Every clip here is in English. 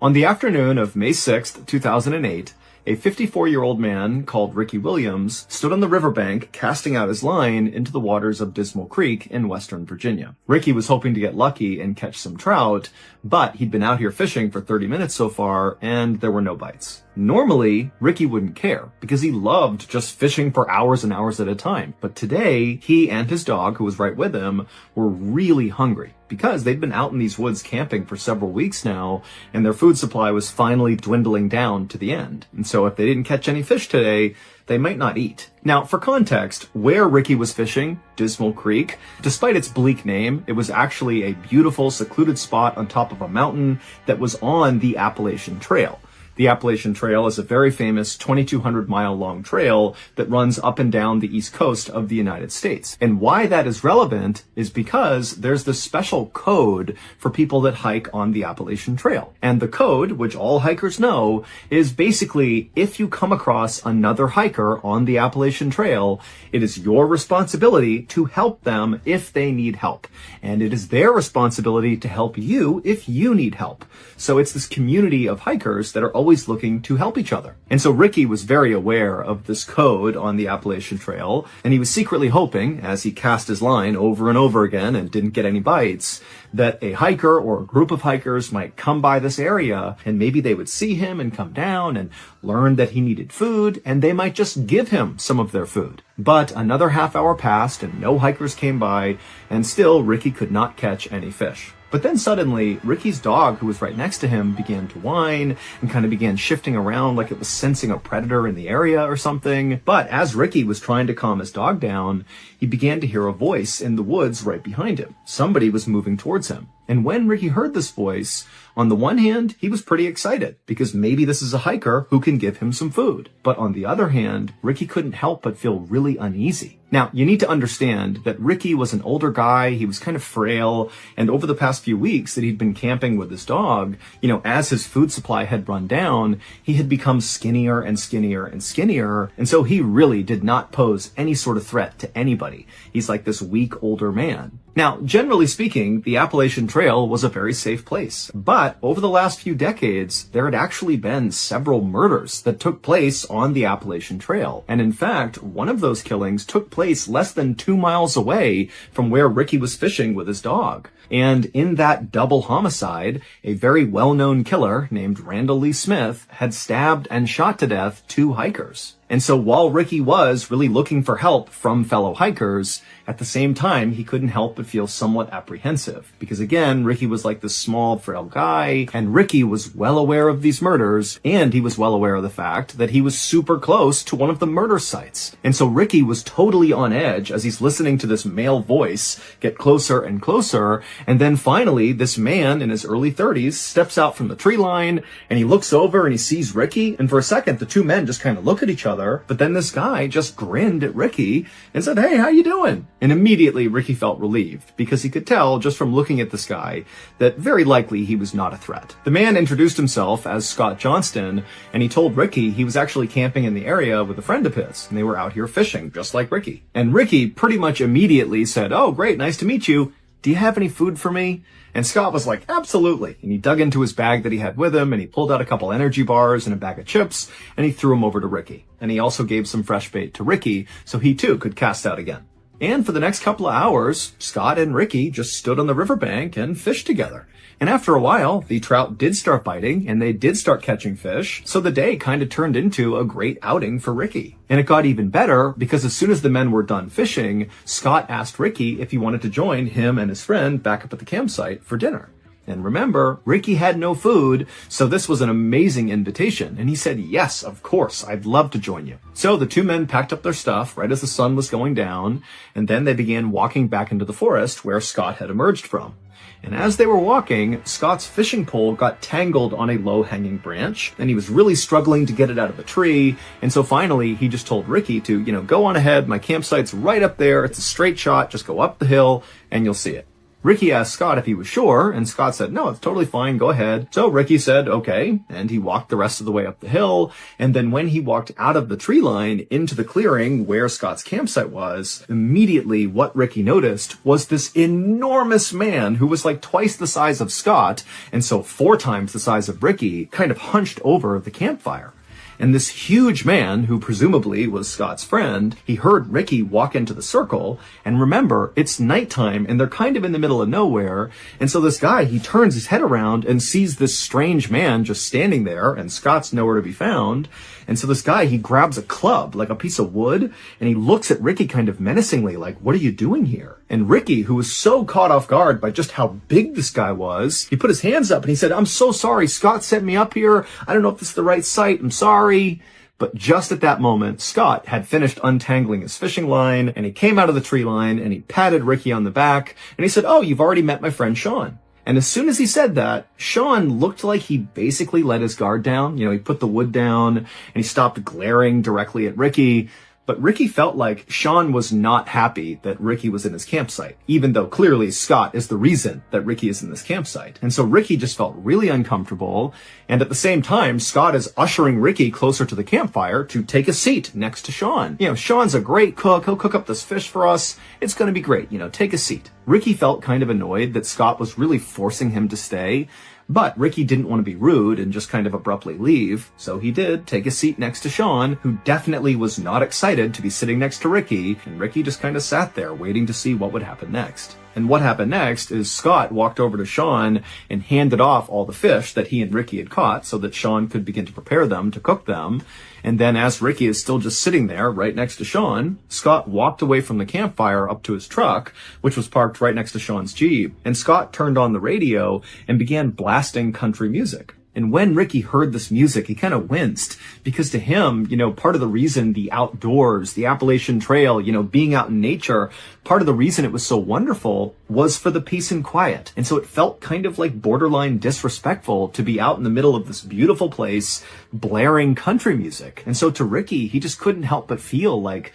On the afternoon of May 6th, 2008, a 54-year-old man called Ricky Williams stood on the riverbank casting out his line into the waters of Dismal Creek in western Virginia. Ricky was hoping to get lucky and catch some trout, but he'd been out here fishing for 30 minutes so far, and there were no bites. Normally, Ricky wouldn't care because he loved just fishing for hours and hours at a time. But today, he and his dog, who was right with him, were really hungry because they'd been out in these woods camping for several weeks now, and their food supply was finally dwindling down to the end. And so if they didn't catch any fish today, they might not eat. Now, for context, where Ricky was fishing, Dismal Creek, despite its bleak name, it was actually a beautiful, secluded spot on top of a mountain that was on the Appalachian Trail. The Appalachian Trail is a very famous 2,200-mile-long trail that runs up and down the east coast of the United States. And why that is relevant is because there's this special code for people that hike on the Appalachian Trail. And the code, which all hikers know, is basically if you come across another hiker on the Appalachian Trail, it is your responsibility to help them if they need help. And it is their responsibility to help you if you need help. So it's this community of hikers that are always looking to help each other. And so Ricky was very aware of this code on the Appalachian Trail, and he was secretly hoping, as he cast his line over and over again and didn't get any bites, that a hiker or a group of hikers might come by this area, and maybe they would see him and come down and learn that he needed food, and they might just give him some of their food. But another half hour passed and no hikers came by, and still Ricky could not catch any fish. But then suddenly, Ricky's dog, who was right next to him, began to whine and kind of began shifting around like it was sensing a predator in the area or something. But as Ricky was trying to calm his dog down, he began to hear a voice in the woods right behind him. Somebody was moving towards him. And when Ricky heard this voice, on the one hand, he was pretty excited because maybe this is a hiker who can give him some food. But on the other hand, Ricky couldn't help but feel really uneasy. Now, you need to understand that Ricky was an older guy, he was kind of frail, and over the past few weeks that he'd been camping with his dog, as his food supply had run down, he had become skinnier and skinnier and skinnier, and so he really did not pose any sort of threat to anybody. He's like this weak older man. Now, generally speaking, the Appalachian Trail was a very safe place. But over the last few decades, there had actually been several murders that took place on the Appalachian Trail. And in fact, one of those killings took place less than 2 miles away from where Ricky was fishing with his dog. And in that double homicide, a very well-known killer named Randall Lee Smith had stabbed and shot to death 2 hikers. And so while Ricky was really looking for help from fellow hikers, at the same time, he couldn't help but feel somewhat apprehensive. Because again, Ricky was like this small, frail guy, and Ricky was well aware of these murders, and he was well aware of the fact that he was super close to one of the murder sites. And so Ricky was totally on edge as he's listening to this male voice get closer and closer, and then finally, this man in his early 30s steps out from the tree line, and he looks over and he sees Ricky, and for a second, the two men just kind of look at each other. But then this guy just grinned at Ricky and said, "Hey, how you doing?" And immediately Ricky felt relieved because he could tell just from looking at this guy that very likely he was not a threat. The man introduced himself as Scott Johnston, and he told Ricky he was actually camping in the area with a friend of his, and they were out here fishing just like Ricky. And Ricky pretty much immediately said, "Oh, great, nice to meet you. Do you have any food for me?" And Scott was like, "Absolutely." And he dug into his bag that he had with him, and he pulled out a couple energy bars and a bag of chips, and he threw them over to Ricky. And he also gave some fresh bait to Ricky so he too could cast out again. And for the next couple of hours, Scott and Ricky just stood on the riverbank and fished together. And after a while, the trout did start biting, and they did start catching fish, so the day kind of turned into a great outing for Ricky. And it got even better, because as soon as the men were done fishing, Scott asked Ricky if he wanted to join him and his friend back up at the campsite for dinner. And remember, Ricky had no food, so this was an amazing invitation. And he said, "Yes, of course, I'd love to join you." So the two men packed up their stuff right as the sun was going down, and then they began walking back into the forest where Scott had emerged from. And as they were walking, Scott's fishing pole got tangled on a low-hanging branch, and he was really struggling to get it out of the tree. And so finally, he just told Ricky to, go on ahead. My campsite's right up there. It's a straight shot. Just go up the hill, and you'll see it. Ricky asked Scott if he was sure, and Scott said, no, it's totally fine, go ahead. So Ricky said, okay, and he walked the rest of the way up the hill, and then when he walked out of the tree line into the clearing where Scott's campsite was, immediately what Ricky noticed was this enormous man who was like twice the size of Scott, and so 4 times the size of Ricky, kind of hunched over the campfire. And this huge man, who presumably was Scott's friend, he heard Ricky walk into the circle, and remember, it's nighttime, and they're kind of in the middle of nowhere, and so this guy, he turns his head around and sees this strange man just standing there, and Scott's nowhere to be found, and so this guy, he grabs a club, like a piece of wood, and he looks at Ricky kind of menacingly, like, what are you doing here? And Ricky, who was so caught off guard by just how big this guy was, he put his hands up and he said, I'm so sorry, Scott sent me up here, I don't know if this is the right site, I'm sorry. But just at that moment, Scott had finished untangling his fishing line, and he came out of the tree line, and he patted Ricky on the back, and he said, oh, you've already met my friend Sean. And as soon as he said that, Sean looked like he basically let his guard down. You know, he put the wood down, and he stopped glaring directly at Ricky. But Ricky felt like Sean was not happy that Ricky was in his campsite, even though clearly Scott is the reason that Ricky is in this campsite. And so Ricky just felt really uncomfortable. And at the same time, Scott is ushering Ricky closer to the campfire to take a seat next to Sean. You know, Sean's a great cook. He'll cook up this fish for us. It's going to be great. You know, take a seat. Ricky felt kind of annoyed that Scott was really forcing him to stay. But Ricky didn't want to be rude and just kind of abruptly leave, so he did take a seat next to Sean, who definitely was not excited to be sitting next to Ricky, and Ricky just kind of sat there waiting to see what would happen next. And what happened next is Scott walked over to Sean and handed off all the fish that he and Ricky had caught so that Sean could begin to prepare them, to cook them. And then as Ricky is still just sitting there right next to Sean, Scott walked away from the campfire up to his truck, which was parked right next to Sean's Jeep. And Scott turned on the radio and began blasting country music. And when Ricky heard this music, he kind of winced because to him, you know, part of the reason the outdoors, the Appalachian Trail, you know, being out in nature, part of the reason it was so wonderful was for the peace and quiet. And so it felt kind of like borderline disrespectful to be out in the middle of this beautiful place, blaring country music. And so to Ricky, he just couldn't help but feel like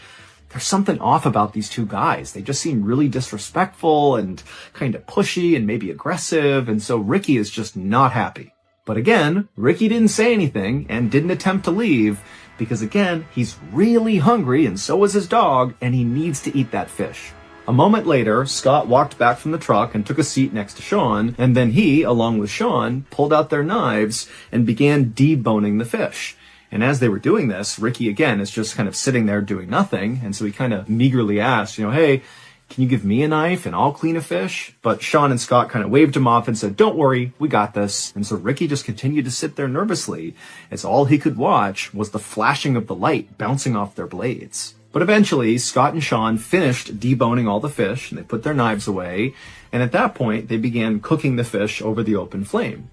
there's something off about these two guys. They just seem really disrespectful and kind of pushy and maybe aggressive. And so Ricky is just not happy. But again, Ricky didn't say anything and didn't attempt to leave because again, he's really hungry and so is his dog and he needs to eat that fish. A moment later, Scott walked back from the truck and took a seat next to Sean, and then he, along with Sean, pulled out their knives and began deboning the fish. And as they were doing this, Ricky again is just kind of sitting there doing nothing, and so he kind of meagerly asked, you know, hey, can you give me a knife and I'll clean a fish? But Sean and Scott kind of waved him off and said, don't worry, we got this. And so Ricky just continued to sit there nervously as all he could watch was the flashing of the light bouncing off their blades. But eventually, Scott and Sean finished deboning all the fish and they put their knives away. And at that point, they began cooking the fish over the open flame.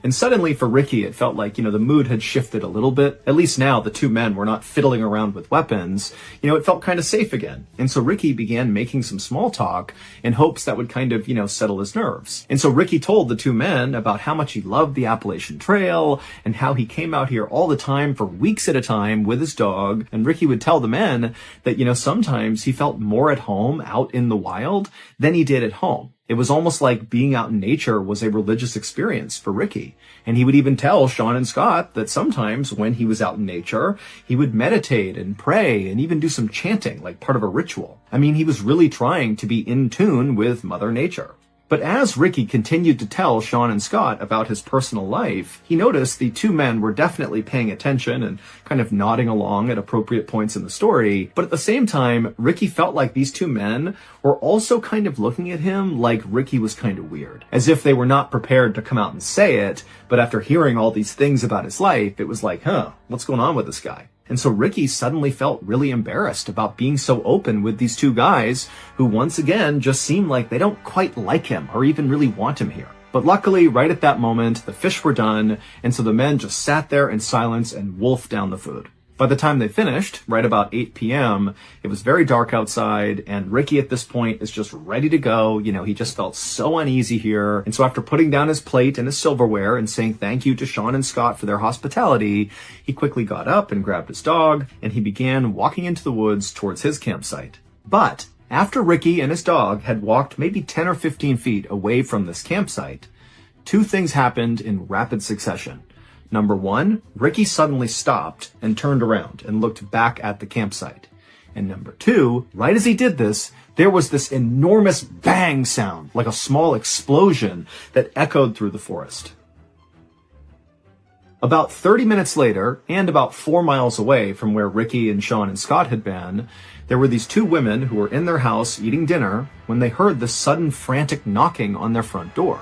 And suddenly for Ricky, it felt like, you know, the mood had shifted a little bit. At least now the two men were not fiddling around with weapons. You know, it felt kind of safe again. And so Ricky began making some small talk in hopes that would kind of, you know, settle his nerves. And so Ricky told the two men about how much he loved the Appalachian Trail and how he came out here all the time for weeks at a time with his dog. And Ricky would tell the men that, you know, sometimes he felt more at home out in the wild than he did at home. It was almost like being out in nature was a religious experience for Ricky. And he would even tell Sean and Scott that sometimes when he was out in nature, he would meditate and pray and even do some chanting like part of a ritual. I mean, he was really trying to be in tune with Mother Nature. But as Ricky continued to tell Sean and Scott about his personal life, he noticed the two men were definitely paying attention and kind of nodding along at appropriate points in the story. But at the same time, Ricky felt like these two men were also kind of looking at him like Ricky was kind of weird, as if they were not prepared to come out and say it. But after hearing all these things about his life, it was like, what's going on with this guy? And so Ricky suddenly felt really embarrassed about being so open with these two guys who once again just seem like they don't quite like him or even really want him here. But luckily, right at that moment, the fish were done, and so the men just sat there in silence and wolfed down the food. By the time they finished, right about 8 p.m., it was very dark outside, and Ricky at this point is just ready to go. You know, he just felt so uneasy here. And so after putting down his plate and his silverware and saying thank you to Sean and Scott for their hospitality, he quickly got up and grabbed his dog, and he began walking into the woods towards his campsite. But After Ricky and his dog had walked maybe 10 or 15 feet away from this campsite, two things happened in rapid succession. Number one, Ricky suddenly stopped and turned around and looked back at the campsite. And number two, right as he did this, there was this enormous bang sound, like a small explosion that echoed through the forest. About 30 minutes later, and about 4 miles away from where Ricky and Sean and Scott had been, there were these two women who were in their house eating dinner when they heard the sudden frantic knocking on their front door.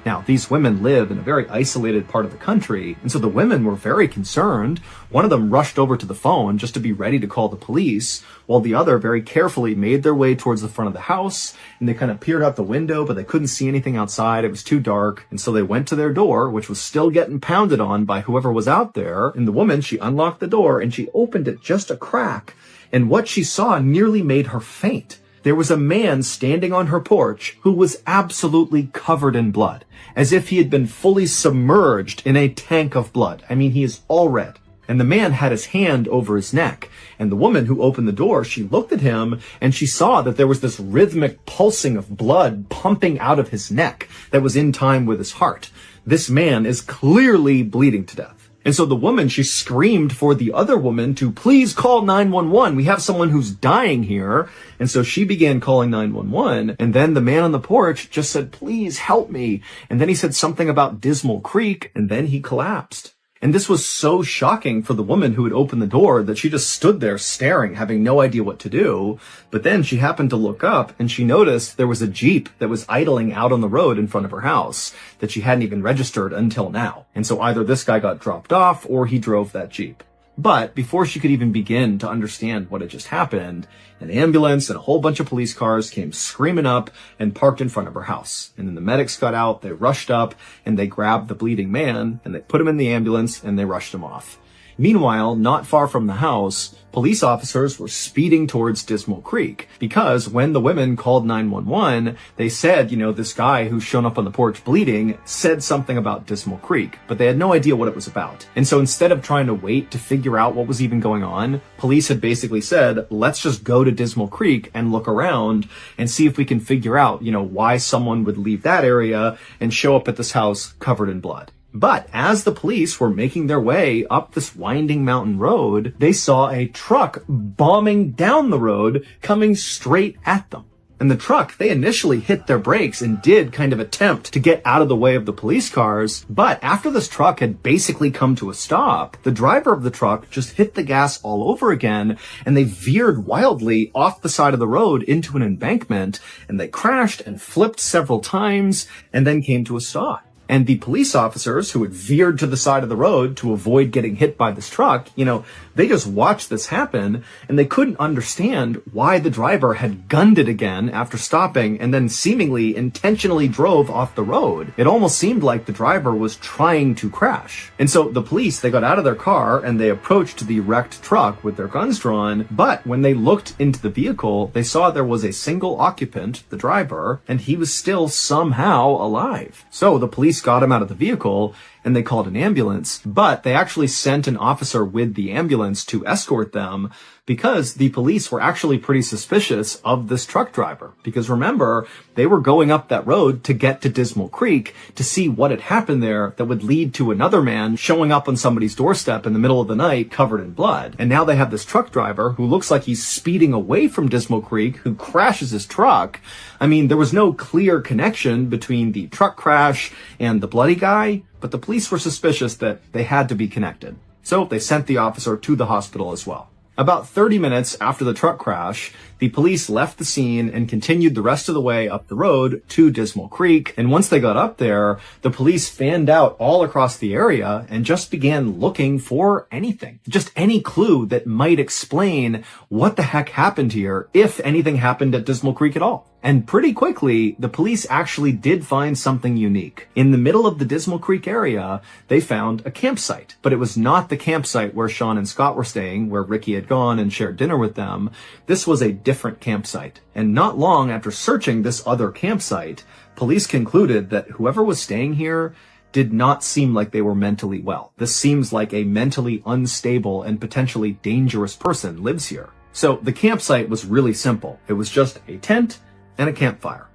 Now, these women live in a very isolated part of the country, and so the women were very concerned. One of them rushed over to the phone just to be ready to call the police, while the other very carefully made their way towards the front of the house, and they kind of peered out the window, but they couldn't see anything outside. It was too dark, and so they went to their door, which was still getting pounded on by whoever was out there, and the woman, she unlocked the door, and she opened it just a crack, and what she saw nearly made her faint. There was a man standing on her porch who was absolutely covered in blood, as if he had been fully submerged in a tank of blood. I mean, he is all red. And the man had his hand over his neck. And the woman who opened the door, she looked at him and she saw that there was this rhythmic pulsing of blood pumping out of his neck that was in time with his heart. This man is clearly bleeding to death. And so the woman, she screamed for the other woman to please call 911. We have someone who's dying here. And so she began calling 911. And then the man on the porch just said, please help me. And then he said something about Dismal Creek. And then he collapsed. And this was so shocking for the woman who had opened the door that she just stood there staring, having no idea what to do. But then she happened to look up and she noticed there was a Jeep that was idling out on the road in front of her house that she hadn't even registered until now. And so either this guy got dropped off or he drove that Jeep. But before she could even begin to understand what had just happened, an ambulance and a whole bunch of police cars came screaming up and parked in front of her house. And then the medics got out, they rushed up, and they grabbed the bleeding man, and they put him in the ambulance, and they rushed him off. Meanwhile, not far from the house, police officers were speeding towards Dismal Creek because when the women called 911, they said, this guy who's shown up on the porch bleeding said something about Dismal Creek, but they had no idea what it was about. And so instead of trying to wait to figure out what was even going on, police had basically said, let's just go to Dismal Creek and look around and see if we can figure out, why someone would leave that area and show up at this house covered in blood. But as the police were making their way up this winding mountain road, they saw a truck bombing down the road coming straight at them. And the truck, they initially hit their brakes and did kind of attempt to get out of the way of the police cars. But after this truck had basically come to a stop, the driver of the truck just hit the gas all over again, and they veered wildly off the side of the road into an embankment, and they crashed and flipped several times and then came to a stop. And the police officers who had veered to the side of the road to avoid getting hit by this truck, they just watched this happen and they couldn't understand why the driver had gunned it again after stopping and then seemingly intentionally drove off the road. It almost seemed like the driver was trying to crash. And so the police, they got out of their car and they approached the wrecked truck with their guns drawn. But when they looked into the vehicle, they saw there was a single occupant, the driver, and he was still somehow alive. So the police got him out of the vehicle and they called an ambulance, but they actually sent an officer with the ambulance to escort them because the police were actually pretty suspicious of this truck driver. Because remember, they were going up that road to get to Dismal Creek to see what had happened there that would lead to another man showing up on somebody's doorstep in the middle of the night covered in blood. And now they have this truck driver who looks like he's speeding away from Dismal Creek, who crashes his truck. I mean, there was no clear connection between the truck crash and the bloody guy, but the police were suspicious that they had to be connected. So they sent the officer to the hospital as well. About 30 minutes after the truck crash, the police left the scene and continued the rest of the way up the road to Dismal Creek. And once they got up there, the police fanned out all across the area and just began looking for anything. Just any clue that might explain what the heck happened here, if anything happened at Dismal Creek at all. And pretty quickly, the police actually did find something unique. In the middle of the Dismal Creek area, they found a campsite. But it was not the campsite where Sean and Scott were staying, where Ricky had gone and shared dinner with them. This was a different campsite. And not long after searching this other campsite, police concluded that whoever was staying here did not seem like they were mentally well. This seems like a mentally unstable and potentially dangerous person lives here. So the campsite was really simple. It was just a tent and a campfire.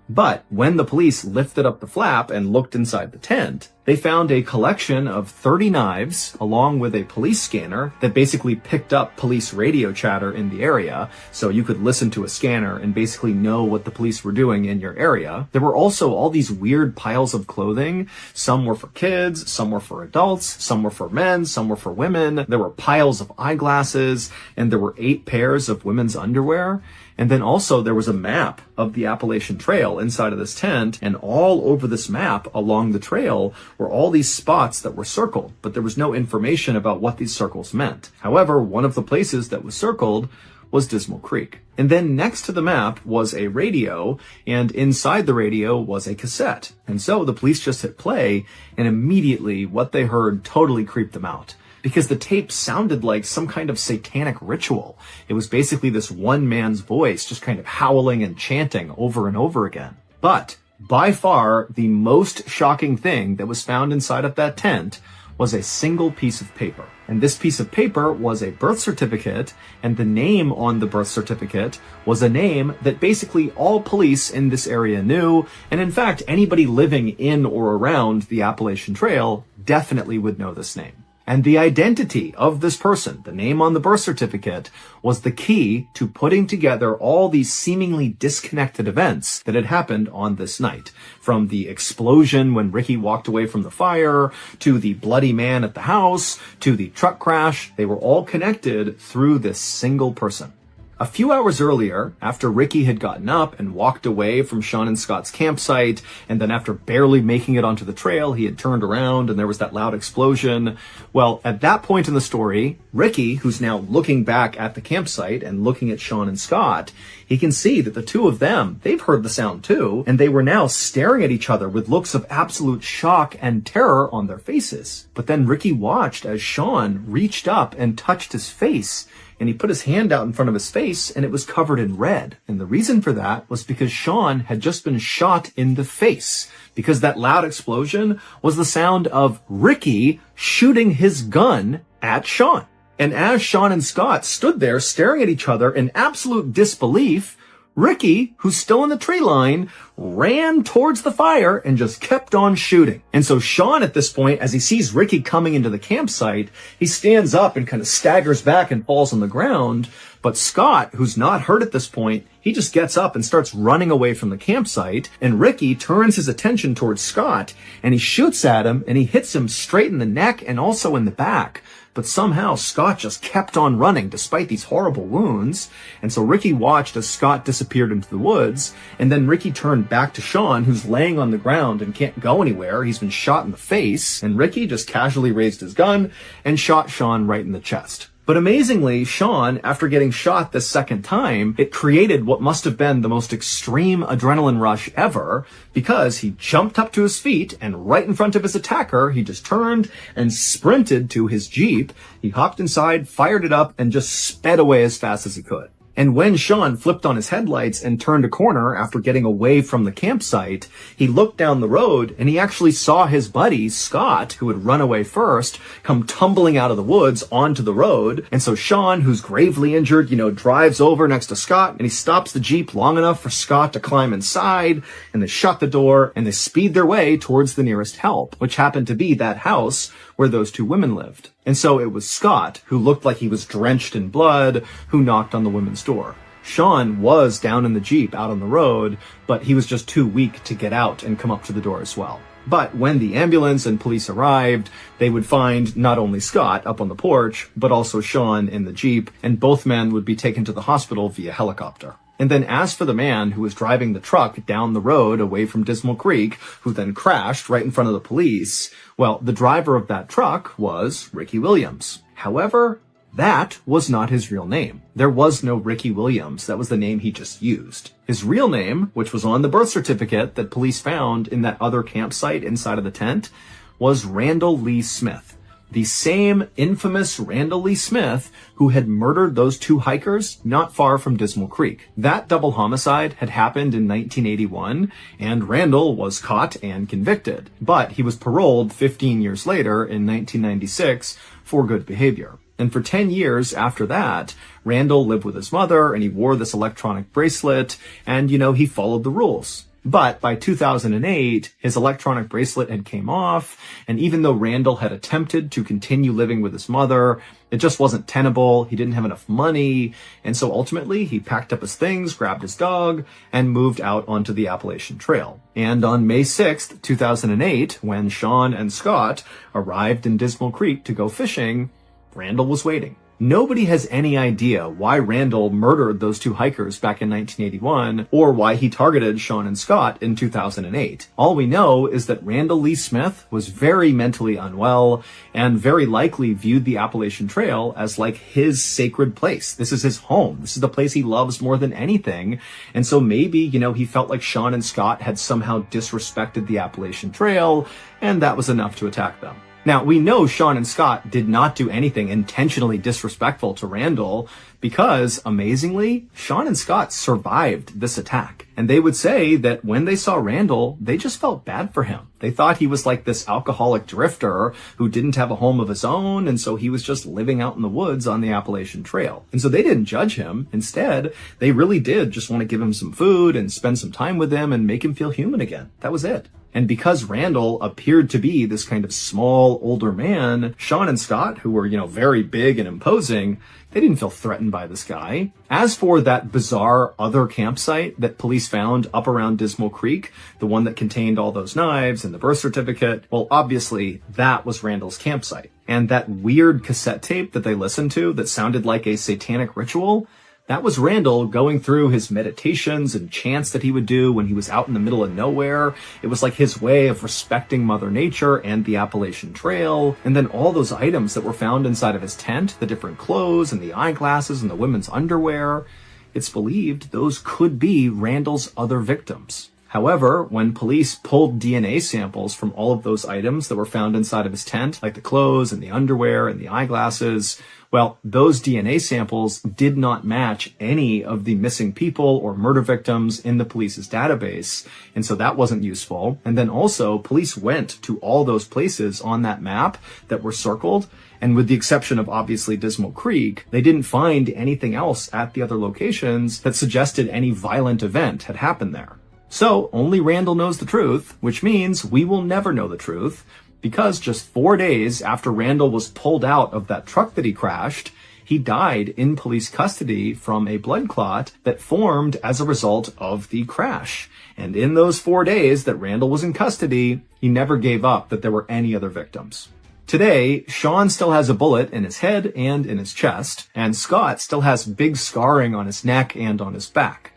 But when the police lifted up the flap and looked inside the tent, they found a collection of 30 knives along with a police scanner that basically picked up police radio chatter in the area, so you could listen to a scanner and basically know what the police were doing in your area. There were also all these weird piles of clothing. Some were for kids, some were for adults, some were for men, some were for women. There were piles of eyeglasses, and there were 8 pairs of women's underwear. And then also there was a map of the Appalachian Trail inside of this tent, and all over this map along the trail were all these spots that were circled, but there was no information about what these circles meant. However, one of the places that was circled was Dismal Creek. And then next to the map was a radio, and inside the radio was a cassette. And so the police just hit play, and immediately what they heard totally creeped them out, because the tape sounded like some kind of satanic ritual. It was basically this one man's voice just kind of howling and chanting over and over again. But by far, the most shocking thing that was found inside of that tent was a single piece of paper. And this piece of paper was a birth certificate, and the name on the birth certificate was a name that basically all police in this area knew, and in fact, anybody living in or around the Appalachian Trail definitely would know this name. And the identity of this person, the name on the birth certificate, was the key to putting together all these seemingly disconnected events that had happened on this night. From the explosion when Ricky walked away from the fire, to the bloody man at the house, to the truck crash, they were all connected through this single person. A few hours earlier, after Ricky had gotten up and walked away from Sean and Scott's campsite, and then after barely making it onto the trail, he had turned around and there was that loud explosion. Well, at that point in the story, Ricky, who's now looking back at the campsite and looking at Sean and Scott, he can see that the two of them, they've heard the sound too, and they were now staring at each other with looks of absolute shock and terror on their faces. But then Ricky watched as Sean reached up and touched his face, and he put his hand out in front of his face, and it was covered in red. And the reason for that was because Sean had just been shot in the face, because that loud explosion was the sound of Ricky shooting his gun at Sean. And as Sean and Scott stood there staring at each other in absolute disbelief, Ricky, who's still in the tree line, ran towards the fire and just kept on shooting. And so Sean, at this point, as he sees Ricky coming into the campsite, he stands up and kind of staggers back and falls on the ground. But Scott, who's not hurt at this point, he just gets up and starts running away from the campsite. And Ricky turns his attention towards Scott, and he shoots at him, and he hits him straight in the neck and also in the back. But somehow Scott just kept on running despite these horrible wounds. And so Ricky watched as Scott disappeared into the woods. And then Ricky turned back to Sean, who's laying on the ground and can't go anywhere. He's been shot in the face. And Ricky just casually raised his gun and shot Sean right in the chest. But amazingly, Sean, after getting shot this second time, it created what must have been the most extreme adrenaline rush ever, because he jumped up to his feet and right in front of his attacker, he just turned and sprinted to his Jeep. He hopped inside, fired it up, and just sped away as fast as he could. And when Sean flipped on his headlights and turned a corner after getting away from the campsite, he looked down the road and he actually saw his buddy, Scott, who had run away first, come tumbling out of the woods onto the road. And so Sean, who's gravely injured, drives over next to Scott, and he stops the Jeep long enough for Scott to climb inside, and they shut the door and they speed their way towards the nearest help, which happened to be that house where those two women lived. And so it was Scott, who looked like he was drenched in blood, who knocked on the women's door. Sean was down in the Jeep out on the road, but he was just too weak to get out and come up to the door as well. But when the ambulance and police arrived, they would find not only Scott up on the porch, but also Sean in the Jeep, and both men would be taken to the hospital via helicopter. And then as for the man who was driving the truck down the road away from Dismal Creek, who then crashed right in front of the police, well, the driver of that truck was Ricky Williams. However, that was not his real name. There was no Ricky Williams. That was the name he just used. His real name, which was on the birth certificate that police found in that other campsite inside of the tent, was Randall Lee Smith. The same infamous Randall Lee Smith who had murdered those two hikers not far from Dismal Creek. That double homicide had happened in 1981, and Randall was caught and convicted. But he was paroled 15 years later in 1996 for good behavior. And for 10 years after that, Randall lived with his mother and he wore this electronic bracelet and, he followed the rules. But by 2008, his electronic bracelet had came off, and even though Randall had attempted to continue living with his mother, it just wasn't tenable. He didn't have enough money, and so ultimately he packed up his things, grabbed his dog, and moved out onto the Appalachian Trail. And on May 6th, 2008, when Sean and Scott arrived in Dismal Creek to go fishing, Randall was waiting. Nobody has any idea why Randall murdered those two hikers back in 1981 or why he targeted Sean and Scott in 2008. All we know is that Randall Lee Smith was very mentally unwell and very likely viewed the Appalachian Trail as like his sacred place. This is his home. This is the place he loves more than anything. And so maybe, he felt like Sean and Scott had somehow disrespected the Appalachian Trail, and that was enough to attack them. Now, we know Sean and Scott did not do anything intentionally disrespectful to Randall because, amazingly, Sean and Scott survived this attack. And they would say that when they saw Randall, they just felt bad for him. They thought he was like this alcoholic drifter who didn't have a home of his own, and so he was just living out in the woods on the Appalachian Trail. And so they didn't judge him. Instead, they really did just want to give him some food and spend some time with him and make him feel human again. That was it. And because Randall appeared to be this kind of small, older man, Sean and Scott, who were, very big and imposing, they didn't feel threatened by this guy. As for that bizarre other campsite that police found up around Dismal Creek, the one that contained all those knives and the birth certificate, well, obviously, that was Randall's campsite. And that weird cassette tape that they listened to that sounded like a satanic ritual, that was Randall going through his meditations and chants that he would do when he was out in the middle of nowhere. It was like his way of respecting Mother Nature and the Appalachian Trail. And then all those items that were found inside of his tent, the different clothes and the eyeglasses and the women's underwear, it's believed those could be Randall's other victims. However, when police pulled DNA samples from all of those items that were found inside of his tent, like the clothes and the underwear and the eyeglasses, well, those DNA samples did not match any of the missing people or murder victims in the police's database, and so that wasn't useful. And then also, police went to all those places on that map that were circled, and with the exception of obviously Dismal Creek, they didn't find anything else at the other locations that suggested any violent event had happened there. So only Randall knows the truth, which means we will never know the truth, because just 4 days after Randall was pulled out of that truck that he crashed, he died in police custody from a blood clot that formed as a result of the crash. And in those 4 days that Randall was in custody, he never gave up that there were any other victims. Today, Sean still has a bullet in his head and in his chest, and Scott still has big scarring on his neck and on his back.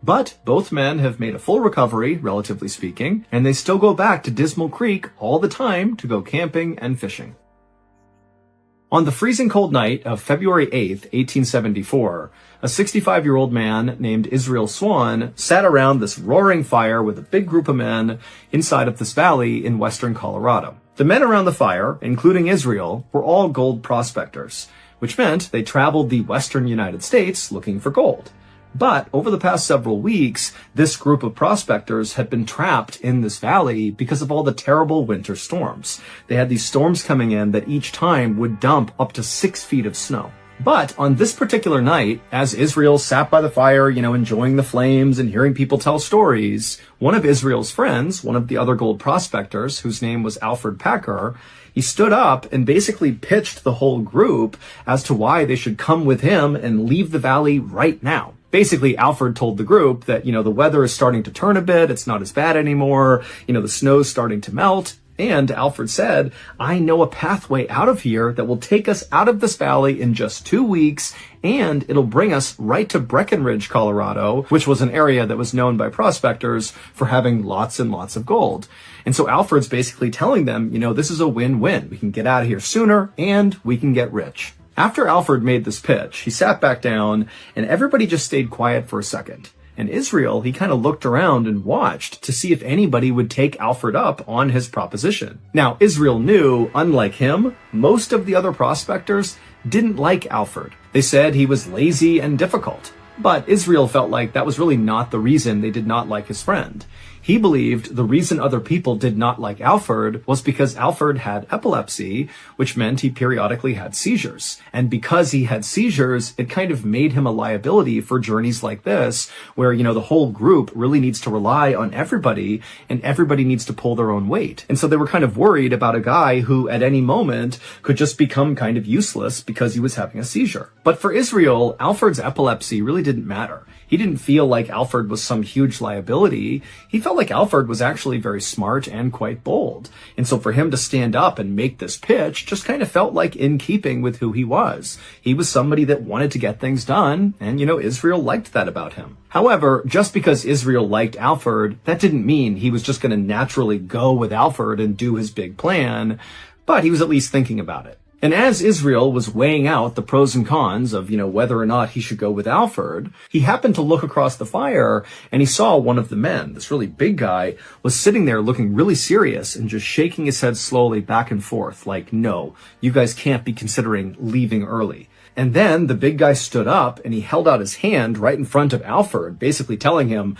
But both men have made a full recovery, relatively speaking, and they still go back to Dismal Creek all the time to go camping and fishing. On the freezing cold night of February 8th, 1874, a 65-year-old man named Israel Swan sat around this roaring fire with a big group of men inside of this valley in western Colorado. The men around the fire, including Israel, were all gold prospectors, which meant they traveled the western United States looking for gold. But over the past several weeks, this group of prospectors had been trapped in this valley because of all the terrible winter storms. They had these storms coming in that each time would dump up to 6 feet of snow. But on this particular night, as Israel sat by the fire, enjoying the flames and hearing people tell stories, one of Israel's friends, one of the other gold prospectors, whose name was Alfred Packer, he stood up and basically pitched the whole group as to why they should come with him and leave the valley right now. Basically, Alfred told the group that, the weather is starting to turn a bit. It's not as bad anymore. The snow's starting to melt. And Alfred said, I know a pathway out of here that will take us out of this valley in just 2 weeks, and it'll bring us right to Breckenridge, Colorado, which was an area that was known by prospectors for having lots and lots of gold. And so Alfred's basically telling them, this is a win-win. We can get out of here sooner, and we can get rich. After Alfred made this pitch, he sat back down, and everybody just stayed quiet for a second. And Israel, he kind of looked around and watched to see if anybody would take Alfred up on his proposition. Now, Israel knew, unlike him, most of the other prospectors didn't like Alfred. They said he was lazy and difficult. But Israel felt like that was really not the reason they did not like his friend. He believed the reason other people did not like Alfred was because Alfred had epilepsy, which meant he periodically had seizures. And because he had seizures, it kind of made him a liability for journeys like this, where, the whole group really needs to rely on everybody, and everybody needs to pull their own weight. And so they were kind of worried about a guy who at any moment could just become kind of useless because he was having a seizure. But for Israel, Alfred's epilepsy really didn't matter. He didn't feel like Alfred was some huge liability. He felt like Alfred was actually very smart and quite bold. And so for him to stand up and make this pitch just kind of felt like in keeping with who he was. He was somebody that wanted to get things done, and, Israel liked that about him. However, just because Israel liked Alfred, that didn't mean he was just going to naturally go with Alfred and do his big plan, but he was at least thinking about it. And as Israel was weighing out the pros and cons of, whether or not he should go with Alfred, he happened to look across the fire and he saw one of the men, this really big guy, was sitting there looking really serious and just shaking his head slowly back and forth like, no, you guys can't be considering leaving early. And then the big guy stood up and he held out his hand right in front of Alfred, basically telling him,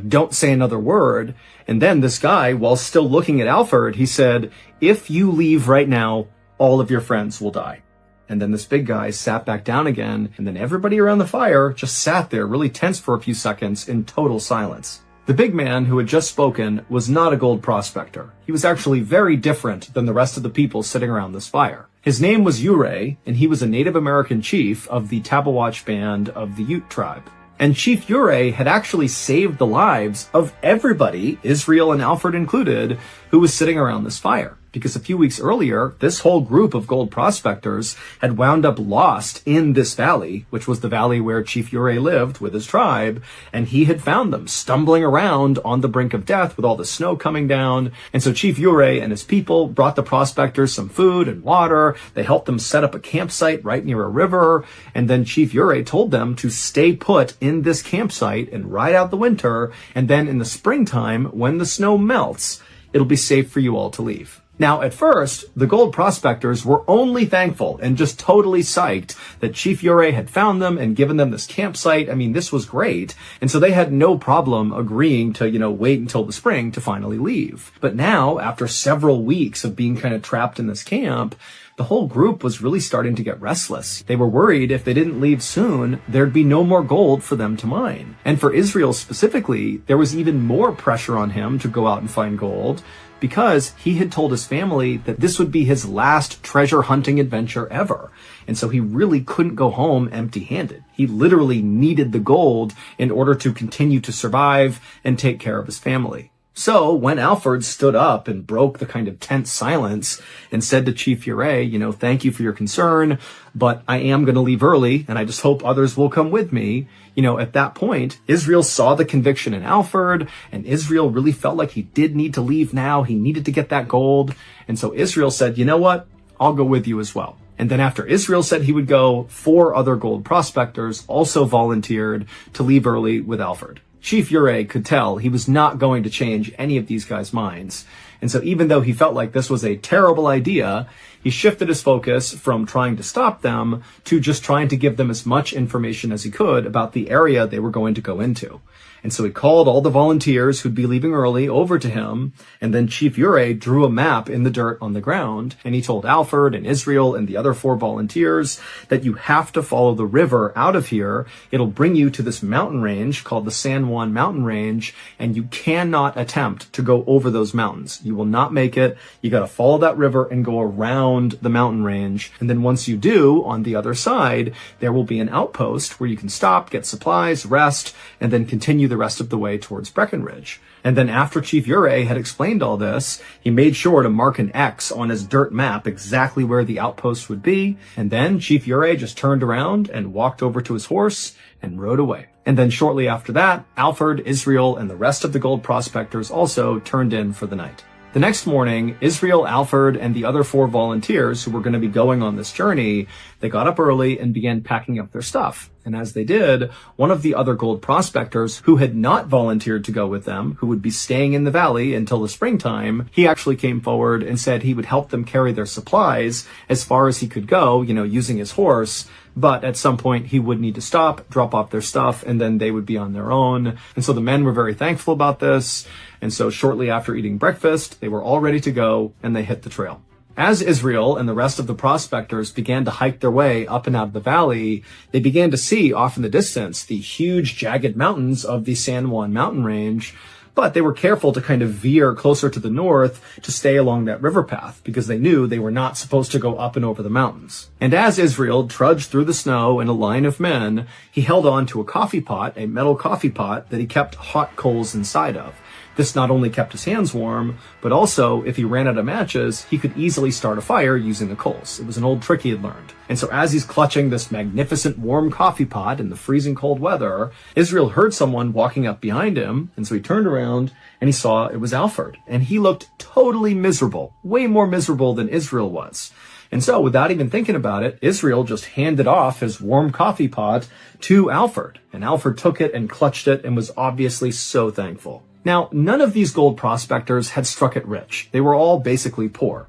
don't say another word. And then this guy, while still looking at Alfred, he said, if you leave right now, all of your friends will die. And then this big guy sat back down again, and then everybody around the fire just sat there really tense for a few seconds in total silence. The big man who had just spoken was not a gold prospector. He was actually very different than the rest of the people sitting around this fire. His name was Ure, and he was a Native American chief of the Tabawatch band of the Ute tribe. And Chief Ure had actually saved the lives of everybody, Israel and Alfred included, who was sitting around this fire. Because a few weeks earlier, this whole group of gold prospectors had wound up lost in this valley, which was the valley where Chief Ure lived with his tribe, and he had found them stumbling around on the brink of death with all the snow coming down. And so Chief Ure and his people brought the prospectors some food and water. They helped them set up a campsite right near a river, and then Chief Ure told them to stay put in this campsite and ride out the winter, and then in the springtime, when the snow melts, it'll be safe for you all to leave. Now, at first, the gold prospectors were only thankful and just totally psyched that Chief Ure had found them and given them this campsite. I mean, this was great. And so they had no problem agreeing to, wait until the spring to finally leave. But now, after several weeks of being kind of trapped in this camp, the whole group was really starting to get restless. They were worried if they didn't leave soon, there'd be no more gold for them to mine. And for Israel specifically, there was even more pressure on him to go out and find gold, because he had told his family that this would be his last treasure hunting adventure ever. And so he really couldn't go home empty-handed. He literally needed the gold in order to continue to survive and take care of his family. So when Alfred stood up and broke the kind of tense silence and said to Chief Ure, thank you for your concern, but I am going to leave early and I just hope others will come with me. At that point, Israel saw the conviction in Alfred, and Israel really felt like he did need to leave now. He needed to get that gold. And so Israel said, you know what? I'll go with you as well. And then after Israel said he would go, 4 other gold prospectors also volunteered to leave early with Alfred. Chief Ure could tell he was not going to change any of these guys' minds. And so even though he felt like this was a terrible idea, he shifted his focus from trying to stop them to just trying to give them as much information as he could about the area they were going to go into. And so he called all the volunteers who'd be leaving early over to him, and then Chief Ure drew a map in the dirt on the ground, and he told Alfred and Israel and the other 4 volunteers that you have to follow the river out of here. It'll bring you to this mountain range called the San Juan Mountain Range, and you cannot attempt to go over those mountains. You will not make it. You got to follow that river and go around the mountain range. And then once you do, on the other side, there will be an outpost where you can stop, get supplies, rest, and then continue the rest of the way towards Breckenridge. And then after Chief Ure had explained all this, he made sure to mark an X on his dirt map exactly where the outpost would be. And then Chief Ure just turned around and walked over to his horse and rode away. And then shortly after that, Alfred, Israel, and the rest of the gold prospectors also turned in for the night. The next morning, Israel, Alfred, and the other 4 volunteers who were going to be going on this journey, they got up early and began packing up their stuff. And as they did, one of the other gold prospectors who had not volunteered to go with them, who would be staying in the valley until the springtime, he actually came forward and said he would help them carry their supplies as far as he could go, using his horse. But at some point he would need to stop, drop off their stuff, and then they would be on their own. And so the men were very thankful about this. And so shortly after eating breakfast, they were all ready to go and they hit the trail. As Israel and the rest of the prospectors began to hike their way up and out of the valley, they began to see off in the distance the huge jagged mountains of the San Juan mountain range, but they were careful to kind of veer closer to the north to stay along that river path because they knew they were not supposed to go up and over the mountains. And as Israel trudged through the snow in a line of men, he held on to a coffee pot, a metal coffee pot that he kept hot coals inside of. This not only kept his hands warm, but also, if he ran out of matches, he could easily start a fire using the coals. It was an old trick he had learned. And so as he's clutching this magnificent warm coffee pot in the freezing cold weather, Israel heard someone walking up behind him, and so he turned around and he saw it was Alfred. And he looked totally miserable, way more miserable than Israel was. And so, without even thinking about it, Israel just handed off his warm coffee pot to Alfred. And Alfred took it and clutched it and was obviously so thankful. Now, none of these gold prospectors had struck it rich. They were all basically poor.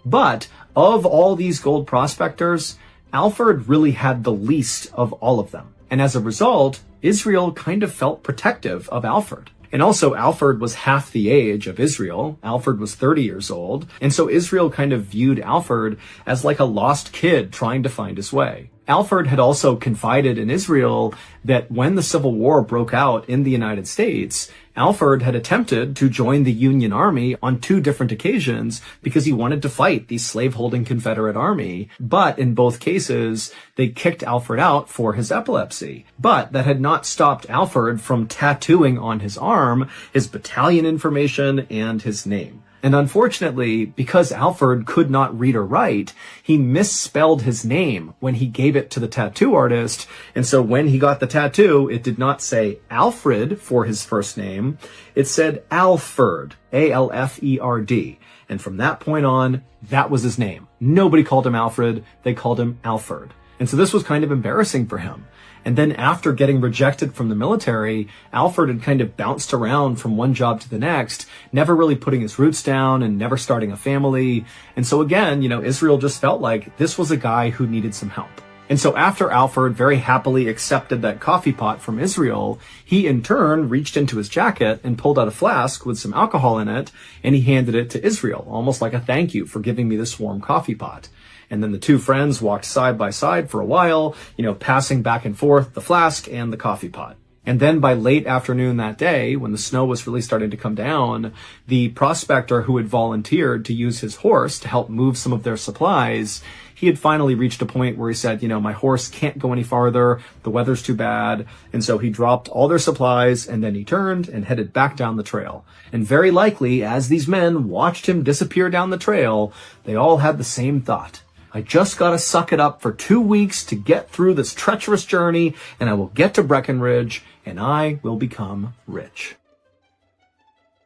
But of all these gold prospectors, Alfred really had the least of all of them. And as a result, Israel kind of felt protective of Alfred. And also, Alfred was half the age of Israel. Alfred was 30 years old. And so Israel kind of viewed Alfred as like a lost kid trying to find his way. Alfred had also confided in Israel that when the Civil War broke out in the United States, Alfred had attempted to join the Union Army on 2 different occasions because he wanted to fight the slave-holding Confederate Army. But in both cases, they kicked Alfred out for his epilepsy. But that had not stopped Alfred from tattooing on his arm his battalion information and his name. And unfortunately, because Alfred could not read or write, he misspelled his name when he gave it to the tattoo artist. And so when he got the tattoo, it did not say Alfred for his first name. It said Alfred, A-L-F-E-R-D. And from that point on, that was his name. Nobody called him Alfred. They called him Alfred. And so this was kind of embarrassing for him. And then after getting rejected from the military, Alfred had kind of bounced around from one job to the next, never really putting his roots down and never starting a family. And so again, Israel just felt like this was a guy who needed some help. And so after Alfred very happily accepted that coffee pot from Israel, he in turn reached into his jacket and pulled out a flask with some alcohol in it, and he handed it to Israel, almost like a thank you for giving me this warm coffee pot. And then the 2 friends walked side by side for a while, passing back and forth the flask and the coffee pot. And then by late afternoon that day, when the snow was really starting to come down, the prospector who had volunteered to use his horse to help move some of their supplies, he had finally reached a point where he said, my horse can't go any farther, the weather's too bad. And so he dropped all their supplies and then he turned and headed back down the trail. And very likely, as these men watched him disappear down the trail, they all had the same thought. I just gotta suck it up for 2 weeks to get through this treacherous journey, and I will get to Breckenridge, and I will become rich.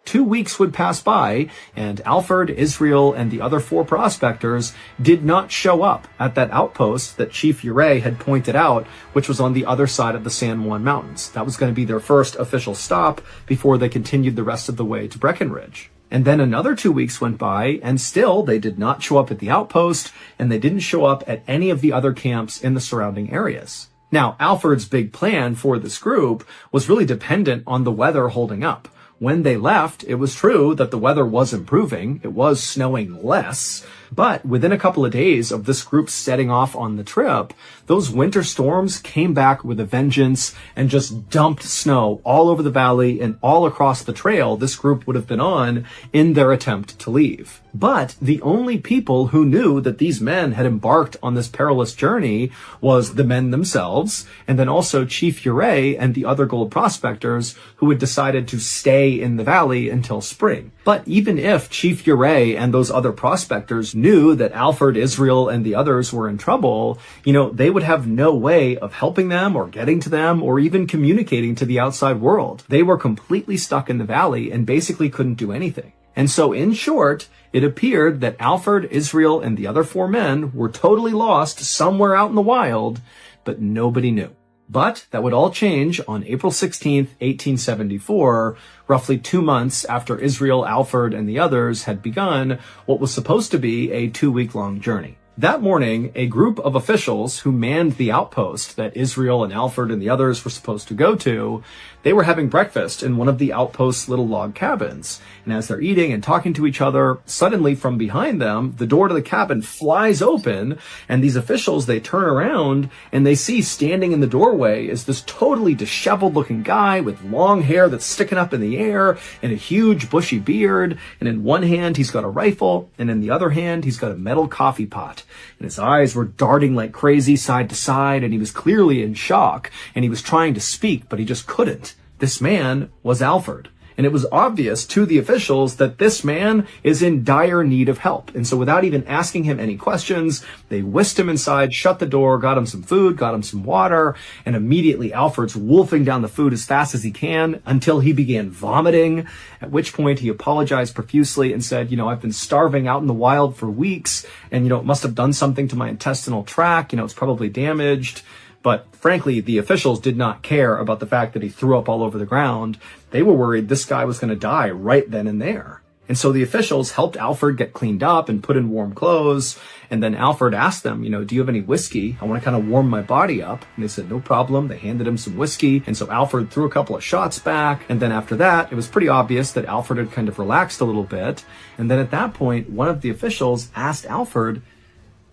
2 weeks would pass by, and Alfred, Israel, and the other 4 prospectors did not show up at that outpost that Chief Uray had pointed out, which was on the other side of the San Juan Mountains. That was going to be their first official stop before they continued the rest of the way to Breckenridge. And then another 2 weeks went by, and still they did not show up at the outpost, and they didn't show up at any of the other camps in the surrounding areas. Now, Alfred's big plan for this group was really dependent on the weather holding up. When they left, it was true that the weather was improving. It was snowing less. But within a couple of days of this group setting off on the trip, those winter storms came back with a vengeance and just dumped snow all over the valley and all across the trail this group would have been on in their attempt to leave. But the only people who knew that these men had embarked on this perilous journey was the men themselves, and then also Chief Uray and the other gold prospectors who had decided to stay in the valley until spring. But even if Chief Uray and those other prospectors knew that Alfred, Israel, and the others were in trouble, they would have no way of helping them or getting to them or even communicating to the outside world. They were completely stuck in the valley and basically couldn't do anything. And so in short, it appeared that Alfred, Israel, and the other 4 men were totally lost somewhere out in the wild, but nobody knew. But that would all change on April 16th, 1874, roughly 2 months after Israel, Alfred, and the others had begun what was supposed to be a 2-week-long journey. That morning, a group of officials who manned the outpost that Israel and Alfred and the others were supposed to go to, they were having breakfast in one of the outpost's little log cabins. And as they're eating and talking to each other, suddenly from behind them, the door to the cabin flies open, and these officials, they turn around and they see standing in the doorway is this totally disheveled looking guy with long hair that's sticking up in the air and a huge bushy beard. And in one hand, he's got a rifle, and in the other hand, he's got a metal coffee pot. And his eyes were darting like crazy side to side, and he was clearly in shock, and he was trying to speak, but he just couldn't. This man was Alfred. And it was obvious to the officials that this man is in dire need of help. And so without even asking him any questions, they whisked him inside, shut the door, got him some food, got him some water, and immediately Alfred's wolfing down the food as fast as he can until he began vomiting, at which point he apologized profusely and said, I've been starving out in the wild for weeks, and, it must have done something to my intestinal tract, it's probably damaged. But frankly, the officials did not care about the fact that he threw up all over the ground. They were worried this guy was going to die right then and there. And so the officials helped Alfred get cleaned up and put in warm clothes. And then Alfred asked them, do you have any whiskey? I want to kind of warm my body up. And they said, no problem. They handed him some whiskey. And so Alfred threw a couple of shots back. And then after that, it was pretty obvious that Alfred had kind of relaxed a little bit. And then at that point, one of the officials asked Alfred,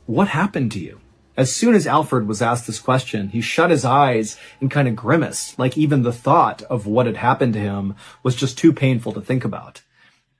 what happened to you? As soon as Alfred was asked this question, he shut his eyes and kind of grimaced, like even the thought of what had happened to him was just too painful to think about.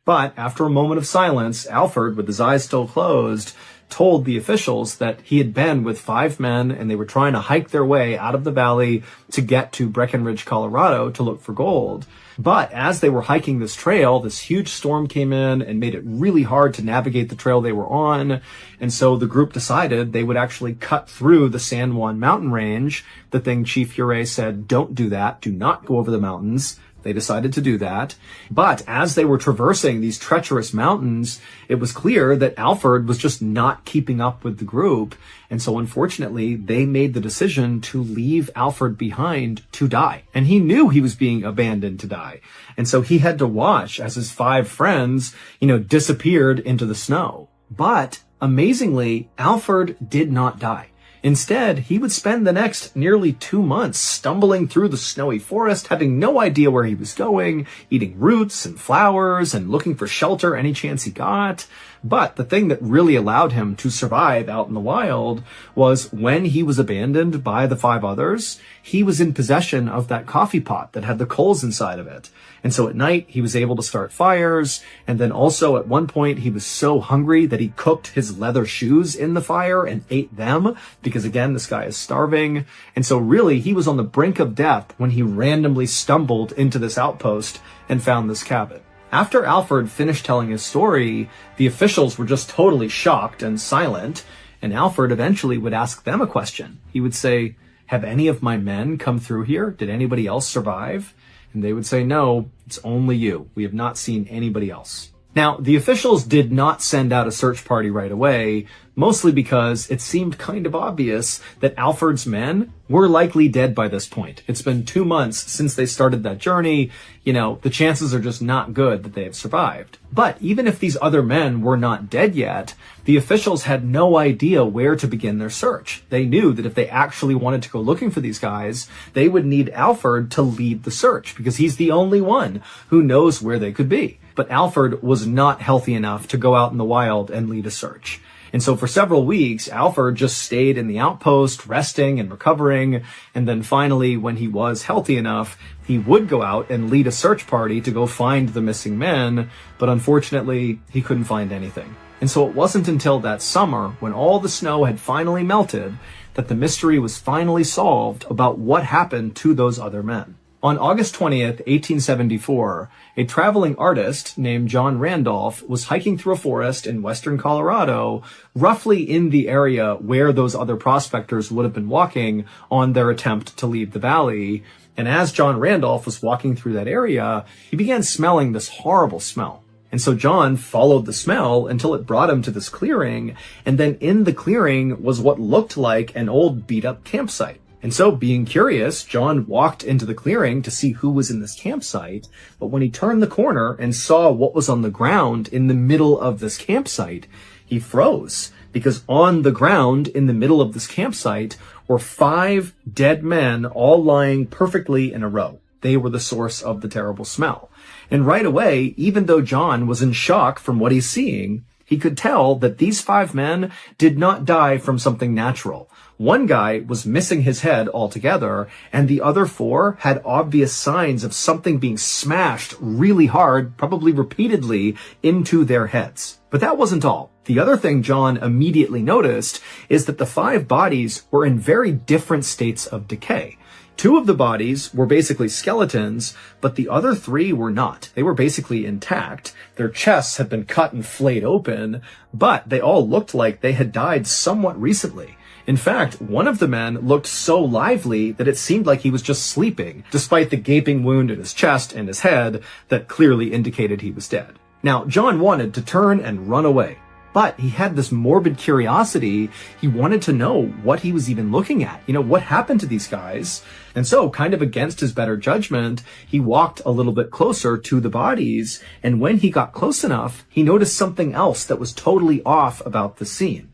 But after a moment of silence, Alfred, with his eyes still closed, told the officials that he had been with 5 men and they were trying to hike their way out of the valley to get to Breckenridge, Colorado to look for gold. But as they were hiking this trail, this huge storm came in and made it really hard to navigate the trail they were on. And so the group decided they would actually cut through the San Juan mountain range. The thing Chief Ure said, don't do that. Do not go over the mountains. They decided to do that. But as they were traversing these treacherous mountains, it was clear that Alfred was just not keeping up with the group. And so unfortunately, they made the decision to leave Alfred behind to die. And he knew he was being abandoned to die. And so he had to watch as his 5 friends, disappeared into the snow. But amazingly, Alfred did not die. Instead, he would spend the next nearly 2 months stumbling through the snowy forest, having no idea where he was going, eating roots and flowers and looking for shelter any chance he got. But the thing that really allowed him to survive out in the wild was when he was abandoned by the 5 others, he was in possession of that coffee pot that had the coals inside of it. And so at night, he was able to start fires. And then also at one point, he was so hungry that he cooked his leather shoes in the fire and ate them because, again, this guy is starving. And so really, he was on the brink of death when he randomly stumbled into this outpost and found this cabin. After Alfred finished telling his story, the officials were just totally shocked and silent. And Alfred eventually would ask them a question. He would say, have any of my men come through here? Did anybody else survive? And they would say, no, it's only you. We have not seen anybody else. Now, the officials did not send out a search party right away, mostly because it seemed kind of obvious that Alfred's men were likely dead by this point. It's been 2 months since they started that journey. The chances are just not good that they have survived. But even if these other men were not dead yet, the officials had no idea where to begin their search. They knew that if they actually wanted to go looking for these guys, they would need Alfred to lead the search because he's the only one who knows where they could be. But Alfred was not healthy enough to go out in the wild and lead a search. And so for several weeks, Alfred just stayed in the outpost, resting and recovering. And then finally, when he was healthy enough, he would go out and lead a search party to go find the missing men. But unfortunately, he couldn't find anything. And so it wasn't until that summer, when all the snow had finally melted, that the mystery was finally solved about what happened to those other men. On August 20th, 1874, a traveling artist named John Randolph was hiking through a forest in western Colorado, roughly in the area where those other prospectors would have been walking on their attempt to leave the valley. And as John Randolph was walking through that area, he began smelling this horrible smell. And so John followed the smell until it brought him to this clearing, and then in the clearing was what looked like an old beat-up campsite. And so, being curious, John walked into the clearing to see who was in this campsite. But when he turned the corner and saw what was on the ground in the middle of this campsite, he froze. Because on the ground in the middle of this campsite were 5 dead men all lying perfectly in a row. They were the source of the terrible smell. And right away, even though John was in shock from what he's seeing, he could tell that these 5 men did not die from something natural. One guy was missing his head altogether, and the other 4 had obvious signs of something being smashed really hard, probably repeatedly, into their heads. But that wasn't all. The other thing John immediately noticed is that the 5 bodies were in very different states of decay. 2 of the bodies were basically skeletons, but the other 3 were not. They were basically intact. Their chests had been cut and flayed open, but they all looked like they had died somewhat recently. In fact, one of the men looked so lively that it seemed like he was just sleeping, despite the gaping wound in his chest and his head that clearly indicated he was dead. Now, John wanted to turn and run away, but he had this morbid curiosity. He wanted to know what he was even looking at. What happened to these guys? And so, kind of against his better judgment, he walked a little bit closer to the bodies, and when he got close enough, he noticed something else that was totally off about the scene.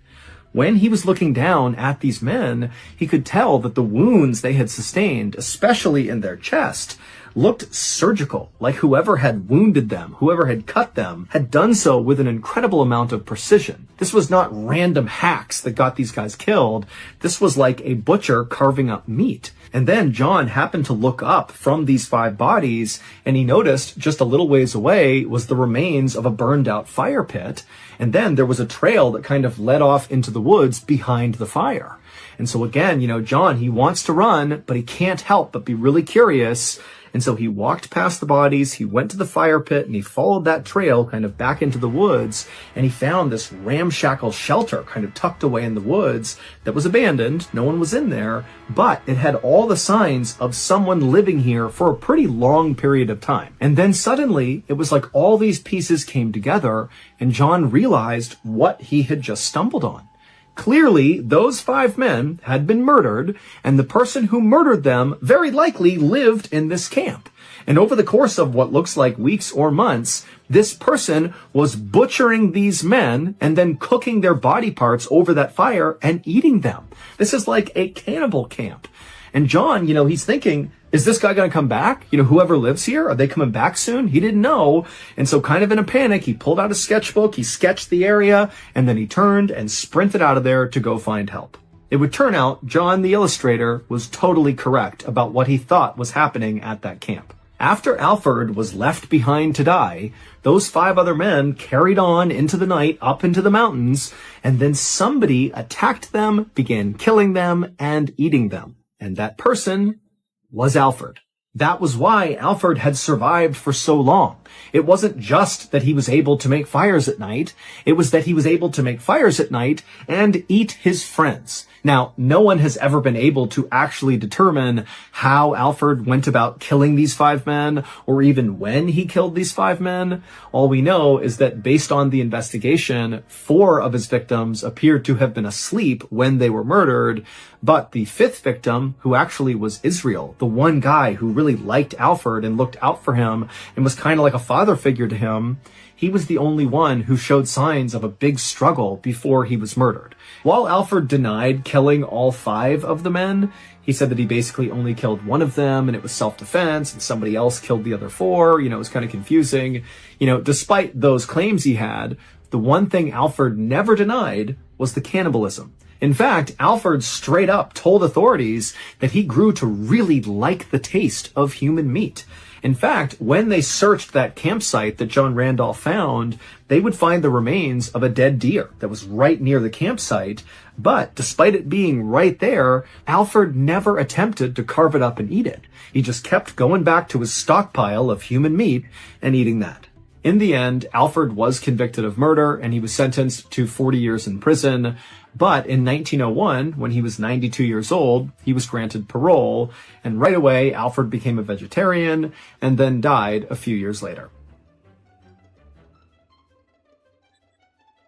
When he was looking down at these men, he could tell that the wounds they had sustained, especially in their chest, looked surgical, like whoever had wounded them, whoever had cut them, had done so with an incredible amount of precision. This was not random hacks that got these guys killed. This was like a butcher carving up meat. And then John happened to look up from these 5 bodies, and he noticed just a little ways away was the remains of a burned out fire pit. And then there was a trail that kind of led off into the woods behind the fire. And so again, John, he wants to run, but he can't help but be really curious. And so he walked past the bodies, he went to the fire pit, and he followed that trail kind of back into the woods, and he found this ramshackle shelter kind of tucked away in the woods that was abandoned. No one was in there, but it had all the signs of someone living here for a pretty long period of time. And then suddenly, it was like all these pieces came together, and John realized what he had just stumbled on. Clearly, those 5 men had been murdered, and the person who murdered them very likely lived in this camp. And over the course of what looks like weeks or months, this person was butchering these men and then cooking their body parts over that fire and eating them. This is like a cannibal camp. And John, he's thinking, is this guy going to come back? Whoever lives here, are they coming back soon? He didn't know. And so kind of in a panic, he pulled out a sketchbook, he sketched the area, and then he turned and sprinted out of there to go find help. It would turn out John, the illustrator, was totally correct about what he thought was happening at that camp. After Alfred was left behind to die, those 5 other men carried on into the night up into the mountains, and then somebody attacked them, began killing them, and eating them. And that person was Alfred. That was why Alfred had survived for so long. It wasn't just that he was able to make fires at night. It was that he was able to make fires at night and eat his friends. Now, no one has ever been able to actually determine how Alfred went about killing these 5 men, or even when he killed these 5 men. All we know is that based on the investigation, 4 of his victims appeared to have been asleep when they were murdered, but the 5th victim, who actually was Israel, the one guy who really liked Alfred and looked out for him and was kind of like a father figure to him, he was the only one who showed signs of a big struggle before he was murdered. While Alfred denied killing all 5 of the men, he said that he basically only killed one of them and it was self-defense, and somebody else killed the other 4. It was kind of confusing. Despite those claims he had, the one thing Alfred never denied was the cannibalism. In fact, Alfred straight up told authorities that he grew to really like the taste of human meat. In fact, when they searched that campsite that John Randolph found, they would find the remains of a dead deer that was right near the campsite. But despite it being right there, Alfred never attempted to carve it up and eat it. He just kept going back to his stockpile of human meat and eating that. In the end, Alfred was convicted of murder and he was sentenced to 40 years in prison. But in 1901, when he was 92 years old, he was granted parole, and right away, Alfred became a vegetarian and then died a few years later.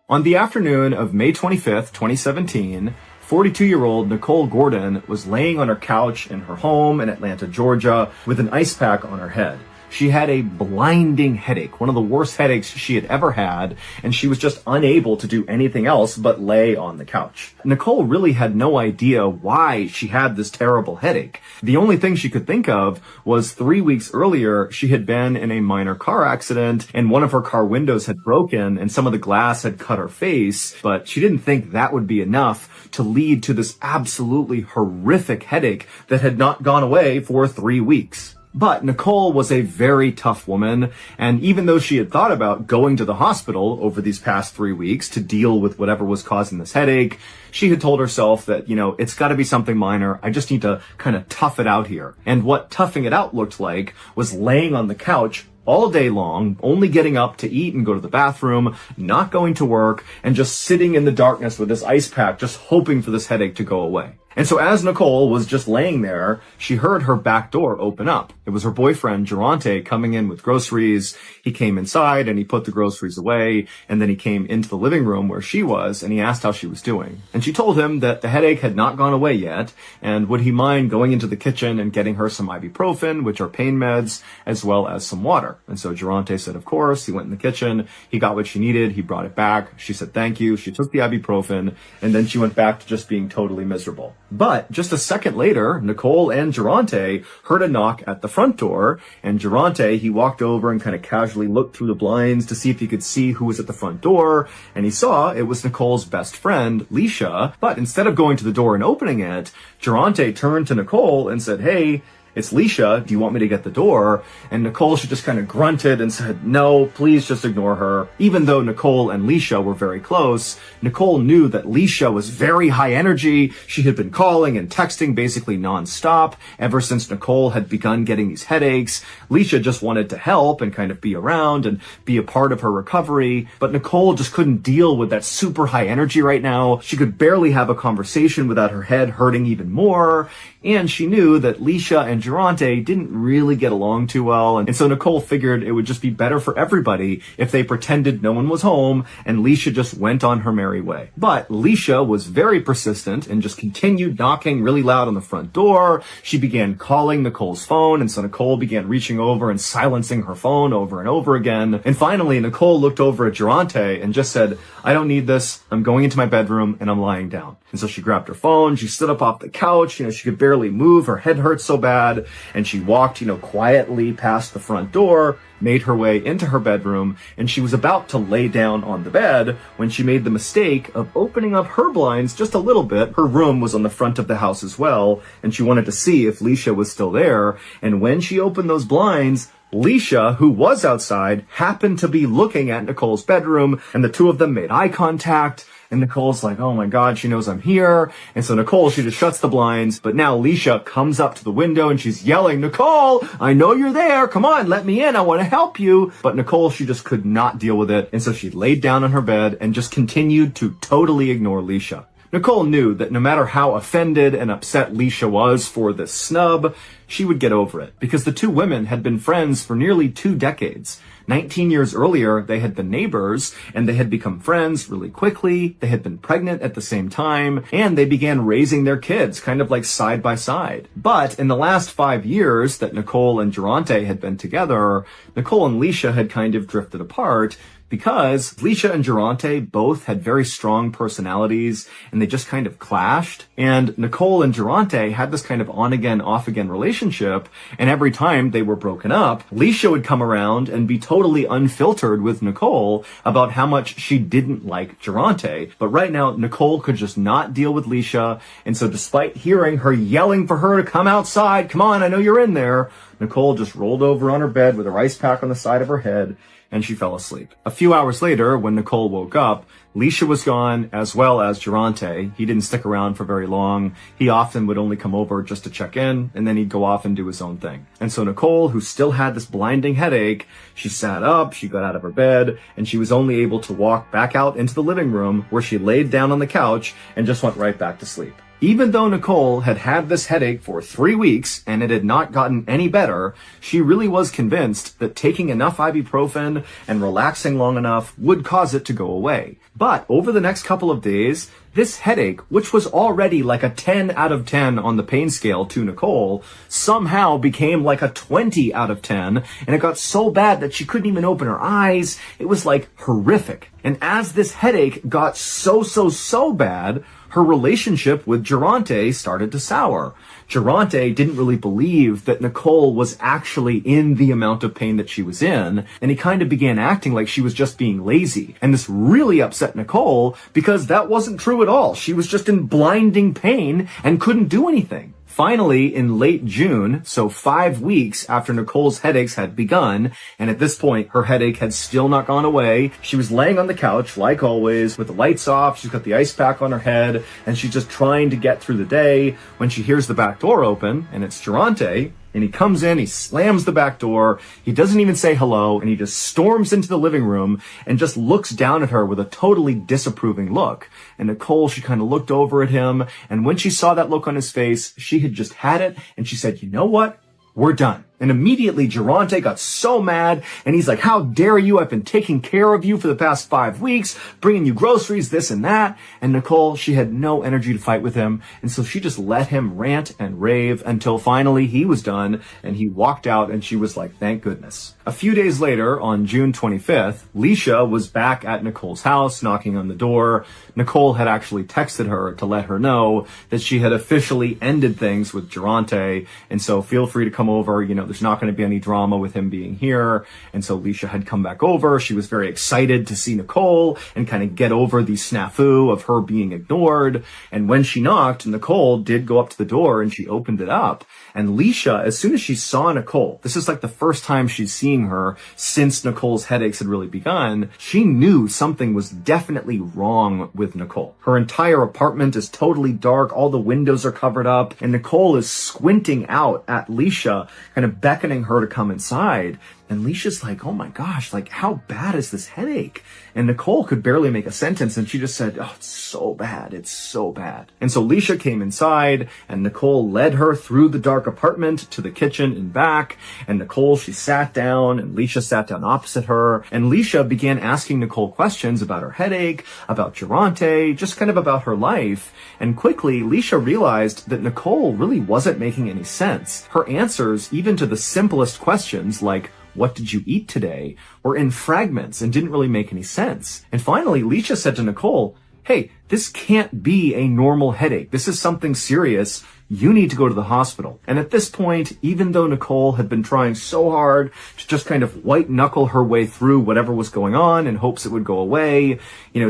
On the afternoon of May 25th, 2017, 42-year-old Nicole Gordon was laying on her couch in her home in Atlanta, Georgia, with an ice pack on her head. She had a blinding headache, one of the worst headaches she had ever had, and she was just unable to do anything else but lay on the couch. Nicole really had no idea why she had this terrible headache. The only thing she could think of was 3 weeks earlier, she had been in a minor car accident, and one of her car windows had broken, and some of the glass had cut her face, but she didn't think that would be enough to lead to this absolutely horrific headache that had not gone away for 3 weeks. But Nicole was a very tough woman, and even though she had thought about going to the hospital over these past 3 weeks to deal with whatever was causing this headache, she had told herself that, it's got to be something minor. I just need to kind of tough it out here. And what toughing it out looked like was laying on the couch all day long, only getting up to eat and go to the bathroom, not going to work, and just sitting in the darkness with this ice pack, just hoping for this headache to go away. And so as Nicole was just laying there, she heard her back door open up. It was her boyfriend, Geronte, coming in with groceries. He came inside and he put the groceries away, and then he came into the living room where she was, and he asked how she was doing. And she told him that the headache had not gone away yet, and would he mind going into the kitchen and getting her some ibuprofen, which are pain meds, as well as some water. And so Geronte said, of course. He went in the kitchen, he got what she needed, he brought it back. She said thank you, she took the ibuprofen, and then she went back to just being totally miserable. But just a second later, Nicole and Geronte heard a knock at the front door, and Geronte, he walked over and kind of casually looked through the blinds to see if he could see who was at the front door, and he saw it was Nicole's best friend, Leisha. But instead of going to the door and opening it, Geronte turned to Nicole and said, "Hey, it's Leisha, do you want me to get the door?" And Nicole, she just kind of grunted and said, "No, please just ignore her." Even though Nicole and Leisha were very close, Nicole knew that Leisha was very high energy. She had been calling and texting basically nonstop ever since Nicole had begun getting these headaches. Leisha just wanted to help and kind of be around and be a part of her recovery. But Nicole just couldn't deal with that super high energy right now. She could barely have a conversation without her head hurting even more. And she knew that Leisha and Geronte didn't really get along too well. And so Nicole figured it would just be better for everybody if they pretended no one was home and Leisha just went on her merry way. But Leisha was very persistent and just continued knocking really loud on the front door. She began calling Nicole's phone, and so Nicole began reaching over and silencing her phone over and over again. And finally, Nicole looked over at Geronte and just said, "I don't need this. I'm going into my bedroom and I'm lying down." And so she grabbed her phone, she stood up off the couch, she could barely move, her head hurt so bad, and she walked, quietly past the front door, made her way into her bedroom, and she was about to lay down on the bed when she made the mistake of opening up her blinds just a little bit. Her room was on the front of the house as well, and she wanted to see if Leisha was still there. And when she opened those blinds, Leisha, who was outside, happened to be looking at Nicole's bedroom, and the two of them made eye contact. And Nicole's like, oh my God, she knows I'm here. And so Nicole, she just shuts the blinds. But now Leisha comes up to the window and she's yelling, "Nicole, I know you're there. Come on, let me in. I want to help you." But Nicole, she just could not deal with it. And so she laid down on her bed and just continued to totally ignore Leisha. Nicole knew that no matter how offended and upset Leisha was for this snub, she would get over it, because the two women had been friends for nearly 2 decades. 19 years earlier, they had been neighbors, and they had become friends really quickly. They had been pregnant at the same time, and they began raising their kids kind of like side by side. But in the last 5 years that Nicole and Geronte had been together, Nicole and Leisha had kind of drifted apart, because Leisha and Geronte both had very strong personalities, and they just kind of clashed. And Nicole and Geronte had this kind of on-again, off-again relationship, and every time they were broken up, Leisha would come around and be totally unfiltered with Nicole about how much she didn't like Geronte. But right now, Nicole could just not deal with Leisha, and so despite hearing her yelling for her to come outside, "Come on, I know you're in there," Nicole just rolled over on her bed with her ice pack on the side of her head, and she fell asleep. A few hours later, when Nicole woke up, Leisha was gone, as well as Geronte. He didn't stick around for very long. He often would only come over just to check in, and then he'd go off and do his own thing. And so Nicole, who still had this blinding headache, she sat up, she got out of her bed, and she was only able to walk back out into the living room, where she laid down on the couch and just went right back to sleep. Even though Nicole had had this headache for 3 weeks and it had not gotten any better, she really was convinced that taking enough ibuprofen and relaxing long enough would cause it to go away. But over the next couple of days, this headache, which was already like a 10 out of 10 on the pain scale to Nicole, somehow became like a 20 out of 10, and it got so bad that she couldn't even open her eyes. It was like horrific. And as this headache got so bad, her relationship with Geronte started to sour. Geronte didn't really believe that Nicole was actually in the amount of pain that she was in, and he kind of began acting like she was just being lazy. And this really upset Nicole because that wasn't true at all. She was just in blinding pain and couldn't do anything. Finally, in late June, so 5 weeks after Nicole's headaches had begun, and at this point, her headache had still not gone away, she was laying on the couch, like always, with the lights off, she's got the ice pack on her head, and she's just trying to get through the day when she hears the back door open, and it's Geronte. And he comes in, he slams the back door, he doesn't even say hello, and he just storms into the living room and just looks down at her with a totally disapproving look. And Nicole, she kind of looked over at him, and when she saw that look on his face, she had just had it, and she said, "You know what? We're done." And immediately Geronte got so mad, and he's like, "How dare you? I've been taking care of you for the past 5 weeks, bringing you groceries, this and that." And Nicole, she had no energy to fight with him, and so she just let him rant and rave until finally he was done, and he walked out, and she was like, thank goodness. A few days later, on June 25th, Leisha was back at Nicole's house, knocking on the door. Nicole had actually texted her to let her know that she had officially ended things with Geronte, and so feel free to come over, there's not going to be any drama with him being here. And so Leisha had come back over. She was very excited to see Nicole and kind of get over the snafu of her being ignored. And when she knocked, Nicole did go up to the door and she opened it up. And Leisha, as soon as she saw Nicole, this is like the first time she's seeing her since Nicole's headaches had really begun, she knew something was definitely wrong with Nicole. Her entire apartment is totally dark. All the windows are covered up. And Nicole is squinting out at Leisha, kind of beckoning her to come inside. And Leisha's like, "Oh my gosh, like how bad is this headache?" And Nicole could barely make a sentence, and she just said, "Oh, it's so bad. It's so bad." And so Leisha came inside, and Nicole led her through the dark apartment to the kitchen and back. And Nicole, she sat down, and Leisha sat down opposite her. And Leisha began asking Nicole questions about her headache, about Geronte, just kind of about her life. And quickly, Leisha realized that Nicole really wasn't making any sense. Her answers, even to the simplest questions like, "What did you eat today?" were in fragments and didn't really make any sense. And finally, Leisha said to Nicole, "Hey, this can't be a normal headache. This is something serious. You need to go to the hospital." And at this point, even though Nicole had been trying so hard to just kind of white knuckle her way through whatever was going on in hopes it would go away,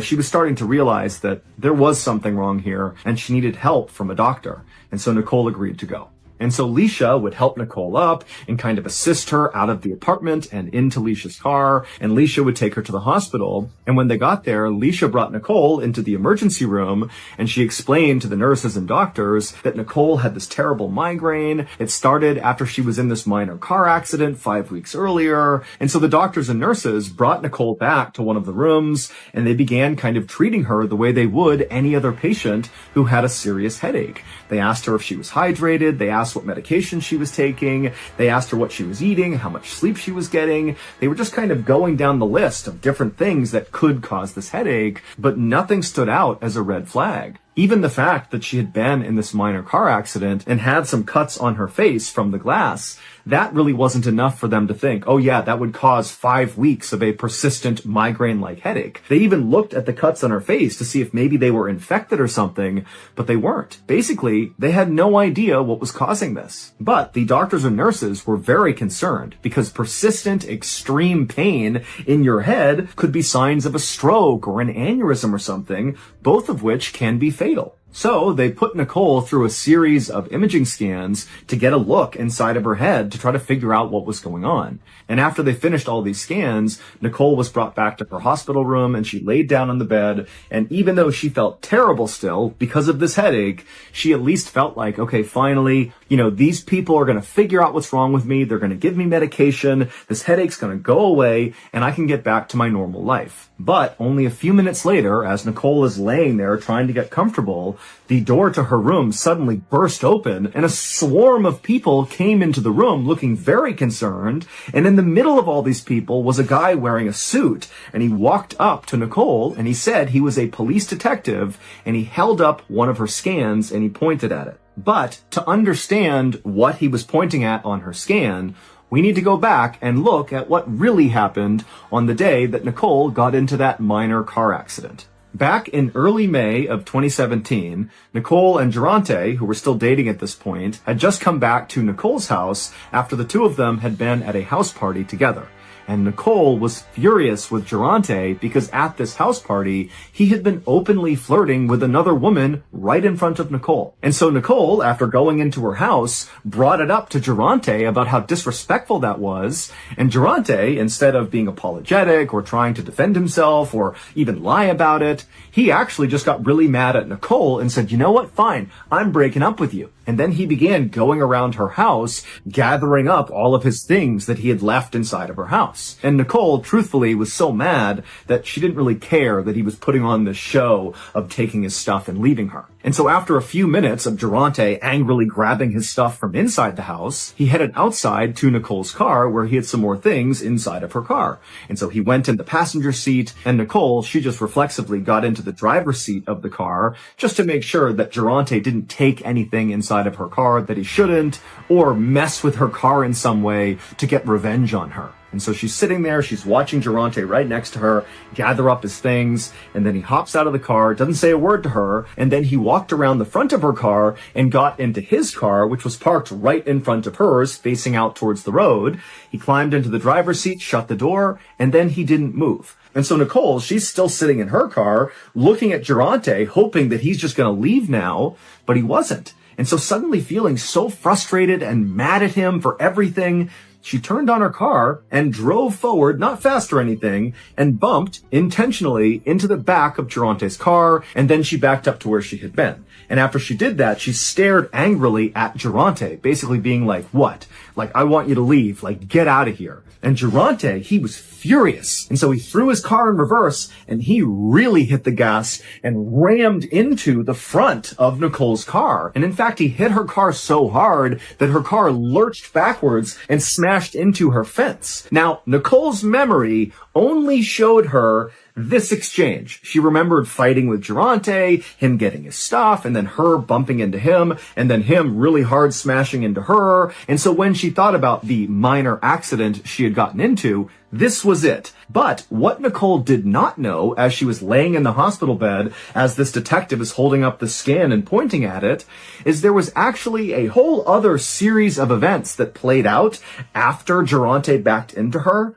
she was starting to realize that there was something wrong here and she needed help from a doctor. And so Nicole agreed to go. And so Leisha would help Nicole up and kind of assist her out of the apartment and into Leisha's car, and Leisha would take her to the hospital. And when they got there, Leisha brought Nicole into the emergency room, and she explained to the nurses and doctors that Nicole had this terrible migraine. It started after she was in this minor car accident 5 weeks earlier. And so the doctors and nurses brought Nicole back to one of the rooms, and they began kind of treating her the way they would any other patient who had a serious headache. They asked her if she was hydrated. They asked what medication she was taking. They asked her what she was eating, how much sleep she was getting. They were just kind of going down the list of different things that could cause this headache, but nothing stood out as a red flag. Even the fact that she had been in this minor car accident and had some cuts on her face from the glass, that really wasn't enough for them to think, oh yeah, that would cause 5 weeks of a persistent migraine-like headache. They even looked at the cuts on her face to see if maybe they were infected or something, but they weren't. Basically, they had no idea what was causing this. But the doctors and nurses were very concerned because persistent, extreme pain in your head could be signs of a stroke or an aneurysm or something, both of which can be fatal. So they put Nicole through a series of imaging scans to get a look inside of her head to try to figure out what was going on. And after they finished all these scans, Nicole was brought back to her hospital room and she laid down on the bed. And even though she felt terrible still because of this headache, she at least felt like, okay, finally, these people are going to figure out what's wrong with me. They're going to give me medication. This headache's going to go away and I can get back to my normal life. But only a few minutes later, as Nicole is laying there trying to get comfortable, the door to her room suddenly burst open and a swarm of people came into the room looking very concerned. And in the middle of all these people was a guy wearing a suit, and he walked up to Nicole and he said he was a police detective, and he held up one of her scans and he pointed at it. But to understand what he was pointing at on her scan, we need to go back and look at what really happened on the day that Nicole got into that minor car accident. Back in early May of 2017, Nicole and Durante, who were still dating at this point, had just come back to Nicole's house after the two of them had been at a house party together. And Nicole was furious with Durante because at this house party, he had been openly flirting with another woman right in front of Nicole. And so Nicole, after going into her house, brought it up to Durante about how disrespectful that was. And Durante, instead of being apologetic or trying to defend himself or even lie about it, he actually just got really mad at Nicole and said, you know what, fine, I'm breaking up with you. And then he began going around her house, gathering up all of his things that he had left inside of her house. And Nicole, truthfully, was so mad that she didn't really care that he was putting on this show of taking his stuff and leaving her. And so after a few minutes of Durante angrily grabbing his stuff from inside the house, he headed outside to Nicole's car where he had some more things inside of her car. And so he went in the passenger seat, and Nicole, she just reflexively got into the driver's seat of the car just to make sure that Durante didn't take anything inside of her car that he shouldn't, or mess with her car in some way to get revenge on her. And so she's sitting there, she's watching Durante right next to her, gather up his things, and then he hops out of the car, doesn't say a word to her, and then he walked around the front of her car and got into his car, which was parked right in front of hers, facing out towards the road. He climbed into the driver's seat, shut the door, and then he didn't move. And so Nicole, she's still sitting in her car, looking at Durante, hoping that he's just going to leave now, but he wasn't. And so suddenly feeling so frustrated and mad at him for everything, she turned on her car and drove forward, not fast or anything, and bumped intentionally into the back of Durante's car, and then she backed up to where she had been. And after she did that, she stared angrily at Durante, basically being like, what? Like, I want you to leave. Like, get out of here. And Durante, he was furious. And so he threw his car in reverse and he really hit the gas and rammed into the front of Nicole's car. And in fact, he hit her car so hard that her car lurched backwards and smashed into her fence. Now, Nicole's memory only showed her this exchange. She remembered fighting with Durante, him getting his stuff, and then her bumping into him, and then him really hard smashing into her. And so when she thought about the minor accident she had gotten into, this was it. But what Nicole did not know as she was laying in the hospital bed, as this detective is holding up the scan and pointing at it, is there was actually a whole other series of events that played out after Durante backed into her.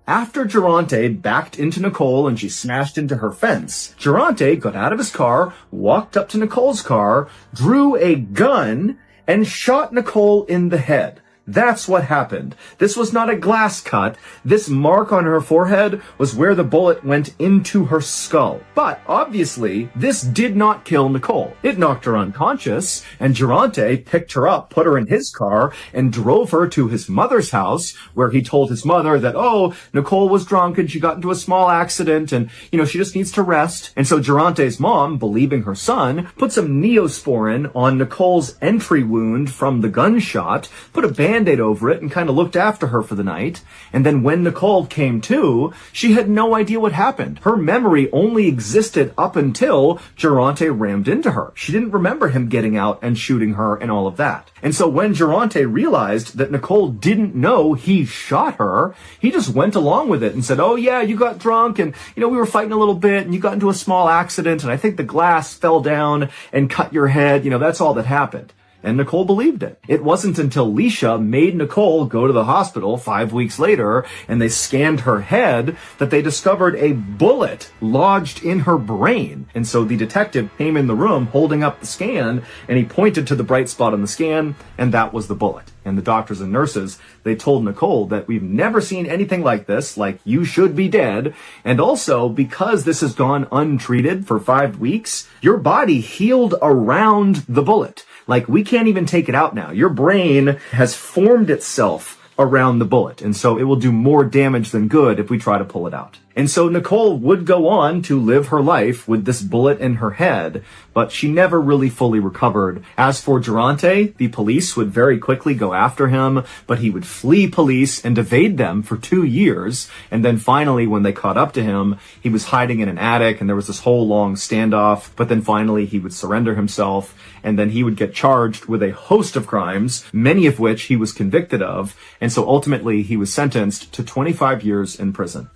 After Durante backed into Nicole and she smashed into her fence, Durante got out of his car, walked up to Nicole's car, drew a gun, and shot Nicole in the head. That's what happened. This was not a glass cut. This mark on her forehead was where the bullet went into her skull. But obviously, this did not kill Nicole. It knocked her unconscious, and Durante picked her up, put her in his car, and drove her to his mother's house, where he told his mother that, oh, Nicole was drunk and she got into a small accident and, she just needs to rest. And so Durante's mom, believing her son, put some Neosporin on Nicole's entry wound from the gunshot, put a Band-Aid over it, and kind of looked after her for the night. And then when Nicole came to, she had no idea what happened. Her memory only existed up until Durante rammed into her. She didn't remember him getting out and shooting her and all of that. And so when Durante realized that Nicole didn't know he shot her, he just went along with it and said, oh yeah, you got drunk and, we were fighting a little bit and you got into a small accident and I think the glass fell down and cut your head. That's all that happened. And Nicole believed it. It wasn't until Leisha made Nicole go to the hospital 5 weeks later and they scanned her head that they discovered a bullet lodged in her brain. And so the detective came in the room holding up the scan and he pointed to the bright spot on the scan, and that was the bullet. And the doctors and nurses, they told Nicole that we've never seen anything like this, like you should be dead. And also, because this has gone untreated for 5 weeks, your body healed around the bullet. Like, we can't even take it out now. Your brain has formed itself around the bullet, and so it will do more damage than good if we try to pull it out. And so Nicole would go on to live her life with this bullet in her head, but she never really fully recovered. As for Durante, the police would very quickly go after him, but he would flee police and evade them for 2 years. And then finally, when they caught up to him, he was hiding in an attic and there was this whole long standoff, but then finally he would surrender himself, and then he would get charged with a host of crimes, many of which he was convicted of, and so ultimately he was sentenced to 25 years in prison.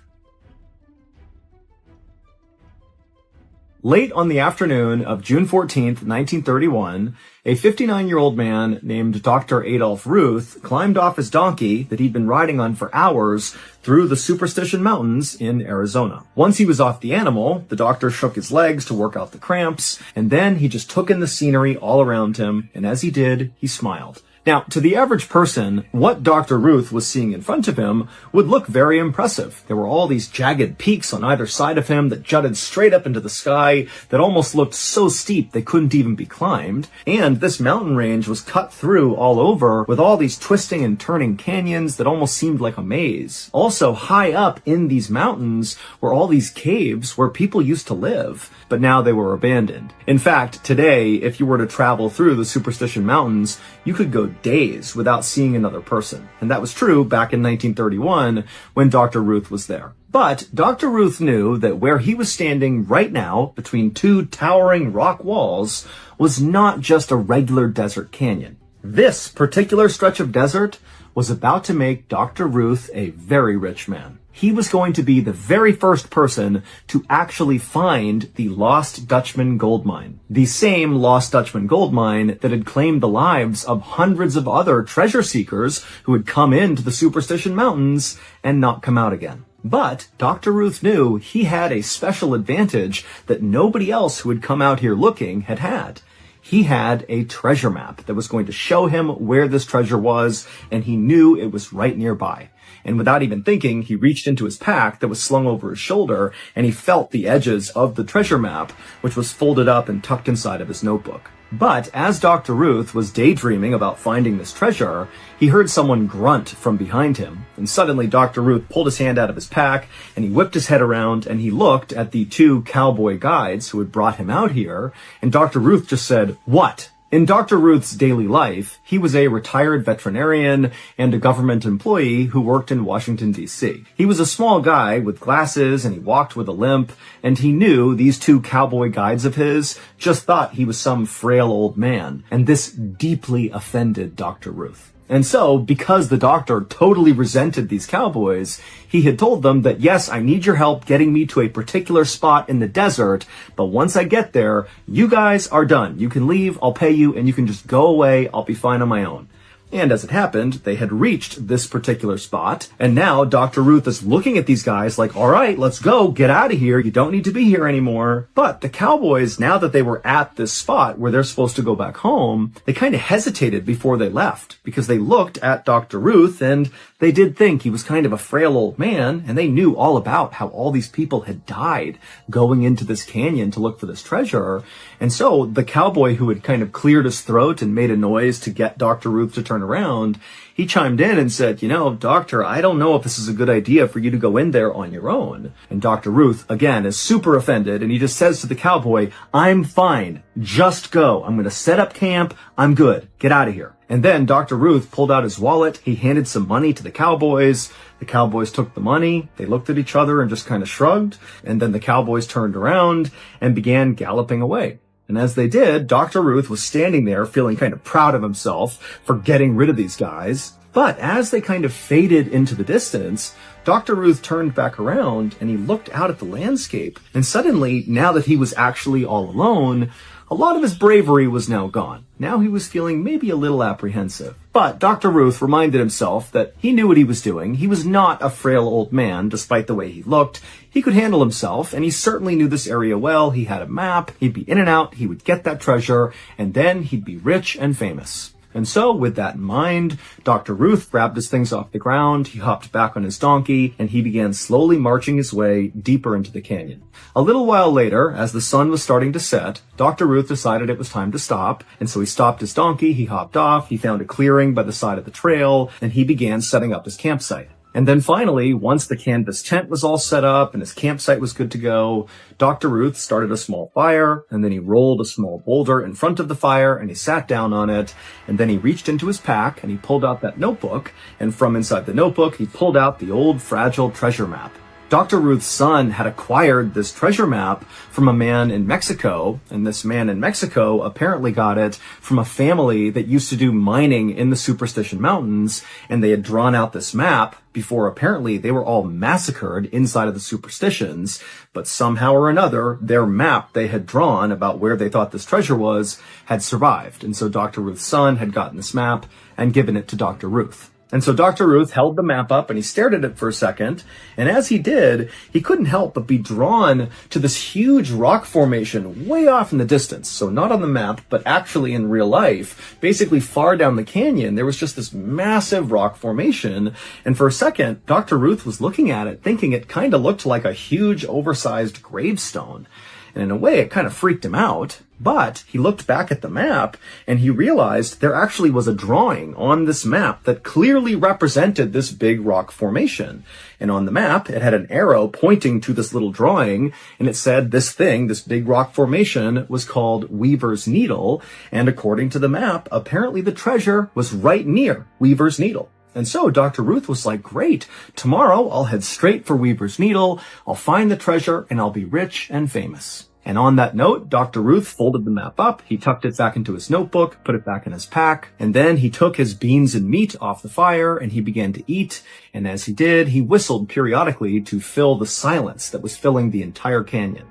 Late on the afternoon of June 14th, 1931, a 59-year-old man named Dr. Adolf Ruth climbed off his donkey that he'd been riding on for hours through the Superstition Mountains in Arizona. Once he was off the animal, the doctor shook his legs to work out the cramps, and then he just took in the scenery all around him, and as he did, he smiled. Now, to the average person, what Dr. Ruth was seeing in front of him would look very impressive. There were all these jagged peaks on either side of him that jutted straight up into the sky that almost looked so steep they couldn't even be climbed. And this mountain range was cut through all over with all these twisting and turning canyons that almost seemed like a maze. Also, high up in these mountains were all these caves where people used to live, but now they were abandoned. In fact, today, if you were to travel through the Superstition Mountains, you could go days without seeing another person. And that was true back in 1931 when Dr. Ruth was there. But Dr. Ruth knew that where he was standing right now, between two towering rock walls, was not just a regular desert canyon. This particular stretch of desert was about to make Dr. Ruth a very rich man. He was going to be the very first person to actually find the Lost Dutchman gold mine. The same Lost Dutchman gold mine that had claimed the lives of hundreds of other treasure seekers who had come into the Superstition Mountains and not come out again. But Dr. Ruth knew he had a special advantage that nobody else who had come out here looking had had. He had a treasure map that was going to show him where this treasure was, and he knew it was right nearby. And without even thinking, he reached into his pack that was slung over his shoulder, and he felt the edges of the treasure map, which was folded up and tucked inside of his notebook. But as Dr. Ruth was daydreaming about finding this treasure, he heard someone grunt from behind him. And suddenly Dr. Ruth pulled his hand out of his pack and he whipped his head around and he looked at the two cowboy guides who had brought him out here. And Dr. Ruth just said, "What?" In Dr. Ruth's daily life, he was a retired veterinarian and a government employee who worked in Washington, D.C. He was a small guy with glasses and he walked with a limp, and he knew these two cowboy guides of his just thought he was some frail old man, and this deeply offended Dr. Ruth. And so, because the doctor totally resented these cowboys, he had told them that, yes, I need your help getting me to a particular spot in the desert, but once I get there, you guys are done. You can leave, I'll pay you, and you can just go away, I'll be fine on my own. And as it happened, they had reached this particular spot, and now Dr. Ruth is looking at these guys like, all right, let's go, get out of here, you don't need to be here anymore. But the cowboys, now that they were at this spot where they're supposed to go back home, they kind of hesitated before they left, because they looked at Dr. Ruth, and they did think he was kind of a frail old man, and they knew all about how all these people had died going into this canyon to look for this treasure. And so the cowboy who had kind of cleared his throat and made a noise to get Dr. Ruth to turn around, he chimed in and said, "Doctor, I don't know if this is a good idea for you to go in there on your own." And Dr. Ruth, again, is super offended, and he just says to the cowboy, "I'm fine. Just go. I'm going to set up camp. I'm good. Get out of here." And then Dr. Ruth pulled out his wallet. He handed some money to the cowboys. The cowboys took the money. They looked at each other and just kind of shrugged. And then the cowboys turned around and began galloping away. And as they did, Dr. Ruth was standing there feeling kind of proud of himself for getting rid of these guys. But as they kind of faded into the distance, Dr. Ruth turned back around and he looked out at the landscape. And suddenly, now that he was actually all alone, a lot of his bravery was now gone. Now he was feeling maybe a little apprehensive. But Dr. Ruth reminded himself that he knew what he was doing. He was not a frail old man, despite the way he looked. He could handle himself, and he certainly knew this area well. He had a map. He'd be in and out. He would get that treasure, and then he'd be rich and famous. And so, with that in mind, Dr. Ruth grabbed his things off the ground, he hopped back on his donkey, and he began slowly marching his way deeper into the canyon. A little while later, as the sun was starting to set, Dr. Ruth decided it was time to stop, and so he stopped his donkey, he hopped off, he found a clearing by the side of the trail, and he began setting up his campsite. And then finally, once the canvas tent was all set up and his campsite was good to go, Dr. Ruth started a small fire, and then he rolled a small boulder in front of the fire, and he sat down on it, and then he reached into his pack, and he pulled out that notebook, and from inside the notebook, he pulled out the old fragile treasure map. Dr. Ruth's son had acquired this treasure map from a man in Mexico, and this man in Mexico apparently got it from a family that used to do mining in the Superstition Mountains, and they had drawn out this map before apparently they were all massacred inside of the Superstitions, but somehow or another, their map they had drawn about where they thought this treasure was had survived, and so Dr. Ruth's son had gotten this map and given it to Dr. Ruth. And so Dr. Ruth held the map up and he stared at it for a second. And as he did, he couldn't help but be drawn to this huge rock formation way off in the distance. So not on the map, but actually in real life, basically far down the canyon, there was just this massive rock formation. And for a second, Dr. Ruth was looking at it, thinking it kind of looked like a huge oversized gravestone. And in a way, it kind of freaked him out. But he looked back at the map and he realized there actually was a drawing on this map that clearly represented this big rock formation. And on the map, it had an arrow pointing to this little drawing, and it said this big rock formation was called Weaver's Needle. And according to the map, apparently the treasure was right near Weaver's Needle. And so Dr. Ruth was like, great, tomorrow I'll head straight for Weaver's Needle, I'll find the treasure, and I'll be rich and famous. And on that note, Dr. Ruth folded the map up, he tucked it back into his notebook, put it back in his pack, and then he took his beans and meat off the fire and he began to eat. And as he did, he whistled periodically to fill the silence that was filling the entire canyon.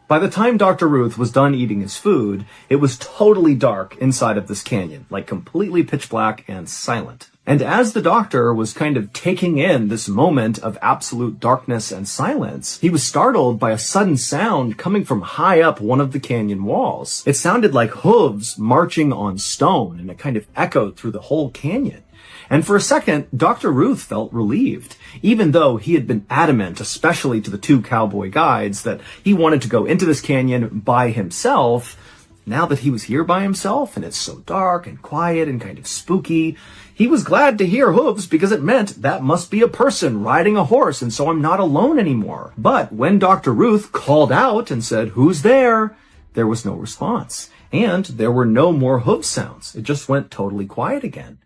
By the time Dr. Ruth was done eating his food, it was totally dark inside of this canyon, like completely pitch black and silent. And as the doctor was kind of taking in this moment of absolute darkness and silence, he was startled by a sudden sound coming from high up one of the canyon walls. It sounded like hooves marching on stone, and it kind of echoed through the whole canyon. And for a second, Dr. Ruth felt relieved, even though he had been adamant, especially to the two cowboy guides, that he wanted to go into this canyon by himself. Now that he was here by himself, and it's so dark and quiet and kind of spooky, he was glad to hear hooves because it meant that must be a person riding a horse, and so I'm not alone anymore. But when Dr. Ruth called out and said, "Who's there?" there was no response. And there were no more hoof sounds. It just went totally quiet again.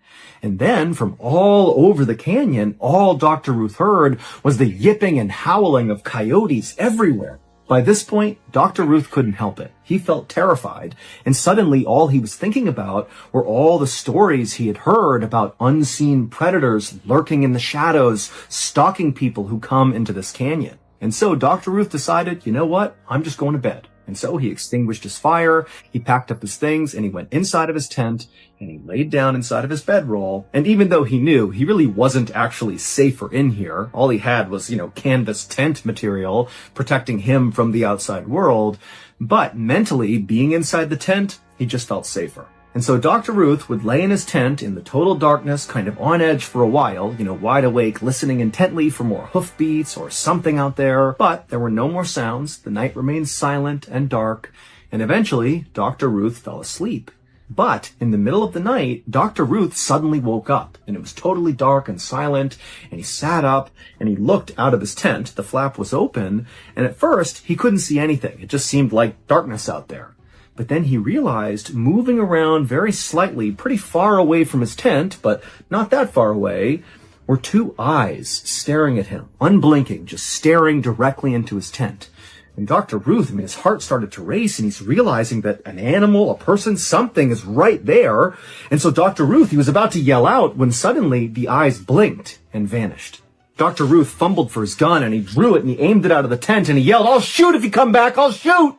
And then, from all over the canyon, all Dr. Ruth heard was the yipping and howling of coyotes everywhere. By this point, Dr. Ruth couldn't help it. He felt terrified, and suddenly all he was thinking about were all the stories he had heard about unseen predators lurking in the shadows, stalking people who come into this canyon. And so Dr. Ruth decided, you know what? I'm just going to bed. And so he extinguished his fire, he packed up his things, and he went inside of his tent, and he laid down inside of his bedroll. And even though he knew he really wasn't actually safer in here, all he had was, canvas tent material protecting him from the outside world, but mentally, being inside the tent, he just felt safer. And so Dr. Ruth would lay in his tent in the total darkness, kind of on edge for a while, wide awake, listening intently for more hoofbeats or something out there. But there were no more sounds. The night remained silent and dark. And eventually, Dr. Ruth fell asleep. But in the middle of the night, Dr. Ruth suddenly woke up, and it was totally dark and silent, and he sat up, and he looked out of his tent. The flap was open, and at first, he couldn't see anything. It just seemed like darkness out there. But then he realized, moving around very slightly, pretty far away from his tent, but not that far away, were two eyes staring at him, unblinking, just staring directly into his tent. And Dr. Ruth, his heart started to race, and he's realizing that an animal, a person, something is right there. And so Dr. Ruth, he was about to yell out when suddenly the eyes blinked and vanished. Dr. Ruth fumbled for his gun, and he drew it, and he aimed it out of the tent, and he yelled, "I'll shoot if you come back, I'll shoot!"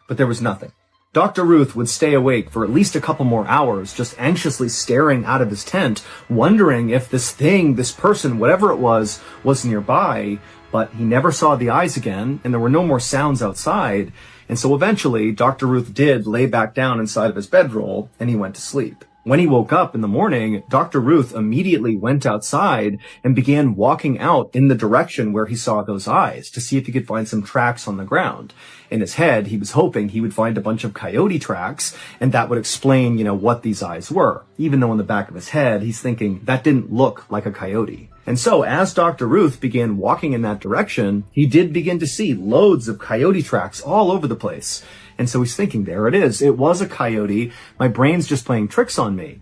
But there was nothing. Dr. Ruth would stay awake for at least a couple more hours, just anxiously staring out of his tent, wondering if this thing, this person, whatever it was nearby, but he never saw the eyes again, and there were no more sounds outside. And so eventually, Dr. Ruth did lay back down inside of his bedroll, and he went to sleep. When he woke up in the morning, Dr. Ruth immediately went outside and began walking out in the direction where he saw those eyes to see if he could find some tracks on the ground. In his head, he was hoping he would find a bunch of coyote tracks, and that would explain, what these eyes were. Even though in the back of his head, he's thinking that didn't look like a coyote. And so as Dr. Ruth began walking in that direction, he did begin to see loads of coyote tracks all over the place. And so he's thinking, there it is. It was a coyote. My brain's just playing tricks on me.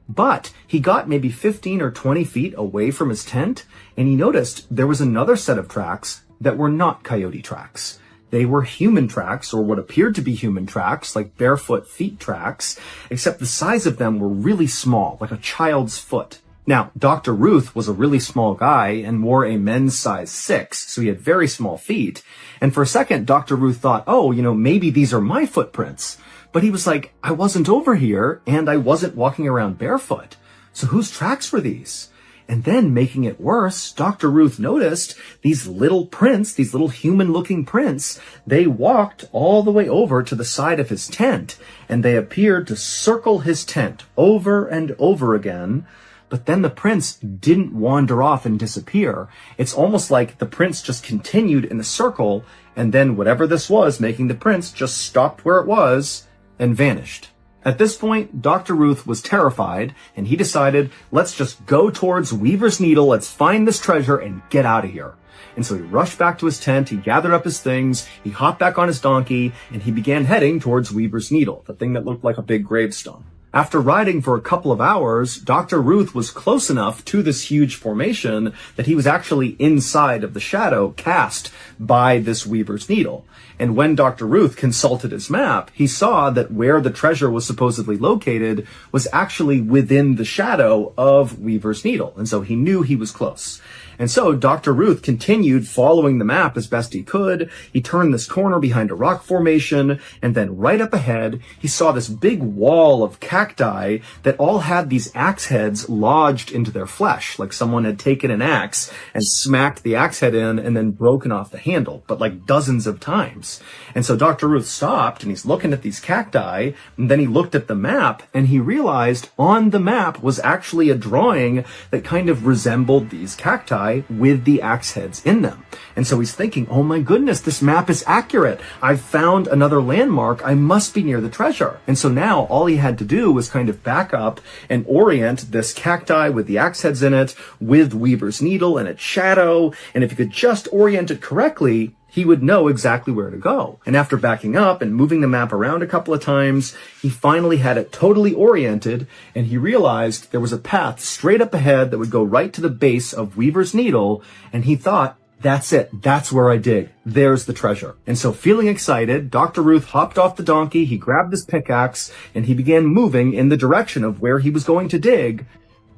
But he got maybe 15 or 20 feet away from his tent, and he noticed there was another set of tracks that were not coyote tracks. They were human tracks, or what appeared to be human tracks, like barefoot feet tracks, except the size of them were really small, like a child's foot. Now, Dr. Ruth was a really small guy and wore a men's size 6, so he had very small feet. And for a second, Dr. Ruth thought, maybe these are my footprints. But he was like, I wasn't over here, and I wasn't walking around barefoot. So whose tracks were these? And then, making it worse, Dr. Ruth noticed these little prints, these little human-looking prints. They walked all the way over to the side of his tent, and they appeared to circle his tent over and over again. But then the prints didn't wander off and disappear. It's almost like the prints just continued in a circle, and then whatever this was making the prints just stopped where it was and vanished. At this point, Dr. Ruth was terrified, and he decided, let's just go towards Weaver's Needle, let's find this treasure and get out of here. And so he rushed back to his tent, he gathered up his things, he hopped back on his donkey, and he began heading towards Weaver's Needle, the thing that looked like a big gravestone. After riding for a couple of hours, Dr. Ruth was close enough to this huge formation that he was actually inside of the shadow cast by this Weaver's Needle. And when Dr. Ruth consulted his map, he saw that where the treasure was supposedly located was actually within the shadow of Weaver's Needle. And so he knew he was close. And so Dr. Ruth continued following the map as best he could. He turned this corner behind a rock formation, and then right up ahead, he saw this big wall of cacti that all had these axe heads lodged into their flesh, like someone had taken an axe and smacked the axe head in and then broken off the handle, but like dozens of times. And so Dr. Ruth stopped, and he's looking at these cacti, and then he looked at the map, and he realized on the map was actually a drawing that kind of resembled these cacti with the axe heads in them. And so he's thinking, oh my goodness, this map is accurate. I've found another landmark. I must be near the treasure. And so now all he had to do was kind of back up and orient this cacti with the axe heads in it, with Weaver's Needle and its shadow. And if he could just orient it correctly, he would know exactly where to go. And after backing up and moving the map around a couple of times, he finally had it totally oriented, and he realized there was a path straight up ahead that would go right to the base of Weaver's Needle, and he thought, that's it. That's where I dig. There's the treasure. And so feeling excited, Dr. Ruth hopped off the donkey, he grabbed his pickaxe, and he began moving in the direction of where he was going to dig.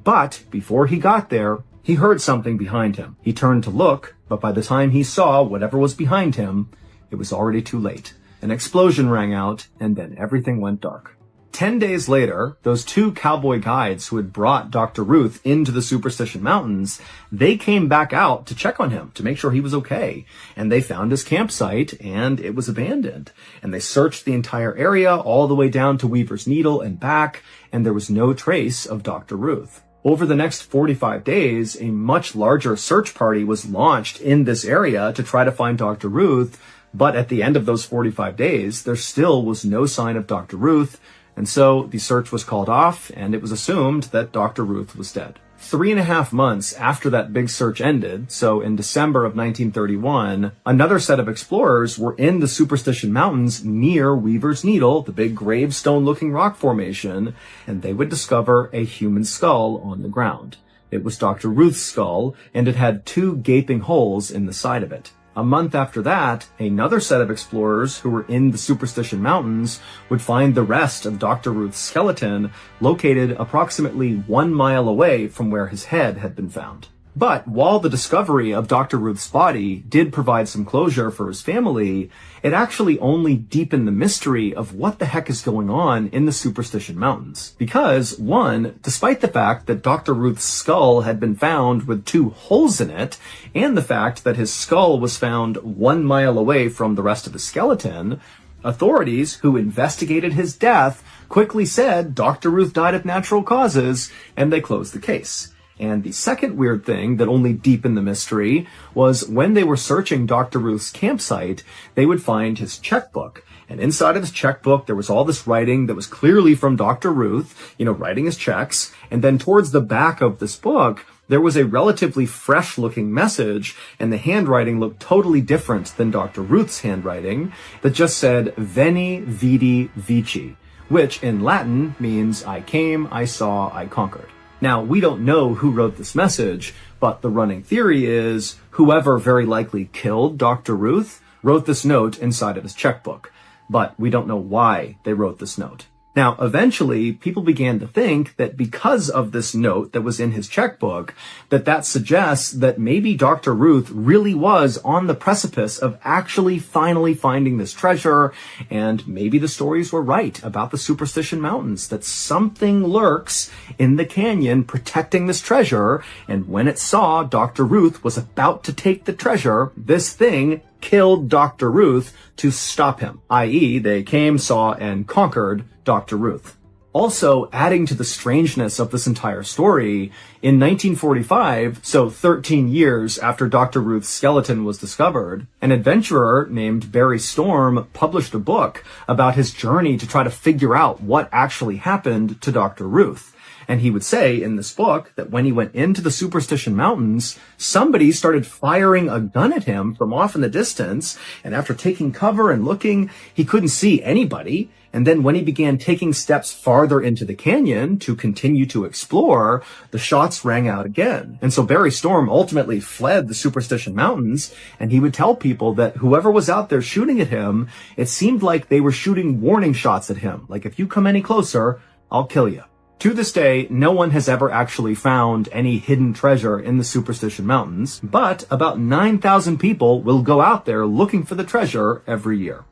But before he got there, he heard something behind him. He turned to look, but by the time he saw whatever was behind him, it was already too late. an explosion rang out, and then everything went dark. 10 days later, those two cowboy guides who had brought Dr. Ruth into the Superstition Mountains, they came back out to check on him, to make sure he was okay. And they found his campsite, and it was abandoned. And they searched the entire area all the way down to Weaver's Needle and back, and there was no trace of Dr. Ruth. Over the next 45 days, a much larger search party was launched in this area to try to find Dr. Ruth, but at the end of those 45 days, there still was no sign of Dr. Ruth. And so the search was called off, and it was assumed that Dr. Ruth was dead. 3.5 months after that big search ended, so in December of 1931, another set of explorers were in the Superstition Mountains near Weaver's Needle, the big gravestone-looking rock formation, and they would discover a human skull on the ground. It was Dr. Ruth's skull, and it had 2 gaping holes in the side of it. A month after that, another set of explorers who were in the Superstition Mountains would find the rest of Dr. Ruth's skeleton located approximately 1 mile away from where his head had been found. But while the discovery of Dr. Ruth's body did provide some closure for his family, it actually only deepened the mystery of what the heck is going on in the Superstition Mountains. Because, one, despite the fact that Dr. Ruth's skull had been found with 2 holes in it, and the fact that his skull was found 1 mile away from the rest of his skeleton, authorities who investigated his death quickly said Dr. Ruth died of natural causes, and they closed the case. And the second weird thing that only deepened the mystery was when they were searching Dr. Ruth's campsite, they would find his checkbook. And inside of his checkbook, there was all this writing that was clearly from Dr. Ruth, writing his checks. And then towards the back of this book, there was a relatively fresh-looking message, and the handwriting looked totally different than Dr. Ruth's handwriting, that just said, Veni, Vidi, Vici, which in Latin means I came, I saw, I conquered. Now, we don't know who wrote this message, but the running theory is whoever very likely killed Dr. Ruth wrote this note inside of his checkbook. But we don't know why they wrote this note. Now, eventually, people began to think that because of this note that was in his checkbook, that suggests that maybe Dr. Ruth really was on the precipice of actually finally finding this treasure, and maybe the stories were right about the Superstition Mountains, that something lurks in the canyon protecting this treasure, and when it saw Dr. Ruth was about to take the treasure, this thing killed Dr. Ruth to stop him, i.e. they came, saw, and conquered Dr. Ruth. Also, adding to the strangeness of this entire story, in 1945, so 13 years after Dr. Ruth's skeleton was discovered, an adventurer named Barry Storm published a book about his journey to try to figure out what actually happened to Dr. Ruth. And he would say in this book that when he went into the Superstition Mountains, somebody started firing a gun at him from off in the distance. And after taking cover and looking, he couldn't see anybody. And then when he began taking steps farther into the canyon to continue to explore, the shots rang out again. And so Barry Storm ultimately fled the Superstition Mountains, and he would tell people that whoever was out there shooting at him, it seemed like they were shooting warning shots at him. Like, if you come any closer, I'll kill you. To this day, no one has ever actually found any hidden treasure in the Superstition Mountains, but about 9,000 people will go out there looking for the treasure every year.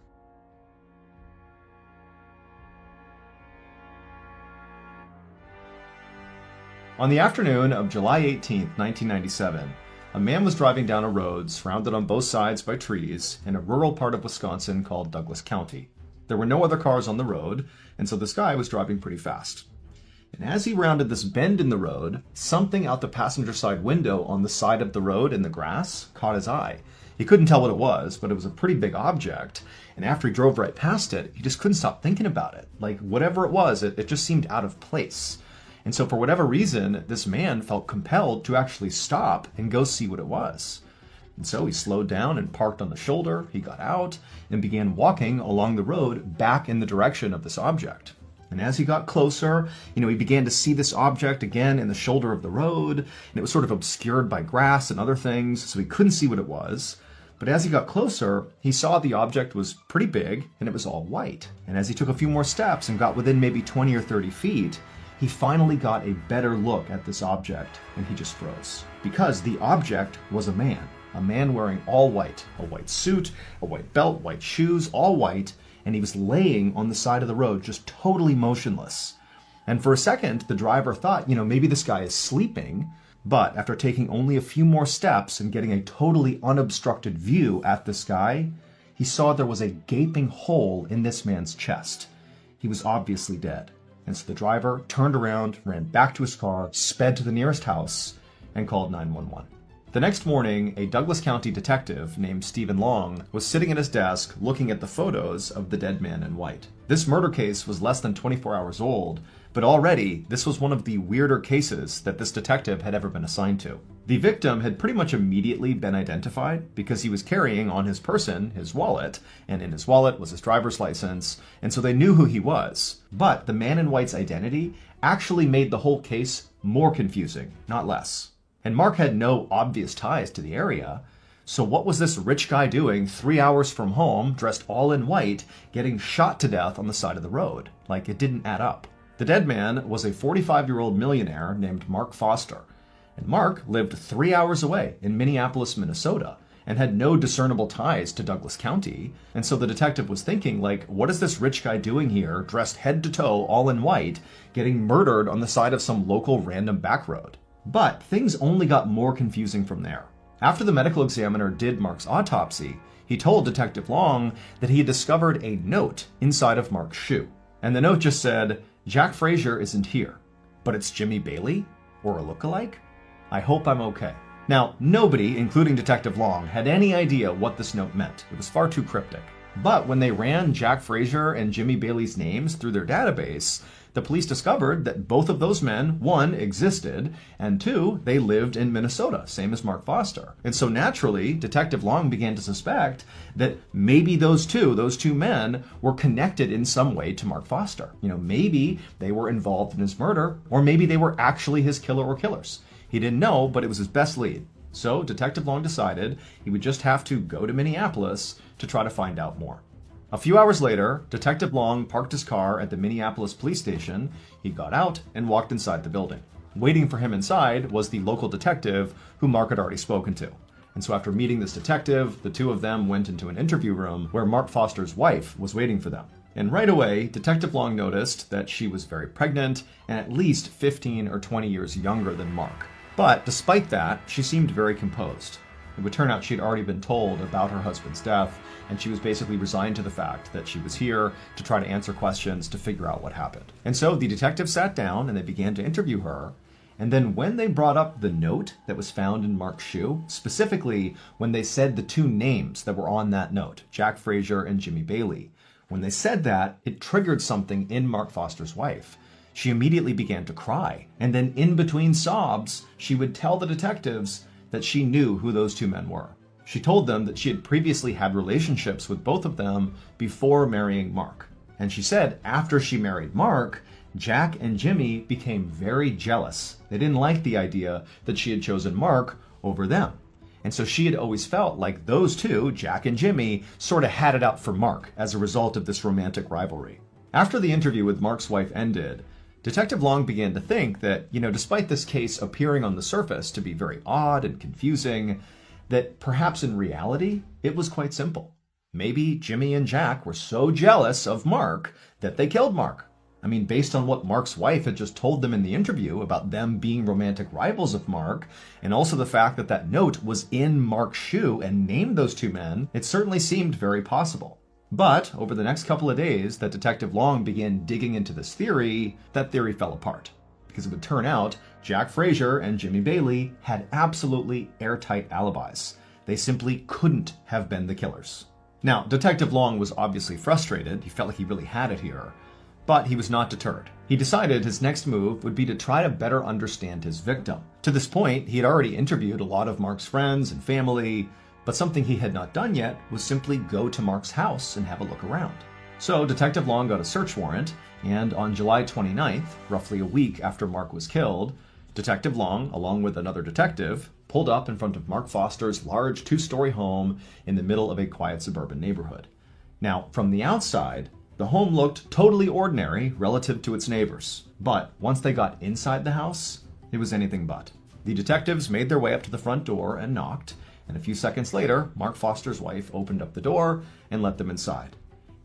On the afternoon of July 18, 1997, a man was driving down a road surrounded on both sides by trees in a rural part of Wisconsin called Douglas County. There were no other cars on the road, and so this guy was driving pretty fast. And as he rounded this bend in the road, something out the passenger side window on the side of the road in the grass caught his eye. He couldn't tell what it was, but it was a pretty big object. And after he drove right past it, he just couldn't stop thinking about it. Like, whatever it was, it just seemed out of place. And so for whatever reason, this man felt compelled to actually stop and go see what it was. And so he slowed down and parked on the shoulder. He got out and began walking along the road back in the direction of this object. And as he got closer, he began to see this object again in the shoulder of the road, and it was sort of obscured by grass and other things, so he couldn't see what it was. But as he got closer, he saw the object was pretty big, and it was all white. And as he took a few more steps and got within maybe 20 or 30 feet, he finally got a better look at this object, and he just froze. Because the object was a man wearing all white, a white suit, a white belt, white shoes, all white, and he was laying on the side of the road, just totally motionless. And for a second, the driver thought, maybe this guy is sleeping. But after taking only a few more steps and getting a totally unobstructed view at this guy, he saw there was a gaping hole in this man's chest. He was obviously dead. And so the driver turned around, ran back to his car, sped to the nearest house, and called 911. The next morning, a Douglas County detective named Stephen Long was sitting at his desk looking at the photos of the dead man in white. This murder case was less than 24 hours old, but already this was one of the weirder cases that this detective had ever been assigned to. The victim had pretty much immediately been identified because he was carrying on his person his wallet, and in his wallet was his driver's license, and so they knew who he was. But the man in white's identity actually made the whole case more confusing, not less. And Mark had no obvious ties to the area, so what was this rich guy doing 3 hours from home, dressed all in white, getting shot to death on the side of the road? Like, it didn't add up. The dead man was a 45-year-old millionaire named Mark Foster, and Mark lived 3 hours away in Minneapolis, Minnesota, and had no discernible ties to Douglas County, and so the detective was thinking, what is this rich guy doing here, dressed head to toe, all in white, getting murdered on the side of some local random back road? But things only got more confusing from there. After the medical examiner did Mark's autopsy, he told Detective Long that he had discovered a note inside of Mark's shoe. And the note just said, "Jack Frazier isn't here, but it's Jimmy Bailey, or a lookalike? I hope I'm okay." Now, nobody, including Detective Long, had any idea what this note meant. It was far too cryptic. But when they ran Jack Frazier and Jimmy Bailey's names through their database, the police discovered that both of those men, one, existed, and two, they lived in Minnesota, same as Mark Foster. And so naturally, Detective Long began to suspect that maybe those two men were connected in some way to Mark Foster. Maybe they were involved in his murder, or maybe they were actually his killer or killers. He didn't know, but it was his best lead. So Detective Long decided he would just have to go to Minneapolis to try to find out more. A few hours later, Detective Long parked his car at the Minneapolis police station. He got out and walked inside the building. Waiting for him inside was the local detective who Mark had already spoken to. And so after meeting this detective, the two of them went into an interview room where Mark Foster's wife was waiting for them. And right away, Detective Long noticed that she was very pregnant and at least 15 or 20 years younger than Mark. But despite that, she seemed very composed. It would turn out she'd already been told about her husband's death, and she was basically resigned to the fact that she was here to try to answer questions to figure out what happened. And so the detective sat down and they began to interview her. And then when they brought up the note that was found in Mark's shoe, specifically when they said the two names that were on that note, Jack Frazier and Jimmy Bailey, when they said that, it triggered something in Mark Foster's wife. She immediately began to cry, and then in between sobs, she would tell the detectives that she knew who those two men were. She told them that she had previously had relationships with both of them before marrying Mark. And she said after she married Mark, Jack and Jimmy became very jealous. They didn't like the idea that she had chosen Mark over them. And so she had always felt like those two, Jack and Jimmy, sort of had it out for Mark as a result of this romantic rivalry. After the interview with Mark's wife ended, Detective Long began to think that, despite this case appearing on the surface to be very odd and confusing, that perhaps in reality, it was quite simple. Maybe Jimmy and Jack were so jealous of Mark that they killed Mark. Based on what Mark's wife had just told them in the interview about them being romantic rivals of Mark, and also the fact that that note was in Mark's shoe and named those two men, it certainly seemed very possible. But over the next couple of days that Detective Long began digging into this theory, that theory fell apart. Because it would turn out Jack Frazier and Jimmy Bailey had absolutely airtight alibis. They simply couldn't have been the killers. Now, Detective Long was obviously frustrated. He felt like he really had it here. But he was not deterred. He decided his next move would be to try to better understand his victim. To this point, he had already interviewed a lot of Mark's friends and family, but something he had not done yet was simply go to Mark's house and have a look around. So Detective Long got a search warrant, and on July 29th, roughly a week after Mark was killed, Detective Long, along with another detective, pulled up in front of Mark Foster's large 2-story home in the middle of a quiet suburban neighborhood. Now, from the outside, the home looked totally ordinary relative to its neighbors, but once they got inside the house, it was anything but. The detectives made their way up to the front door and knocked, and a few seconds later, Mark Foster's wife opened up the door and let them inside.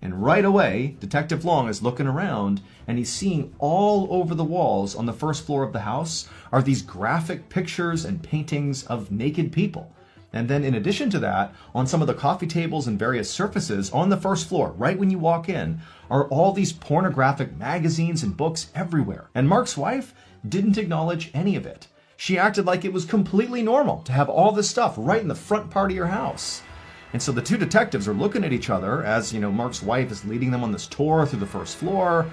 And right away, Detective Long is looking around and he's seeing all over the walls on the first floor of the house are these graphic pictures and paintings of naked people. And then in addition to that, on some of the coffee tables and various surfaces on the first floor, right when you walk in, are all these pornographic magazines and books everywhere. And Mark's wife didn't acknowledge any of it. She acted like it was completely normal to have all this stuff right in the front part of your house. And so the two detectives are looking at each other as, Mark's wife is leading them on this tour through the first floor.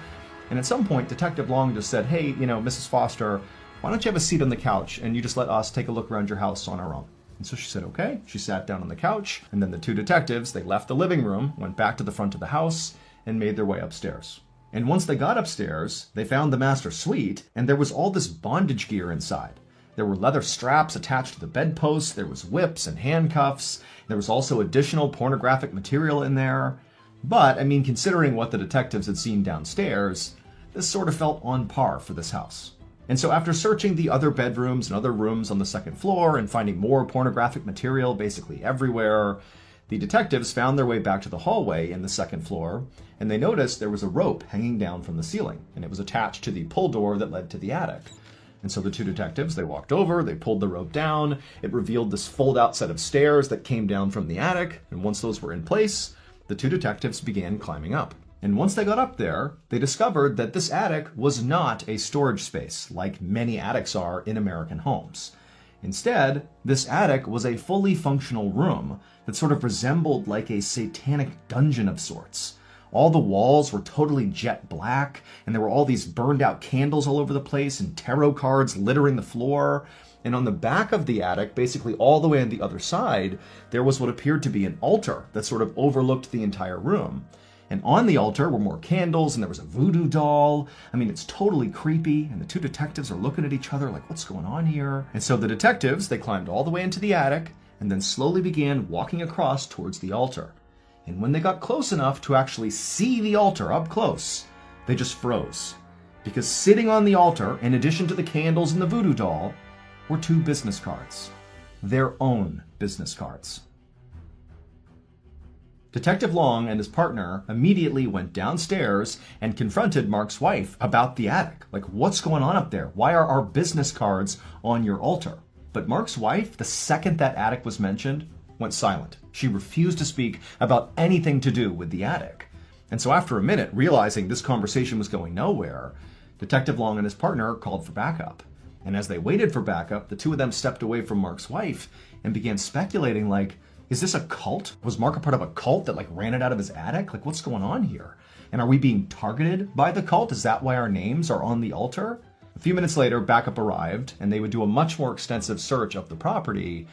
And at some point, Detective Long just said, "Hey, Mrs. Foster, why don't you have a seat on the couch and you just let us take a look around your house on our own?" And so she said, okay. She sat down on the couch, and then the two detectives, they left the living room, went back to the front of the house, and made their way upstairs. And once they got upstairs, they found the master suite, and there was all this bondage gear inside. There were leather straps attached to the bedposts, there was whips and handcuffs, there was also additional pornographic material in there. But, considering what the detectives had seen downstairs, this sort of felt on par for this house. And so after searching the other bedrooms and other rooms on the second floor and finding more pornographic material basically everywhere, the detectives found their way back to the hallway in the second floor, and they noticed there was a rope hanging down from the ceiling, and it was attached to the pull door that led to the attic. And so the two detectives, they walked over, they pulled the rope down, it revealed this fold-out set of stairs that came down from the attic, and once those were in place, the two detectives began climbing up. And once they got up there, they discovered that this attic was not a storage space like many attics are in American homes. Instead, this attic was a fully functional room that sort of resembled like a satanic dungeon of sorts. All the walls were totally jet black, and there were all these burned out candles all over the place and tarot cards littering the floor. And on the back of the attic, basically all the way on the other side, there was what appeared to be an altar that sort of overlooked the entire room. And on the altar were more candles, and there was a voodoo doll. It's totally creepy, and the two detectives are looking at each other like, what's going on here? And so the detectives, they climbed all the way into the attic, and then slowly began walking across towards the altar. And when they got close enough to actually see the altar up close, they just froze. Because sitting on the altar, in addition to the candles and the voodoo doll, were two business cards. Their own business cards. Detective Long and his partner immediately went downstairs and confronted Mark's wife about the attic. Like, what's going on up there? Why are our business cards on your altar? But Mark's wife, the second that attic was mentioned, went silent. She refused to speak about anything to do with the attic. And so after a minute, realizing this conversation was going nowhere, Detective Long and his partner called for backup. And as they waited for backup, the two of them stepped away from Mark's wife and began speculating like, is this a cult? Was Mark a part of a cult that ran it out of his attic? Like, what's going on here? And are we being targeted by the cult? Is that why our names are on the altar? A few minutes later, backup arrived, and they would do a much more extensive search of the property.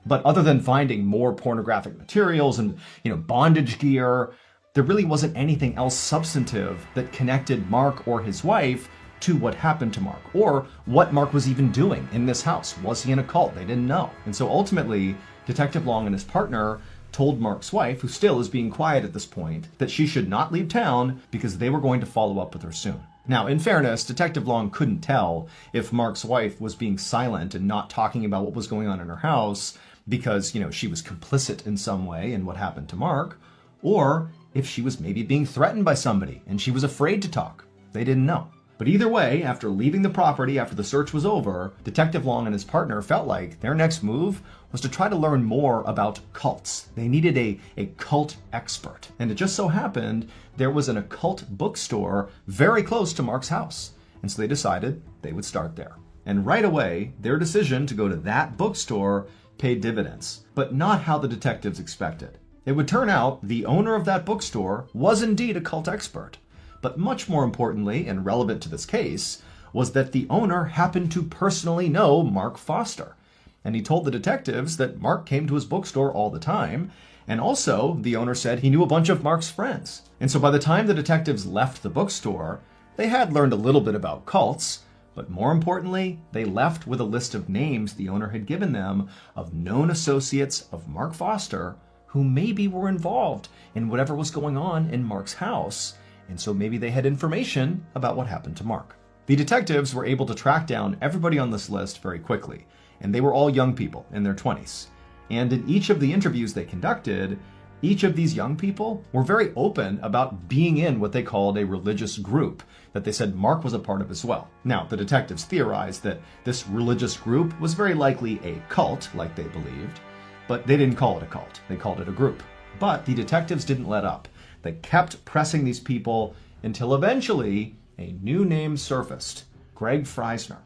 But other than finding more pornographic materials and, bondage gear, there really wasn't anything else substantive that connected Mark or his wife to what happened to Mark, or what Mark was even doing in this house. Was he in a cult? They didn't know. And so ultimately, Detective Long and his partner told Mark's wife, who still is being quiet at this point, that she should not leave town because they were going to follow up with her soon. Now, in fairness, Detective Long couldn't tell if Mark's wife was being silent and not talking about what was going on in her house because, she was complicit in some way in what happened to Mark, or if she was maybe being threatened by somebody and she was afraid to talk. They didn't know. But either way, after leaving the property after the search was over, Detective Long and his partner felt like their next move was to try to learn more about cults. They needed a cult expert. And it just so happened there was an occult bookstore very close to Mark's house. And so they decided they would start there. And right away, their decision to go to that bookstore paid dividends, but not how the detectives expected. It would turn out the owner of that bookstore was indeed a cult expert. But much more importantly, and relevant to this case, was that the owner happened to personally know Mark Foster. And he told the detectives that Mark came to his bookstore all the time, and also the owner said he knew a bunch of Mark's friends. And so by the time the detectives left the bookstore, they had learned a little bit about cults, but more importantly, they left with a list of names the owner had given them of known associates of Mark Foster who maybe were involved in whatever was going on in Mark's house. And so maybe they had information about what happened to Mark. The detectives were able to track down everybody on this list very quickly, and they were all young people in their 20s. And in each of the interviews they conducted, Each of these young people were very open about being in what they called a religious group that they said Mark was a part of as well. Now, the detectives theorized that this religious group was very likely a cult, like they believed, but they didn't call it a cult. They called it a group. But the detectives didn't let up. They kept pressing these people until eventually a new name surfaced, Greg Freisner.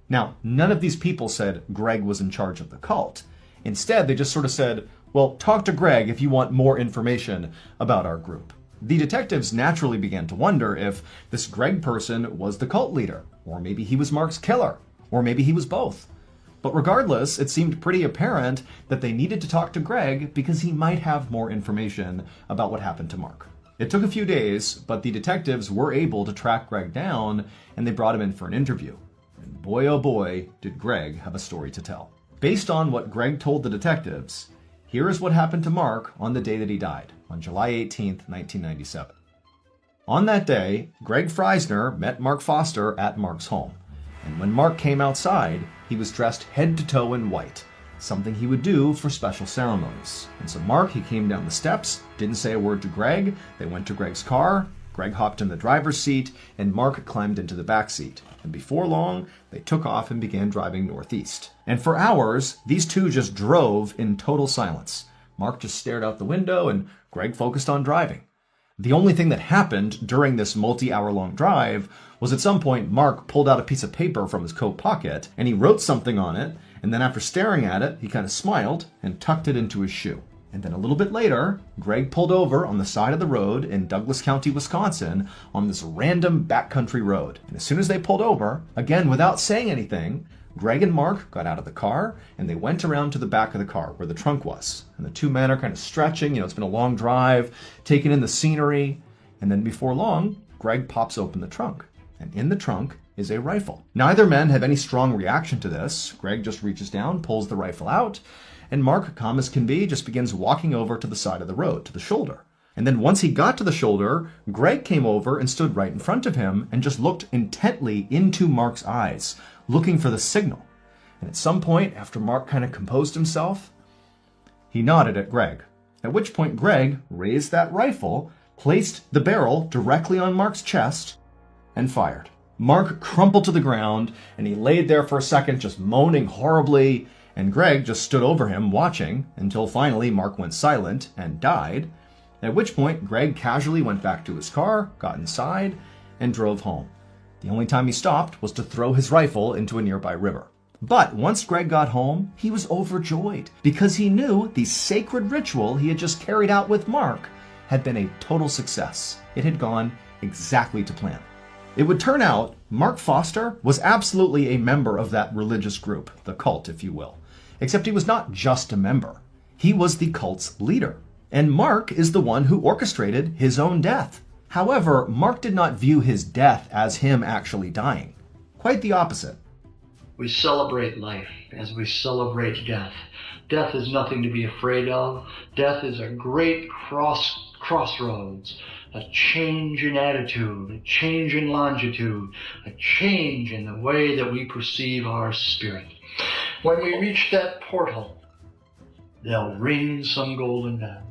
Now, none of these people said Greg was in charge of the cult. Instead, they just sort of said, well, talk to Greg if you want more information about our group. The detectives naturally began to wonder if this Greg person was the cult leader, or maybe he was Mark's killer, or maybe he was both. But regardless, it seemed pretty apparent that they needed to talk to Greg because he might have more information about what happened to Mark. It took a few days, but the detectives were able to track Greg down, and they brought him in for an interview. And boy, oh boy, did Greg have a story to tell. Based on what Greg told the detectives, here is what happened to Mark on the day that he died, on July 18th, 1997. On that day, Greg Freisner met Mark Foster at Mark's home. And when Mark came outside, he was dressed head to toe in white, something he would do for special ceremonies. And so Mark, he came down the steps, didn't say a word to Greg. They went to Greg's car. Greg hopped in the driver's seat, and Mark climbed into the back seat. And before long, they took off and began driving northeast. And for hours, these two just drove in total silence. Mark just stared out the window, and Greg focused on driving. The only thing that happened during this multi-hour-long drive was at some point Mark pulled out a piece of paper from his coat pocket, and he wrote something on it, and then after staring at it, he kind of smiled and tucked it into his shoe. And then a little bit later, Greg pulled over on the side of the road in Douglas County, Wisconsin, on this random backcountry road. And as soon as they pulled over, again without saying anything, Greg and Mark got out of the car, and they went around to the back of the car where the trunk was. And the two men are kind of stretching, it's been a long drive, taking in the scenery. And then before long, Greg pops open the trunk. And in the trunk is a rifle. Neither man have any strong reaction to this. Greg just reaches down, pulls the rifle out, and Mark, calm as can be, just begins walking over to the side of the road, to the shoulder. And then once he got to the shoulder, Greg came over and stood right in front of him and just looked intently into Mark's eyes, looking for the signal. And at some point, after Mark kind of composed himself, he nodded at Greg, at which point Greg raised that rifle, placed the barrel directly on Mark's chest, and fired. Mark crumpled to the ground, and he laid there for a second just moaning horribly, and Greg just stood over him watching until finally Mark went silent and died, at which point Greg casually went back to his car, got inside, and drove home. The only time he stopped was to throw his rifle into a nearby river. But once Greg got home, he was overjoyed because he knew the sacred ritual he had just carried out with Mark had been a total success. It had gone exactly to plan. It would turn out Mark Foster was absolutely a member of that religious group, the cult, if you will. Except he was not just a member. He was the cult's leader. And Mark is the one who orchestrated his own death. However, Mark did not view his death as him actually dying. Quite the opposite. We celebrate life as we celebrate death. Death is nothing to be afraid of. Death is a great crossroads, a change in attitude, a change in longitude, a change in the way that we perceive our spirit. When we reach that portal, they'll ring some golden bells.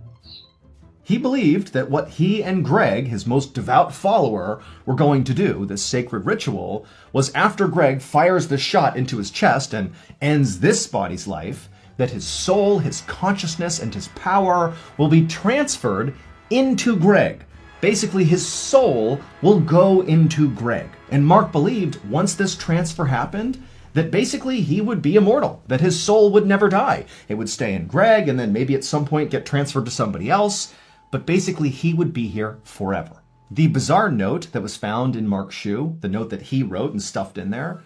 He believed that what he and Greg, his most devout follower, were going to do, this sacred ritual, was after Greg fires the shot into his chest and ends this body's life, that his soul, his consciousness, and his power will be transferred into Greg. Basically, his soul will go into Greg. And Mark believed once this transfer happened, that basically he would be immortal, that his soul would never die. It would stay in Greg and then maybe at some point get transferred to somebody else, but basically he would be here forever. The bizarre note that was found in Mark's shoe, the note that he wrote and stuffed in there,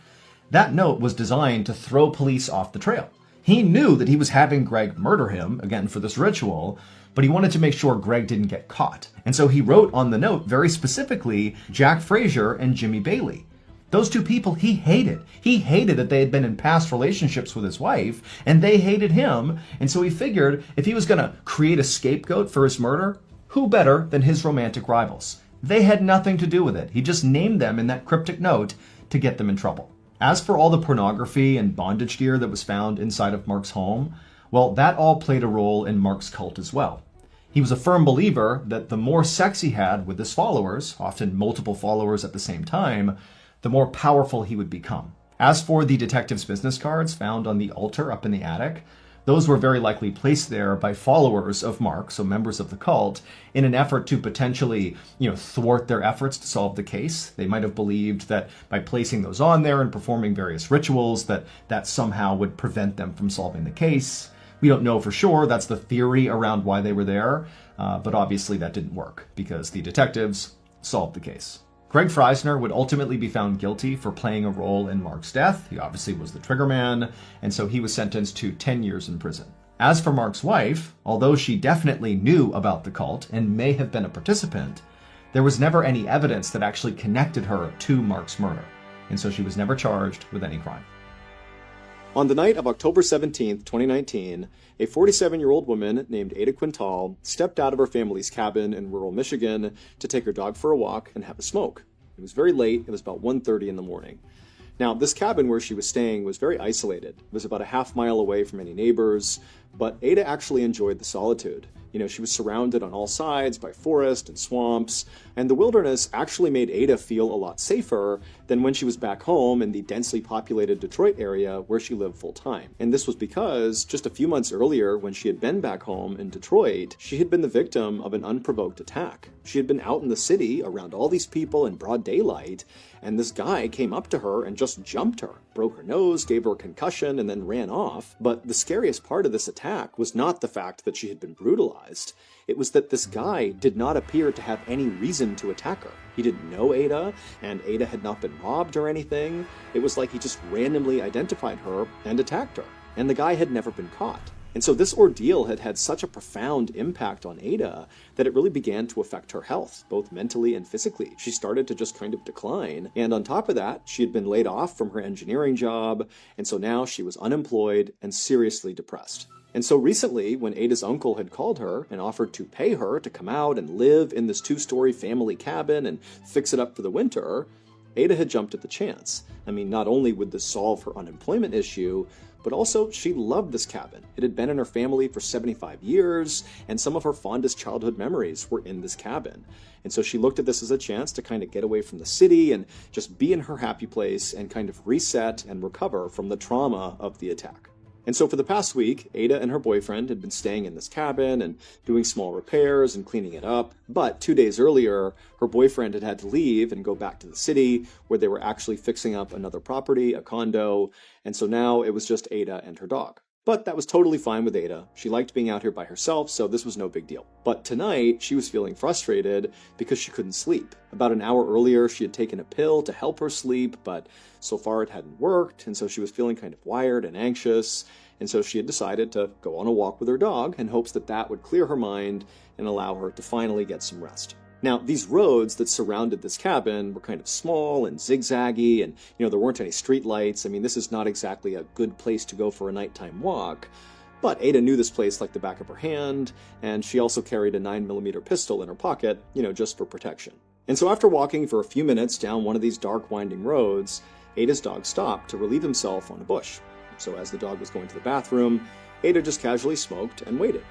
that note was designed to throw police off the trail. He knew that he was having Greg murder him, again for this ritual, but he wanted to make sure Greg didn't get caught. And so he wrote on the note very specifically Jack Frazier and Jimmy Bailey. Those two people he hated. He hated that they had been in past relationships with his wife, and they hated him. And so he figured if he was going to create a scapegoat for his murder, who better than his romantic rivals? They had nothing to do with it. He just named them in that cryptic note to get them in trouble. As for all the pornography and bondage gear that was found inside of Mark's home, well, that all played a role in Mark's cult as well. He was a firm believer that the more sex he had with his followers, often multiple followers at the same time, the more powerful he would become. As for the detective's business cards found on the altar up in the attic, those were very likely placed there by followers of Mark, so members of the cult, in an effort to potentially, thwart their efforts to solve the case. They might have believed that by placing those on there and performing various rituals, that somehow would prevent them from solving the case. We don't know for sure. That's the theory around why they were there. But obviously that didn't work because the detectives solved the case. Greg Freisner would ultimately be found guilty for playing a role in Mark's death. He obviously was the trigger man, and so he was sentenced to 10 years in prison. As for Mark's wife, although she definitely knew about the cult and may have been a participant, there was never any evidence that actually connected her to Mark's murder, and so she was never charged with any crime. On the night of October 17th, 2019, a 47-year-old woman named Ada Quintal stepped out of her family's cabin in rural Michigan to take her dog for a walk and have a smoke. It was very late. It was about 1:30 in the morning. Now, this cabin where she was staying was very isolated. It was about a half mile away from any neighbors, but Ada actually enjoyed the solitude. She was surrounded on all sides by forest and swamps, and the wilderness actually made Ada feel a lot safer than when she was back home in the densely populated Detroit area where she lived full time. And this was because just a few months earlier, when she had been back home in Detroit, she had been the victim of an unprovoked attack. She had been out in the city around all these people in broad daylight, and this guy came up to her and just jumped her, broke her nose, gave her a concussion, and then ran off. But the scariest part of this attack was not the fact that she had been brutalized. It was that this guy did not appear to have any reason to attack her. He didn't know Ada, and Ada had not been robbed or anything. It was like he just randomly identified her and attacked her. And the guy had never been caught. And so this ordeal had had such a profound impact on Ada that it really began to affect her health, both mentally and physically. She started to just kind of decline. And on top of that, she had been laid off from her engineering job. And so now she was unemployed and seriously depressed. And so recently, when Ada's uncle had called her and offered to pay her to come out and live in this 2-story family cabin and fix it up for the winter, Ada had jumped at the chance. I mean, not only would this solve her unemployment issue, but also she loved this cabin. It had been in her family for 75 years, and some of her fondest childhood memories were in this cabin. And so she looked at this as a chance to kind of get away from the city and just be in her happy place and kind of reset and recover from the trauma of the attack. And so for the past week, Ada and her boyfriend had been staying in this cabin and doing small repairs and cleaning it up. But 2 days earlier, her boyfriend had had to leave and go back to the city where they were actually fixing up another property, a condo. And so now it was just Ada and her dog. But that was totally fine with Ada. She liked being out here by herself, so this was no big deal. But tonight, she was feeling frustrated because she couldn't sleep. About an hour earlier, she had taken a pill to help her sleep, but so far it hadn't worked, and so she was feeling kind of wired and anxious, and so she had decided to go on a walk with her dog in hopes that that would clear her mind and allow her to finally get some rest. Now, these roads that surrounded this cabin were kind of small and zigzaggy, and, there weren't any street lights. I mean, this is not exactly a good place to go for a nighttime walk. But Ada knew this place like the back of her hand, and she also carried a 9mm pistol in her pocket, just for protection. And so after walking for a few minutes down one of these dark, winding roads, Ada's dog stopped to relieve himself on a bush. So as the dog was going to the bathroom, Ada just casually smoked and waited.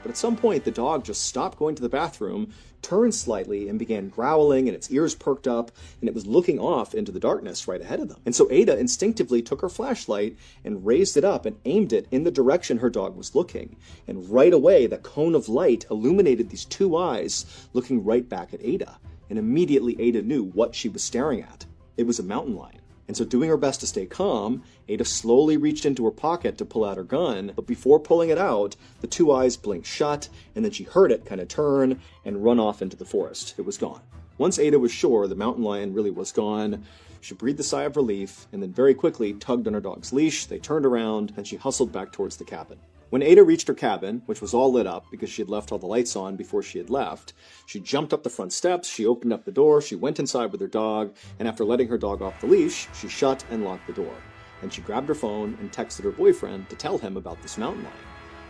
But at some point, the dog just stopped going to the bathroom, turned slightly, and began growling, and its ears perked up, and it was looking off into the darkness right ahead of them. And so Ada instinctively took her flashlight and raised it up and aimed it in the direction her dog was looking. And right away, the cone of light illuminated these two eyes looking right back at Ada. And immediately Ada knew what she was staring at. It was a mountain lion. And so doing her best to stay calm, Ada slowly reached into her pocket to pull out her gun, but before pulling it out, the two eyes blinked shut, and then she heard it kind of turn and run off into the forest. It was gone. Once Ada was sure the mountain lion really was gone, she breathed a sigh of relief, and then very quickly tugged on her dog's leash. They turned around, and she hustled back towards the cabin. When Ada reached her cabin, which was all lit up because she had left all the lights on before she had left, she jumped up the front steps, she opened up the door, she went inside with her dog, and after letting her dog off the leash, she shut and locked the door. Then she grabbed her phone and texted her boyfriend to tell him about this mountain lion.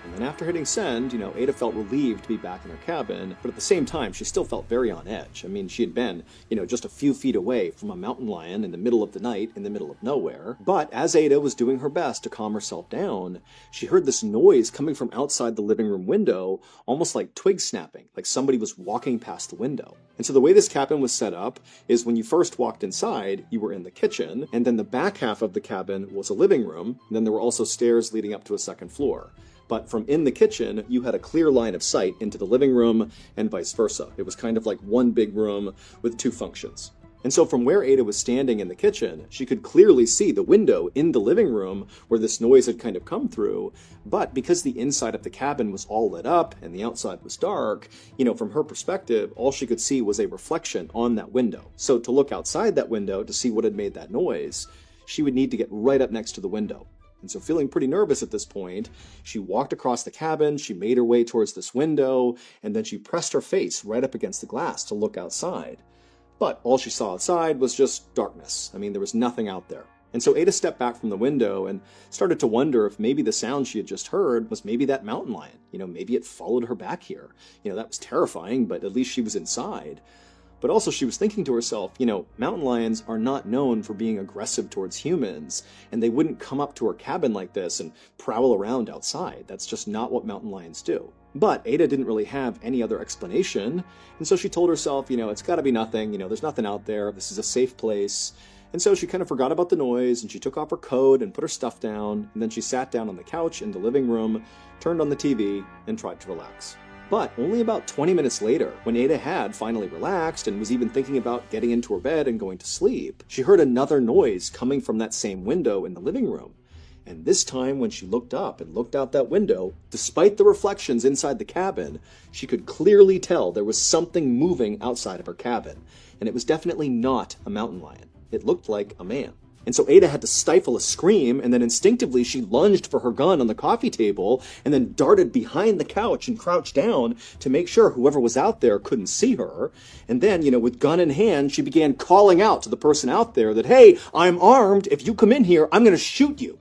And then after hitting send, Ada felt relieved to be back in her cabin, but at the same time, she still felt very on edge. I mean, she had been, just a few feet away from a mountain lion in the middle of the night, in the middle of nowhere. But as Ada was doing her best to calm herself down, she heard this noise coming from outside the living room window, almost like twig snapping, like somebody was walking past the window. And so the way this cabin was set up is when you first walked inside, you were in the kitchen, and then the back half of the cabin was a living room, and then there were also stairs leading up to a second floor. But from in the kitchen, you had a clear line of sight into the living room and vice versa. It was kind of like one big room with two functions. And so from where Ada was standing in the kitchen, she could clearly see the window in the living room where this noise had kind of come through. But because the inside of the cabin was all lit up and the outside was dark, from her perspective, all she could see was a reflection on that window. So to look outside that window to see what had made that noise, she would need to get right up next to the window. And so feeling pretty nervous at this point, she walked across the cabin, she made her way towards this window, and then she pressed her face right up against the glass to look outside. But all she saw outside was just darkness. I mean, there was nothing out there. And so Ada stepped back from the window and started to wonder if maybe the sound she had just heard was maybe that mountain lion. Maybe it followed her back here. That was terrifying, but at least she was inside. But also she was thinking to herself, mountain lions are not known for being aggressive towards humans, and they wouldn't come up to her cabin like this and prowl around outside. That's just not what mountain lions do. But Ada didn't really have any other explanation, and so she told herself, it's gotta be nothing, there's nothing out there, this is a safe place. And so she kind of forgot about the noise, and she took off her coat and put her stuff down, and then she sat down on the couch in the living room, turned on the TV, and tried to relax. But only about 20 minutes later, when Ada had finally relaxed and was even thinking about getting into her bed and going to sleep, she heard another noise coming from that same window in the living room. And this time, when she looked up and looked out that window, despite the reflections inside the cabin, she could clearly tell there was something moving outside of her cabin. And it was definitely not a mountain lion. It looked like a man. And so Ada had to stifle a scream, and then instinctively she lunged for her gun on the coffee table, and then darted behind the couch and crouched down to make sure whoever was out there couldn't see her. And then, with gun in hand, she began calling out to the person out there that, "Hey, I'm armed. If you come in here, I'm going to shoot you."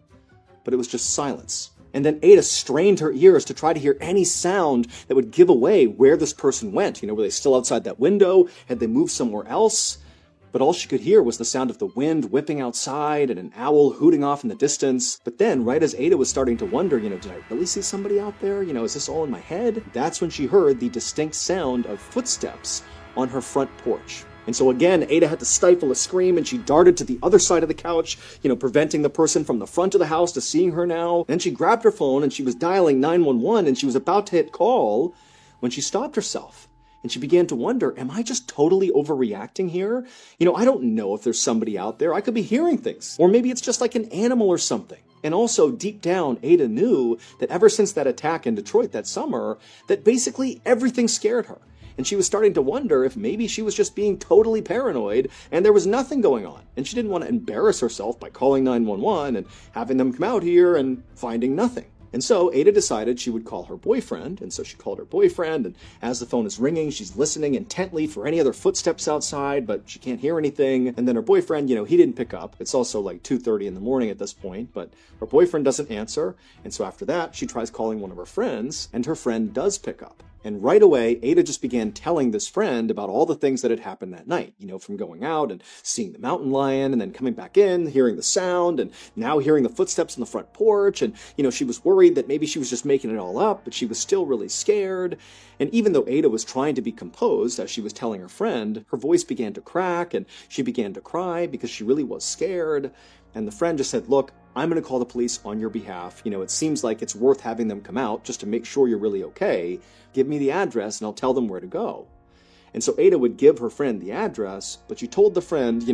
But it was just silence. And then Ada strained her ears to try to hear any sound that would give away where this person went. Were they still outside that window? Had they moved somewhere else? But all she could hear was the sound of the wind whipping outside and an owl hooting off in the distance. But then, right as Ada was starting to wonder, did I really see somebody out there? Is this all in my head? That's when she heard the distinct sound of footsteps on her front porch. And so again, Ada had to stifle a scream, and she darted to the other side of the couch, preventing the person from the front of the house to seeing her now. Then she grabbed her phone, and she was dialing 911, and she was about to hit call when she stopped herself. And she began to wonder, am I just totally overreacting here? I don't know if there's somebody out there. I could be hearing things. Or maybe it's just like an animal or something. And also, deep down, Ada knew that ever since that attack in Detroit that summer, that basically everything scared her. And she was starting to wonder if maybe she was just being totally paranoid and there was nothing going on. And she didn't want to embarrass herself by calling 911 and having them come out here and finding nothing. And so Ada decided she would call her boyfriend, and so she called her boyfriend, and as the phone is ringing, she's listening intently for any other footsteps outside, but she can't hear anything. And then her boyfriend, he didn't pick up. It's also like 2:30 in the morning at this point, but her boyfriend doesn't answer. And so after that, she tries calling one of her friends, and her friend does pick up. And right away, Ada just began telling this friend about all the things that had happened that night, from going out and seeing the mountain lion and then coming back in, hearing the sound and now hearing the footsteps on the front porch. And, she was worried that maybe she was just making it all up, but she was still really scared. And even though Ada was trying to be composed as she was telling her friend, her voice began to crack and she began to cry because she really was scared. And the friend just said, "Look, I'm going to call the police on your behalf. It seems like it's worth having them come out just to make sure you're really okay. Give me the address and I'll tell them where to go." And so Ada would give her friend the address, but she told the friend,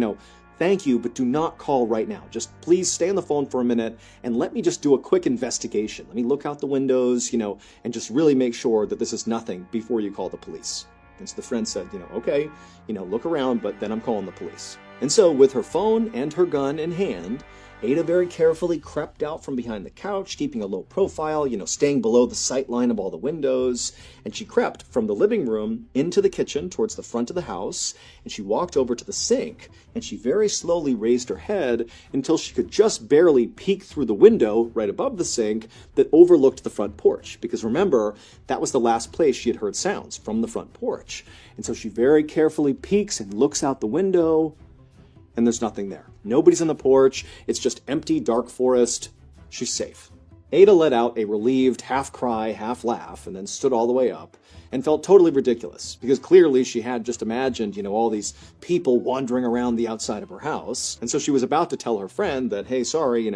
"Thank you, but do not call right now. Just please stay on the phone for a minute and let me just do a quick investigation. Let me look out the windows, and just really make sure that this is nothing before you call the police." And so the friend said, "Okay, look around, but then I'm calling the police." And so with her phone and her gun in hand, Ada very carefully crept out from behind the couch, keeping a low profile, staying below the sight line of all the windows, and she crept from the living room into the kitchen towards the front of the house, and she walked over to the sink, and she very slowly raised her head until she could just barely peek through the window right above the sink that overlooked the front porch, because remember, that was the last place she had heard sounds, from the front porch. And so she very carefully peeks and looks out the window, and there's nothing there. Nobody's on the porch. It's just empty, dark forest. She's safe. Ada let out a relieved half cry, half laugh, and then stood all the way up and felt totally ridiculous because clearly she had just imagined, all these people wandering around the outside of her house. And so she was about to tell her friend that, hey, sorry,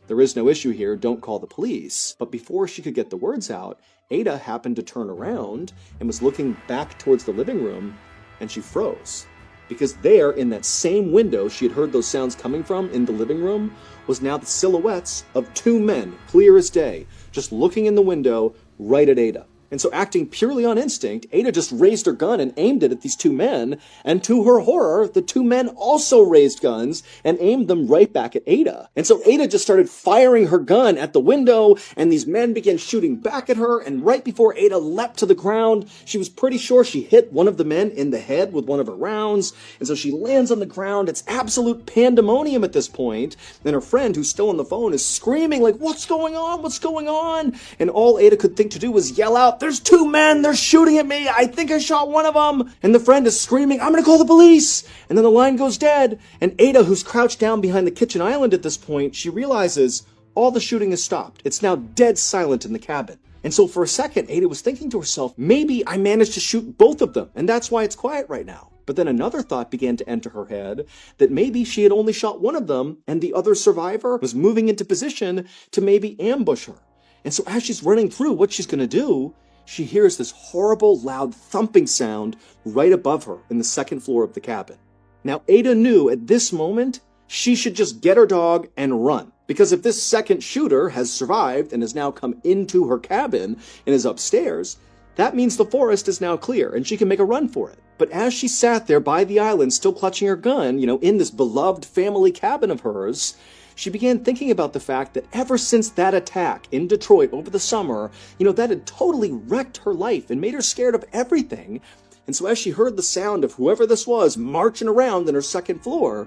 there is no issue here. Don't call the police. But before she could get the words out, Ada happened to turn around and was looking back towards the living room, and she froze. Because there, in that same window she had heard those sounds coming from in the living room, was now the silhouettes of two men, clear as day, just looking in the window right at Ada. And so, acting purely on instinct, Ada just raised her gun and aimed it at these two men, and to her horror, the two men also raised guns and aimed them right back at Ada. And so Ada just started firing her gun at the window, and these men began shooting back at her, and right before Ada leapt to the ground, she was pretty sure she hit one of the men in the head with one of her rounds, and so she lands on the ground. It's absolute pandemonium at this point, and her friend, who's still on the phone, is screaming like, what's going on? What's going on? And all Ada could think to do was yell out, there's two men, they're shooting at me, I think I shot one of them. And the friend is screaming, I'm gonna call the police. And then the line goes dead. And Ada, who's crouched down behind the kitchen island at this point, she realizes all the shooting has stopped. It's now dead silent in the cabin. And so for a second, Ada was thinking to herself, maybe I managed to shoot both of them, and that's why it's quiet right now. But then another thought began to enter her head, that maybe she had only shot one of them, and the other survivor was moving into position to maybe ambush her. And so as she's running through what she's gonna do, she hears this horrible, loud thumping sound right above her in the second floor of the cabin. Now, Ada knew at this moment she should just get her dog and run. Because if this second shooter has survived and has now come into her cabin and is upstairs, that means the forest is now clear and she can make a run for it. But as she sat there by the island, still clutching her gun, in this beloved family cabin of hers, she began thinking about the fact that ever since that attack in Detroit over the summer, that had totally wrecked her life and made her scared of everything. And so as she heard the sound of whoever this was marching around in her second floor,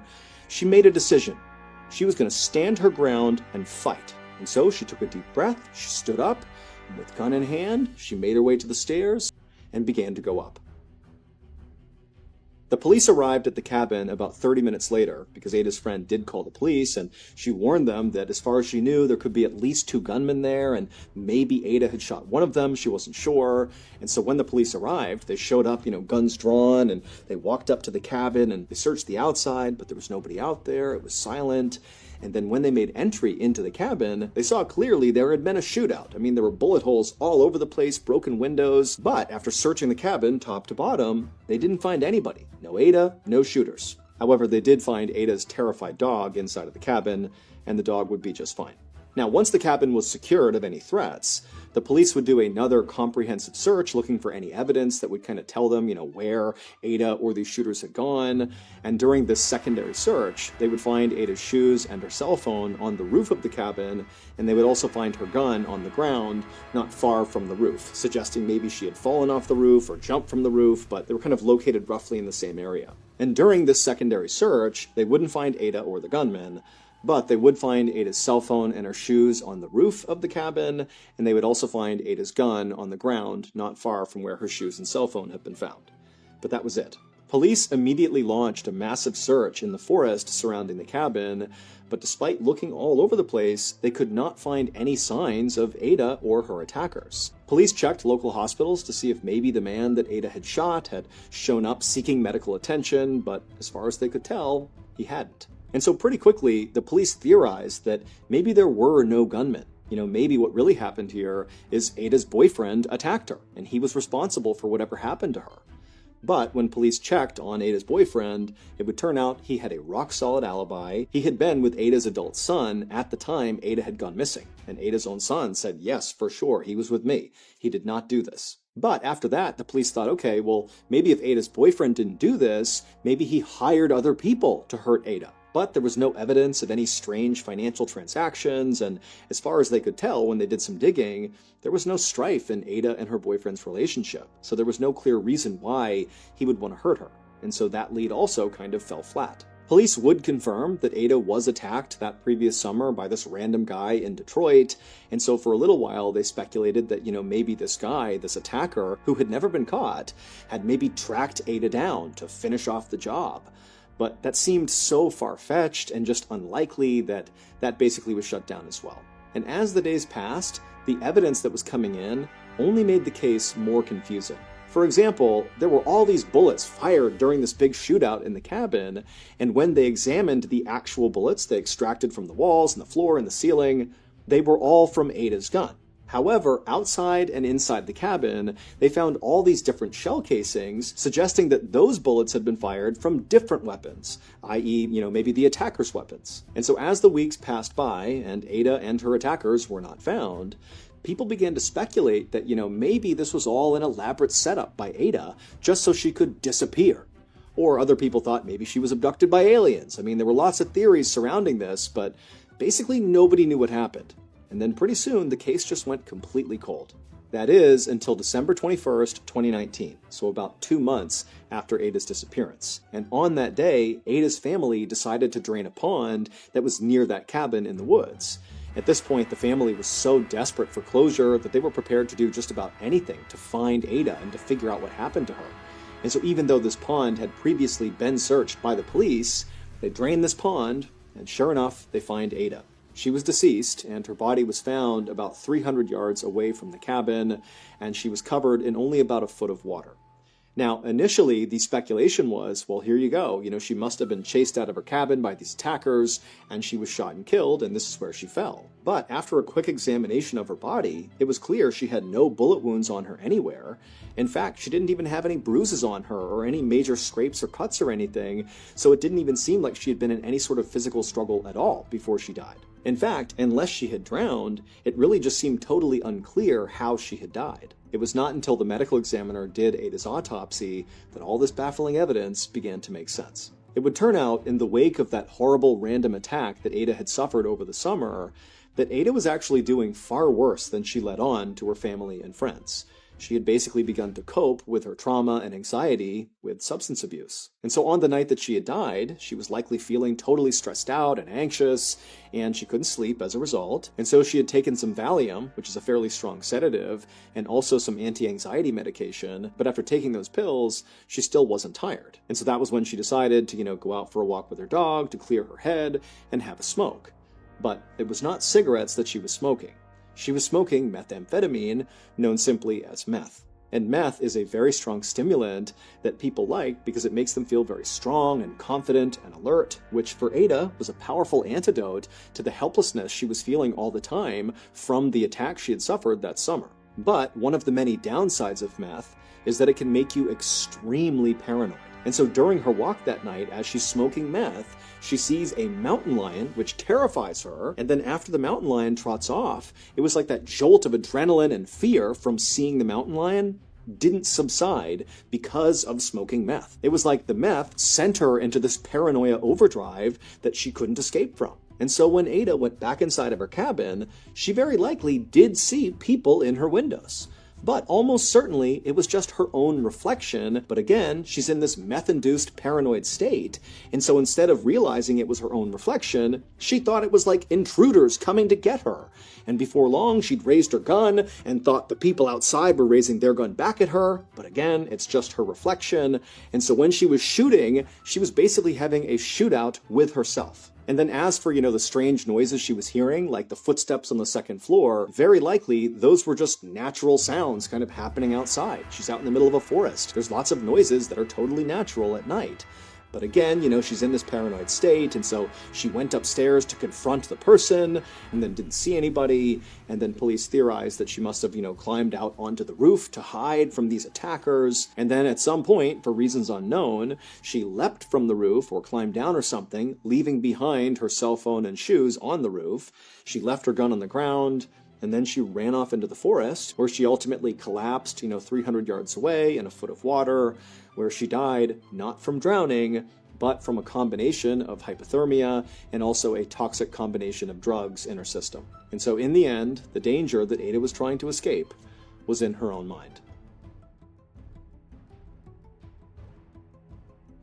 she made a decision. She was going to stand her ground and fight. And so she took a deep breath, she stood up, and with gun in hand, she made her way to the stairs and began to go up. The police arrived at the cabin about 30 minutes later because Ada's friend did call the police, and she warned them that as far as she knew, there could be at least two gunmen there, and maybe Ada had shot one of them. She wasn't sure. And so when the police arrived, they showed up, guns drawn, and they walked up to the cabin and they searched the outside, but there was nobody out there. It was silent. And then when they made entry into the cabin, they saw clearly there had been a shootout. I mean, there were bullet holes all over the place, broken windows. But after searching the cabin top to bottom, they didn't find anybody. No Ada, no shooters. However, they did find Ada's terrified dog inside of the cabin, and the dog would be just fine. Now, once the cabin was secured of any threats, the police would do another comprehensive search looking for any evidence that would kind of tell them, where Ada or these shooters had gone. And during this secondary search, they would find Ada's shoes and her cell phone on the roof of the cabin, and they would also find her gun on the ground not far from the roof, suggesting maybe she had fallen off the roof or jumped from the roof, but they were kind of located roughly in the same area. And during this secondary search, they wouldn't find Ada or the gunman, but they would find Ada's cell phone and her shoes on the roof of the cabin, and they would also find Ada's gun on the ground not far from where her shoes and cell phone had been found. But that was it. Police immediately launched a massive search in the forest surrounding the cabin, but despite looking all over the place, they could not find any signs of Ada or her attackers. Police checked local hospitals to see if maybe the man that Ada had shot had shown up seeking medical attention, but as far as they could tell, he hadn't. And so pretty quickly, the police theorized that maybe there were no gunmen. Maybe what really happened here is Ada's boyfriend attacked her, and he was responsible for whatever happened to her. But when police checked on Ada's boyfriend, it would turn out he had a rock-solid alibi. He had been with Ada's adult son at the time Ada had gone missing. And Ada's own son said, yes, for sure, he was with me. He did not do this. But after that, the police thought, okay, well, maybe if Ada's boyfriend didn't do this, maybe he hired other people to hurt Ada. But there was no evidence of any strange financial transactions, and as far as they could tell when they did some digging, there was no strife in Ada and her boyfriend's relationship, so there was no clear reason why he would want to hurt her, and so that lead also kind of fell flat. Police would confirm that Ada was attacked that previous summer by this random guy in Detroit, and so for a little while they speculated that, maybe this guy, this attacker, who had never been caught, had maybe tracked Ada down to finish off the job. But that seemed so far-fetched and just unlikely that basically was shut down as well. And as the days passed, the evidence that was coming in only made the case more confusing. For example, there were all these bullets fired during this big shootout in the cabin, and when they examined the actual bullets they extracted from the walls and the floor and the ceiling, they were all from Ada's gun. However, outside and inside the cabin, they found all these different shell casings, suggesting that those bullets had been fired from different weapons, i.e., maybe the attacker's weapons. And so as the weeks passed by and Ada and her attackers were not found, people began to speculate that, maybe this was all an elaborate setup by Ada just so she could disappear. Or other people thought maybe she was abducted by aliens. I mean, there were lots of theories surrounding this, but basically nobody knew what happened. And then pretty soon, the case just went completely cold. That is, until December 21st, 2019, so about 2 months after Ada's disappearance. And on that day, Ada's family decided to drain a pond that was near that cabin in the woods. At this point, the family was so desperate for closure that they were prepared to do just about anything to find Ada and to figure out what happened to her. And so even though this pond had previously been searched by the police, they drained this pond, and sure enough, they find Ada. She was deceased, and her body was found about 300 yards away from the cabin, and she was covered in only about a foot of water. Now, initially, the speculation was, well, here you go. She must have been chased out of her cabin by these attackers, and she was shot and killed, and this is where she fell. But after a quick examination of her body, it was clear she had no bullet wounds on her anywhere. In fact, she didn't even have any bruises on her or any major scrapes or cuts or anything, so it didn't even seem like she had been in any sort of physical struggle at all before she died. In fact, unless she had drowned, it really just seemed totally unclear how she had died. It was not until the medical examiner did Ada's autopsy that all this baffling evidence began to make sense. It would turn out, in the wake of that horrible random attack that Ada had suffered over the summer, that Ada was actually doing far worse than she let on to her family and friends. She had basically begun to cope with her trauma and anxiety with substance abuse. And so on the night that she had died, she was likely feeling totally stressed out and anxious, and she couldn't sleep as a result. And so she had taken some Valium, which is a fairly strong sedative, and also some anti-anxiety medication. But after taking those pills, she still wasn't tired. And so that was when she decided to, go out for a walk with her dog, to clear her head, and have a smoke. But it was not cigarettes that she was smoking. She was smoking methamphetamine, known simply as meth. And meth is a very strong stimulant that people like because it makes them feel very strong and confident and alert, which for Ada was a powerful antidote to the helplessness she was feeling all the time from the attack she had suffered that summer. But one of the many downsides of meth is that it can make you extremely paranoid. And so during her walk that night, as she's smoking meth, she sees a mountain lion, which terrifies her, and then after the mountain lion trots off, it was like that jolt of adrenaline and fear from seeing the mountain lion didn't subside because of smoking meth. It was like the meth sent her into this paranoia overdrive that she couldn't escape from. And so when Ada went back inside of her cabin, she very likely did see people in her windows. But almost certainly it was just her own reflection, but again, she's in this meth-induced paranoid state, and so instead of realizing it was her own reflection, she thought it was like intruders coming to get her. And before long, she'd raised her gun and thought the people outside were raising their gun back at her, but again, it's just her reflection, and so when she was shooting, she was basically having a shootout with herself. And then as for, the strange noises she was hearing, like the footsteps on the second floor, very likely those were just natural sounds kind of happening outside. She's out in the middle of a forest. There's lots of noises that are totally natural at night. But again, she's in this paranoid state, and so she went upstairs to confront the person, and then didn't see anybody, and then police theorized that she must have, climbed out onto the roof to hide from these attackers, and then at some point, for reasons unknown, she leapt from the roof or climbed down or something, leaving behind her cell phone and shoes on the roof. She left her gun on the ground, and then she ran off into the forest, where she ultimately collapsed, 300 yards away in a foot of water, where she died not from drowning, but from a combination of hypothermia and also a toxic combination of drugs in her system. And so in the end, the danger that Ada was trying to escape was in her own mind.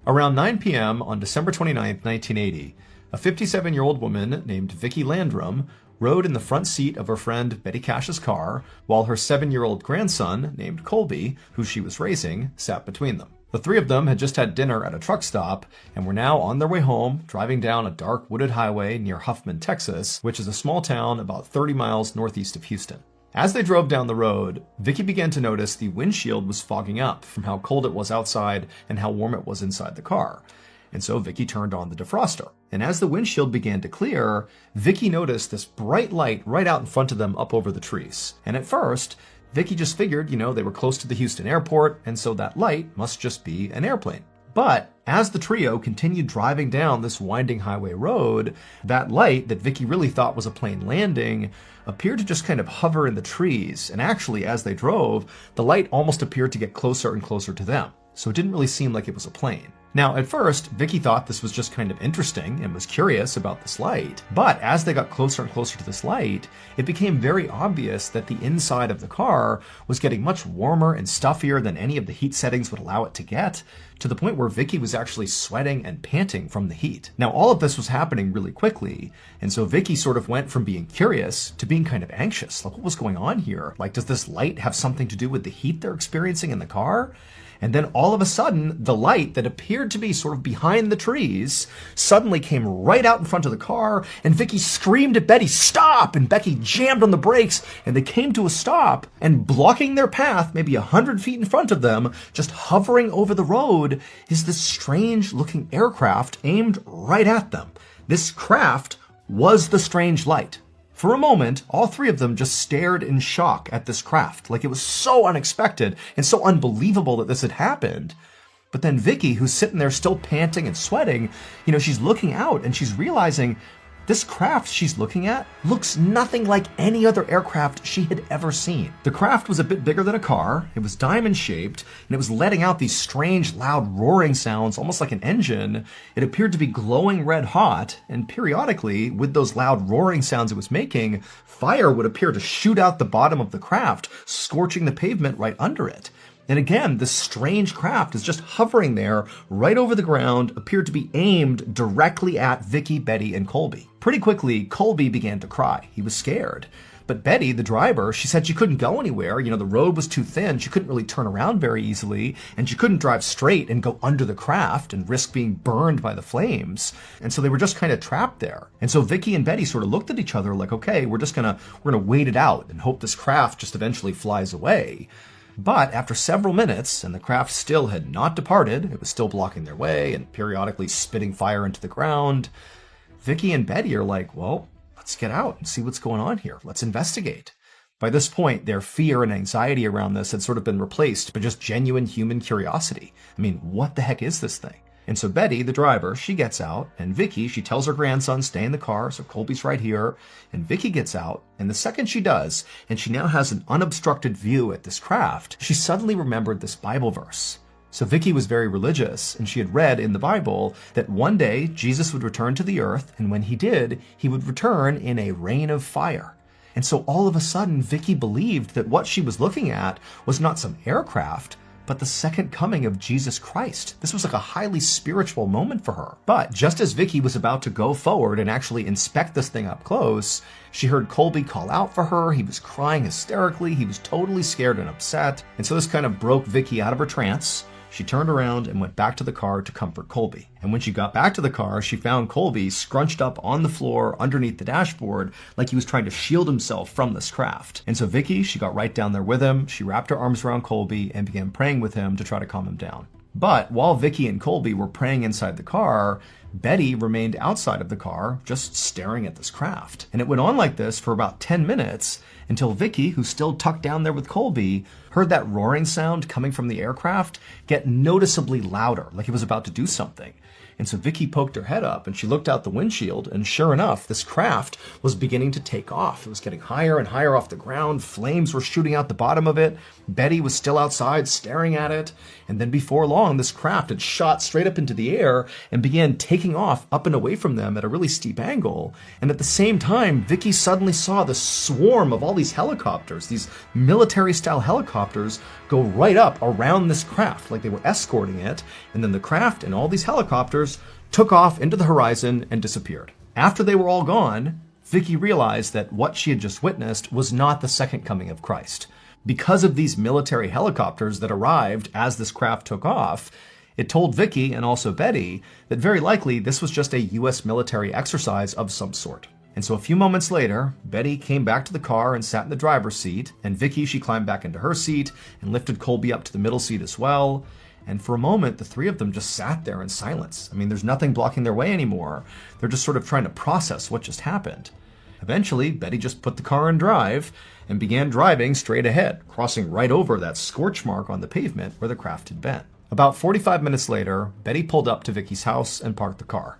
Around 9 p.m. on December 29, 1980, a 57-year-old woman named Vicki Landrum rode in the front seat of her friend Betty Cash's car, while her 7-year-old grandson, named Colby, who she was raising, sat between them. The three of them had just had dinner at a truck stop and were now on their way home, driving down a dark wooded highway near Huffman, Texas, which is a small town about 30 miles northeast of Houston. As they drove down the road, Vicki began to notice the windshield was fogging up from how cold it was outside and how warm it was inside the car. And so Vicki turned on the defroster. And as the windshield began to clear, Vicki noticed this bright light right out in front of them up over the trees. And at first, Vicki just figured, they were close to the Houston airport, and so that light must just be an airplane. But as the trio continued driving down this winding highway road, that light that Vicki really thought was a plane landing appeared to just kind of hover in the trees. And actually, as they drove, the light almost appeared to get closer and closer to them. So it didn't really seem like it was a plane. Now, at first, Vicki thought this was just kind of interesting and was curious about this light. But as they got closer and closer to this light, it became very obvious that the inside of the car was getting much warmer and stuffier than any of the heat settings would allow it to get, to the point where Vicki was actually sweating and panting from the heat. Now, all of this was happening really quickly, and so Vicki sort of went from being curious to being kind of anxious. Like, what was going on here? Like, does this light have something to do with the heat they're experiencing in the car? And then all of a sudden, the light that appeared to be sort of behind the trees suddenly came right out in front of the car, and Vicki screamed at Betty, "Stop!" And Becky jammed on the brakes, and they came to a stop, and blocking their path, maybe 100 feet in front of them, just hovering over the road, is this strange-looking aircraft aimed right at them. This craft was the strange light. For a moment, all three of them just stared in shock at this craft, like it was so unexpected and so unbelievable that this had happened. But then Vicki, who's sitting there still panting and sweating, she's looking out and she's realizing this craft she's looking at looks nothing like any other aircraft she had ever seen. The craft was a bit bigger than a car, it was diamond-shaped, and it was letting out these strange, loud roaring sounds, almost like an engine. It appeared to be glowing red hot, and periodically, with those loud roaring sounds it was making, fire would appear to shoot out the bottom of the craft, scorching the pavement right under it. And again, this strange craft is just hovering there right over the ground, appeared to be aimed directly at Vicki, Betty, and Colby. Pretty quickly, Colby began to cry. He was scared. But Betty, the driver, she said she couldn't go anywhere. The road was too thin. She couldn't really turn around very easily, and she couldn't drive straight and go under the craft and risk being burned by the flames. And so they were just kind of trapped there. And so Vicki and Betty sort of looked at each other like, okay, we're gonna wait it out and hope this craft just eventually flies away. But after several minutes, and the craft still had not departed, it was still blocking their way and periodically spitting fire into the ground, Vicki and Betty are like, well, let's get out and see what's going on here. Let's investigate. By this point, their fear and anxiety around this had sort of been replaced by just genuine human curiosity. I mean, what the heck is this thing? And so Betty, the driver, she gets out, and Vicki, she tells her grandson, stay in the car, so Colby's right here, and Vicki gets out, and the second she does, and she now has an unobstructed view at this craft, she suddenly remembered this Bible verse. So Vicki was very religious, and she had read in the Bible that one day Jesus would return to the earth, and when he did, he would return in a rain of fire. And so all of a sudden, Vicki believed that what she was looking at was not some aircraft, but the second coming of Jesus Christ. This was like a highly spiritual moment for her. But just as Vicki was about to go forward and actually inspect this thing up close, she heard Colby call out for her. He was crying hysterically. He was totally scared and upset. And so this kind of broke Vicki out of her trance. She turned around and went back to the car to comfort Colby. And when she got back to the car, she found Colby scrunched up on the floor underneath the dashboard like he was trying to shield himself from this craft. And so Vicki, she got right down there with him. She wrapped her arms around Colby and began praying with him to try to calm him down. But while Vicki and Colby were praying inside the car, Betty remained outside of the car, just staring at this craft. And it went on like this for about 10 minutes until Vicki, who's still tucked down there with Colby, heard that roaring sound coming from the aircraft get noticeably louder, like it was about to do something. And so Vicky poked her head up and she looked out the windshield, and sure enough, this craft was beginning to take off. It was getting higher and higher off the ground. Flames were shooting out the bottom of it. Betty was still outside staring at it. And then before long, this craft had shot straight up into the air and began taking off up and away from them at a really steep angle. And at the same time, Vicky suddenly saw this swarm of all these helicopters, these military-style helicopters, go right up around this craft, like they were escorting it. And then the craft and all these helicopters took off into the horizon and disappeared. After they were all gone, Vicky realized that what she had just witnessed was not the second coming of Christ. Because of these military helicopters that arrived as this craft took off, it told Vicky and also Betty that very likely this was just a U.S. military exercise of some sort. And so a few moments later, Betty came back to the car and sat in the driver's seat, and Vicky, she climbed back into her seat and lifted Colby up to the middle seat as well. And for a moment, the three of them just sat there in silence. I mean, there's nothing blocking their way anymore. They're just sort of trying to process what just happened. Eventually, Betty just put the car in drive and began driving straight ahead, crossing right over that scorch mark on the pavement where the craft had been. About 45 minutes later, Betty pulled up to Vicky's house and parked the car.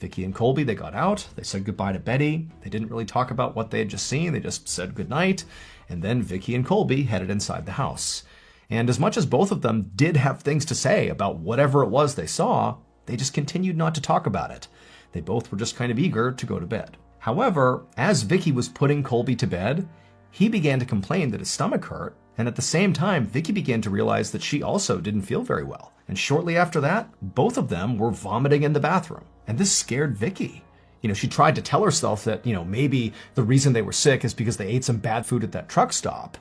Vicky and Colby, they got out, they said goodbye to Betty. They didn't really talk about what they had just seen, they just said goodnight. And then Vicky and Colby headed inside the house. And as much as both of them did have things to say about whatever it was they saw, they just continued not to talk about it. They both were just kind of eager to go to bed. However, as Vicky was putting Colby to bed, he began to complain that his stomach hurt, and at the same time, Vicky began to realize that she also didn't feel very well. And shortly after that, both of them were vomiting in the bathroom. And this scared Vicky. She tried to tell herself that, maybe the reason they were sick is because they ate some bad food at that truck stop.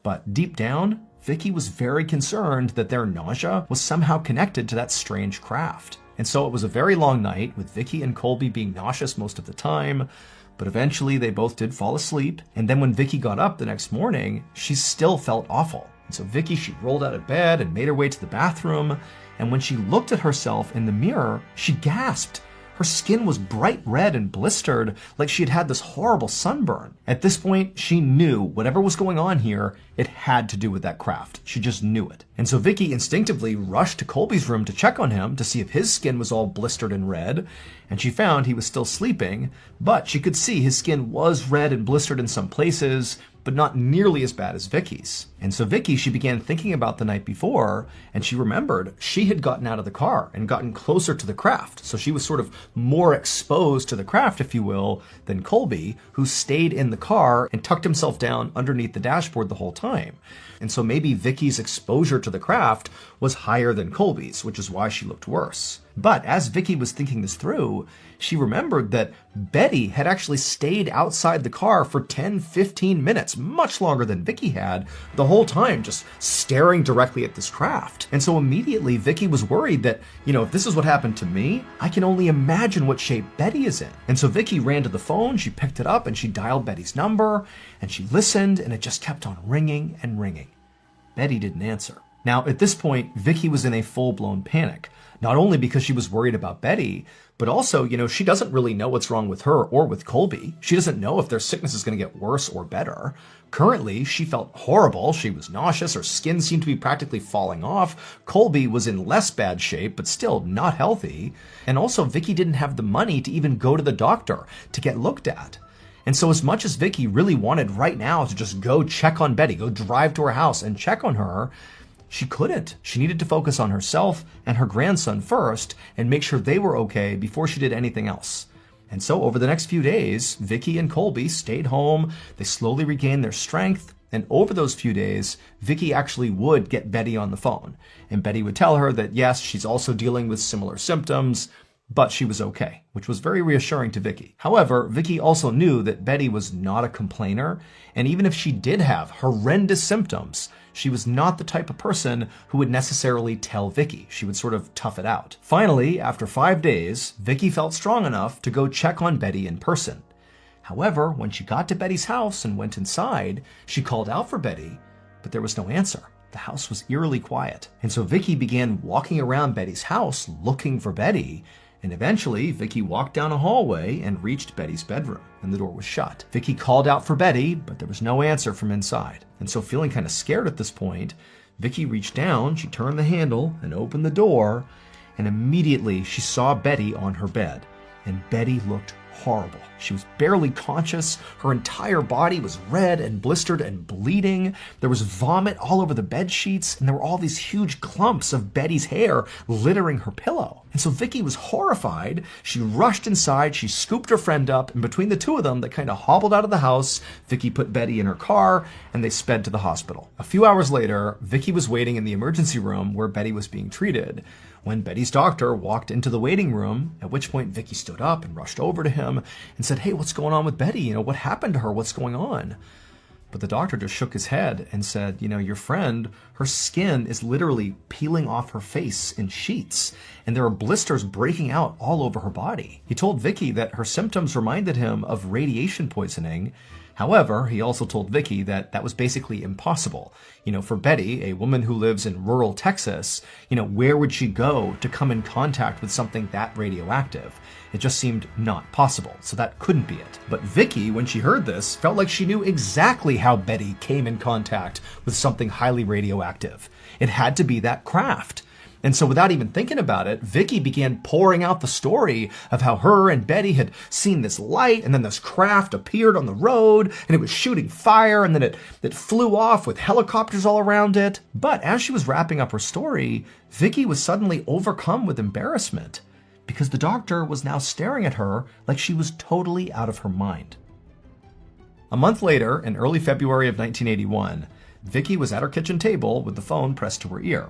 But deep down, Vicky was very concerned that their nausea was somehow connected to that strange craft. And so it was a very long night, with Vicky and Colby being nauseous most of the time. But eventually they both did fall asleep. And then when Vicky got up the next morning, she still felt awful. And so Vicky, she rolled out of bed and made her way to the bathroom. And when she looked at herself in the mirror, she gasped. Her skin was bright red and blistered, like she had had this horrible sunburn. At this point, she knew whatever was going on here, it had to do with that craft. She just knew it. And so Vicky instinctively rushed to Colby's room to check on him to see if his skin was all blistered and red. And she found he was still sleeping, but she could see his skin was red and blistered in some places, but not nearly as bad as Vicky's. And so Vicky, she began thinking about the night before, and she remembered she had gotten out of the car and gotten closer to the craft. So she was sort of more exposed to the craft, if you will, than Colby, who stayed in the car and tucked himself down underneath the dashboard the whole time. And so maybe Vicky's exposure to the craft was higher than Colby's, which is why she looked worse. But as Vicky was thinking this through, she remembered that Betty had actually stayed outside the car for 10-15 minutes, much longer than Vicky had, the whole time just staring directly at this craft. And so immediately Vicky was worried that, if this is what happened to me, I can only imagine what shape Betty is in. And so Vicky ran to the phone, she picked it up, and she dialed Betty's number, and she listened, and it just kept on ringing and ringing. Betty didn't answer. Now, at this point, Vicky was in a full-blown panic. Not only because she was worried about Betty, but also, she doesn't really know what's wrong with her or with Colby. She doesn't know if their sickness is going to get worse or better. Currently, she felt horrible. She was nauseous. Her skin seemed to be practically falling off. Colby was in less bad shape, but still not healthy. And also, Vicky didn't have the money to even go to the doctor to get looked at. And so as much as Vicky really wanted right now to just go check on Betty, go drive to her house and check on her, she couldn't. She needed to focus on herself and her grandson first and make sure they were okay before she did anything else. And so over the next few days, Vicky and Colby stayed home. They slowly regained their strength. And over those few days, Vicky actually would get Betty on the phone. And Betty would tell her that, yes, she's also dealing with similar symptoms, but she was okay, which was very reassuring to Vicky. However, Vicky also knew that Betty was not a complainer, and even if she did have horrendous symptoms, she was not the type of person who would necessarily tell Vicky. She would sort of tough it out. Finally, after 5 days, Vicky felt strong enough to go check on Betty in person. However, when she got to Betty's house and went inside, she called out for Betty, but there was no answer. The house was eerily quiet. And so Vicky began walking around Betty's house looking for Betty. And eventually, Vicky walked down a hallway and reached Betty's bedroom, and the door was shut. Vicky called out for Betty, but there was no answer from inside. And so feeling kind of scared at this point, Vicky reached down, she turned the handle and opened the door, and immediately she saw Betty on her bed, and Betty looked horrible. She was barely conscious. Her entire body was red and blistered and bleeding. There was vomit all over the bed sheets, and there were all these huge clumps of Betty's hair littering her pillow. And so Vicky was horrified. She rushed inside. She scooped her friend up, and between the two of them, they kind of hobbled out of the house. Vicky put Betty in her car, and they sped to the hospital. A few hours later, Vicky was waiting in the emergency room where Betty was being treated when Betty's doctor walked into the waiting room, at which point Vicky stood up and rushed over to him and said, "Hey, what's going on with Betty? What happened to her? What's going on?" But the doctor just shook his head and said, your friend, her skin is literally peeling off her face in sheets, and there are blisters breaking out all over her body. He told Vicky that her symptoms reminded him of radiation poisoning. However, he also told Vicky that that was basically impossible. For Betty, a woman who lives in rural Texas, where would she go to come in contact with something that radioactive? It just seemed not possible, so that couldn't be it. But Vicky, when she heard this, felt like she knew exactly how Betty came in contact with something highly radioactive. It had to be that craft. And so without even thinking about it, Vicky began pouring out the story of how her and Betty had seen this light, and then this craft appeared on the road, and it was shooting fire, and then it flew off with helicopters all around it. But as she was wrapping up her story, Vicky was suddenly overcome with embarrassment, because the doctor was now staring at her like she was totally out of her mind. A month later, in early February of 1981, Vicky was at her kitchen table with the phone pressed to her ear.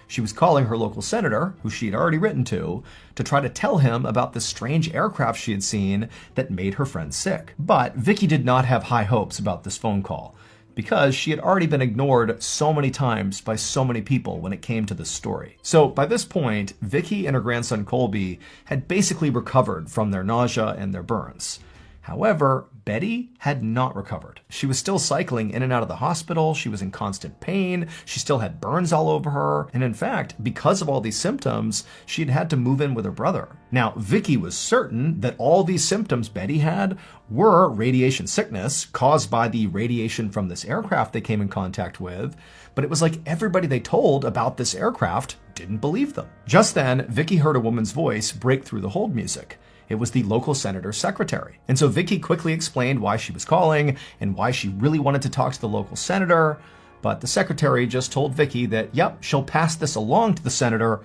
She was calling her local senator, who she had already written to try to tell him about this strange aircraft she had seen that made her friend sick. But Vicky did not have high hopes about this phone call, because she had already been ignored so many times by so many people when it came to this story. So by this point, Vicky and her grandson Colby had basically recovered from their nausea and their burns. However, Betty had not recovered. She was still cycling in and out of the hospital. She was in constant pain. She still had burns all over her. And in fact, because of all these symptoms, she had had to move in with her brother. Now, Vicky was certain that all these symptoms Betty had were radiation sickness caused by the radiation from this aircraft they came in contact with. But it was like everybody they told about this aircraft didn't believe them. Just then, Vicky heard a woman's voice break through the hold music. It was the local senator's secretary. And so Vicky quickly explained why she was calling and why she really wanted to talk to the local senator. But the secretary just told Vicky that, yep, she'll pass this along to the senator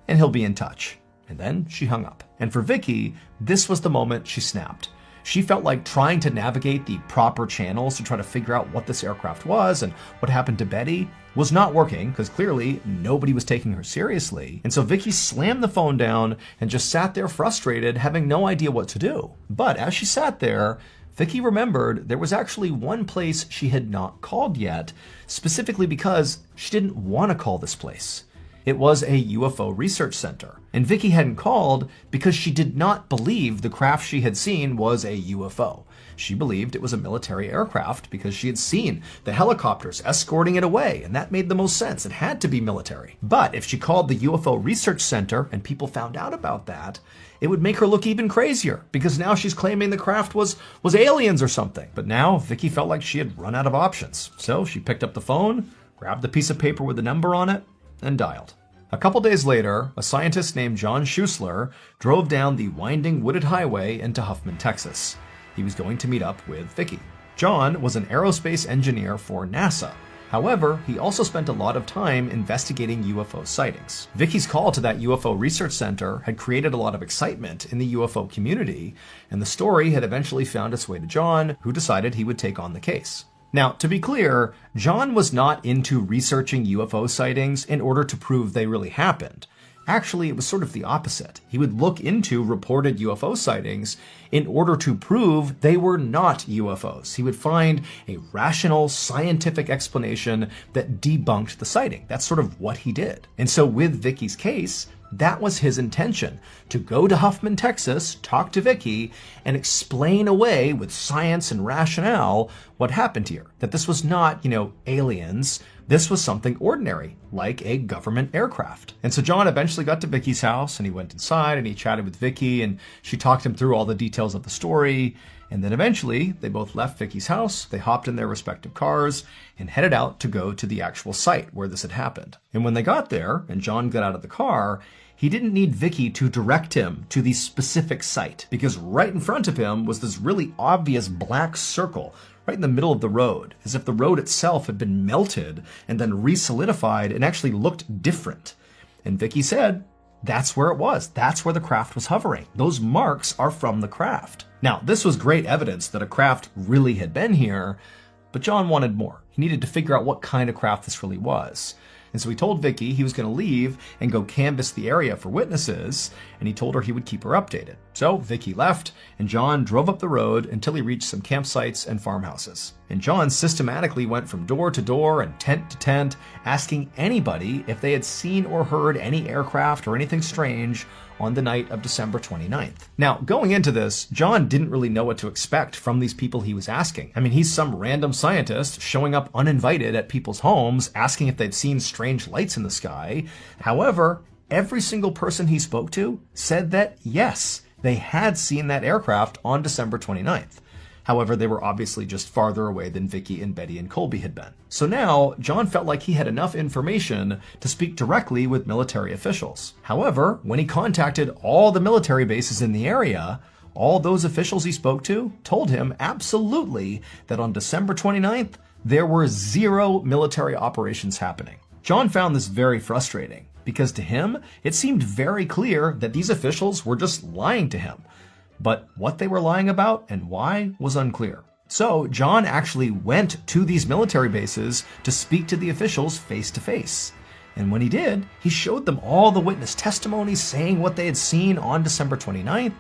and he'll be in touch. And then she hung up. And for Vicky, this was the moment she snapped. She felt like trying to navigate the proper channels to try to figure out what this aircraft was and what happened to Betty was not working, because clearly nobody was taking her seriously. And so Vicky slammed the phone down and just sat there frustrated, having no idea what to do. But as she sat there, Vicky remembered there was actually one place she had not called yet, specifically because she didn't want to call this place. It was a UFO research center. And Vicky hadn't called because she did not believe the craft she had seen was a UFO. She believed it was a military aircraft because she had seen the helicopters escorting it away, and that made the most sense. It had to be military. But if she called the UFO research center and people found out about that, it would make her look even crazier, because now she's claiming the craft was aliens or something. But now Vicky felt like she had run out of options. So she picked up the phone, grabbed the piece of paper with the number on it, and dialed. A couple days later, a scientist named John Schuessler drove down the winding wooded highway into Huffman, Texas. He was going to meet up with Vicky. John was an aerospace engineer for NASA. However, he also spent a lot of time investigating UFO sightings. Vicky's call to that UFO research center had created a lot of excitement in the UFO community, and the story had eventually found its way to John, who decided he would take on the case. Now, to be clear, John was not into researching UFO sightings in order to prove they really happened. Actually, it was sort of the opposite. He would look into reported UFO sightings in order to prove they were not UFOs. He would find a rational, scientific explanation that debunked the sighting. That's sort of what he did. And so with Vicky's case, that was his intention, to go to Huffman, Texas, talk to Vicky, and explain away with science and rationale what happened here. That this was not, aliens. This was something ordinary, like a government aircraft. And so John eventually got to Vicky's house, and he went inside and he chatted with Vicky, and she talked him through all the details of the story. And then eventually they both left Vicky's house, they hopped in their respective cars, and headed out to go to the actual site where this had happened. And when they got there, and John got out of the car, he didn't need Vicky to direct him to the specific site, because right in front of him was this really obvious black circle right in the middle of the road, as if the road itself had been melted and then re-solidified and actually looked different. And Vicky said, that's where it was. That's where the craft was hovering. Those marks are from the craft. Now, this was great evidence that a craft really had been here, but John wanted more. He needed to figure out what kind of craft this really was. And so he told Vicky he was going to leave and go canvass the area for witnesses, and he told her he would keep her updated. So Vicky left, and John drove up the road until he reached some campsites and farmhouses. And John systematically went from door to door and tent to tent, asking anybody if they had seen or heard any aircraft or anything strange on the night of December 29th. Now, going into this, John didn't really know what to expect from these people he was asking. I mean, he's some random scientist showing up uninvited at people's homes, asking if they'd seen strange lights in the sky. However, every single person he spoke to said that, yes, they had seen that aircraft on December 29th. However, they were obviously just farther away than Vicky and Betty and Colby had been. So now, John felt like he had enough information to speak directly with military officials. However, when he contacted all the military bases in the area, all those officials he spoke to told him absolutely that on December 29th, there were 0 military operations happening. John found this very frustrating, because to him, it seemed very clear that these officials were just lying to him. But what they were lying about and why was unclear. So John actually went to these military bases to speak to the officials face to face. And when he did, he showed them all the witness testimonies saying what they had seen on December 29th.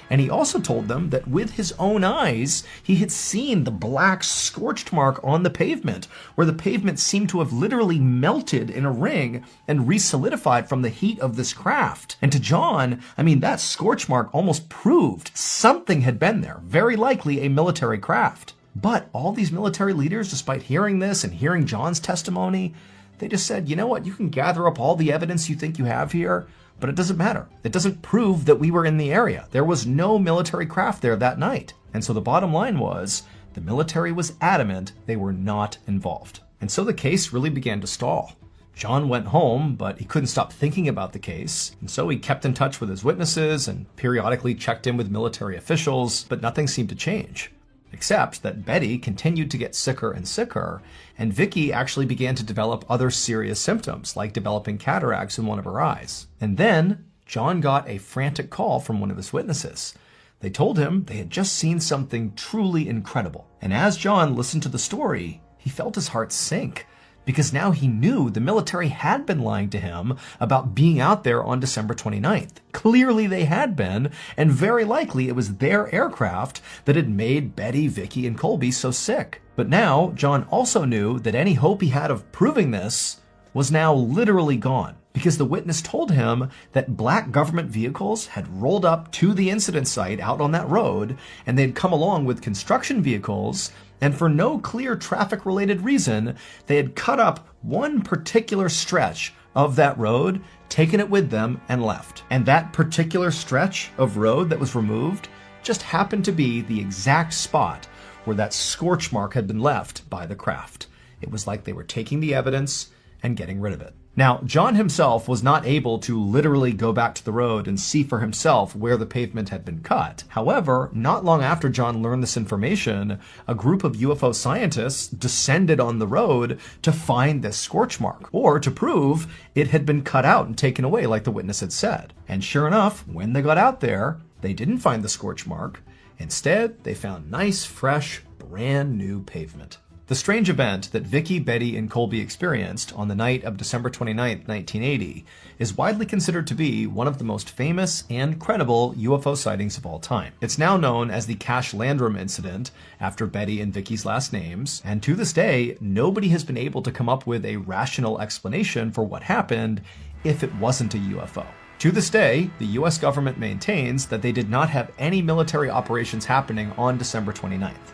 And he also told them that with his own eyes, he had seen the black scorched mark on the pavement, where the pavement seemed to have literally melted in a ring and re-solidified from the heat of this craft. And to John, I mean, that scorch mark almost proved something had been there, very likely a military craft. But all these military leaders, despite hearing this and hearing John's testimony, they just said, you know what, you can gather up all the evidence you think you have here, but it doesn't matter. It doesn't prove that we were in the area. There was no military craft there that night. And so the bottom line was, the military was adamant they were not involved. And so the case really began to stall. John went home, but he couldn't stop thinking about the case. And so he kept in touch with his witnesses and periodically checked in with military officials, but nothing seemed to change. Except that Betty continued to get sicker and sicker, and Vicky actually began to develop other serious symptoms, like developing cataracts in one of her eyes. And then John got a frantic call from one of his witnesses. They told him they had just seen something truly incredible. And as John listened to the story, he felt his heart sink, because now he knew the military had been lying to him about being out there on December 29th. Clearly they had been, and very likely it was their aircraft that had made Betty, Vicky, and Colby so sick. But now, John also knew that any hope he had of proving this was now literally gone, because the witness told him that black government vehicles had rolled up to the incident site out on that road, and they'd come along with construction vehicles, and for no clear traffic-related reason, they had cut up one particular stretch of that road, taken it with them, and left. And that particular stretch of road that was removed just happened to be the exact spot where that scorch mark had been left by the craft. It was like they were taking the evidence and getting rid of it. Now, John himself was not able to literally go back to the road and see for himself where the pavement had been cut. However, not long after John learned this information, a group of UFO scientists descended on the road to find this scorch mark, or to prove it had been cut out and taken away like the witness had said. And sure enough, when they got out there, they didn't find the scorch mark. Instead, they found nice, fresh, brand new pavement. The strange event that Vicky, Betty, and Colby experienced on the night of December 29, 1980, is widely considered to be one of the most famous and credible UFO sightings of all time. It's now known as the Cash Landrum incident, after Betty and Vicky's last names, and to this day, nobody has been able to come up with a rational explanation for what happened if it wasn't a UFO. To this day, the US government maintains that they did not have any military operations happening on December 29th.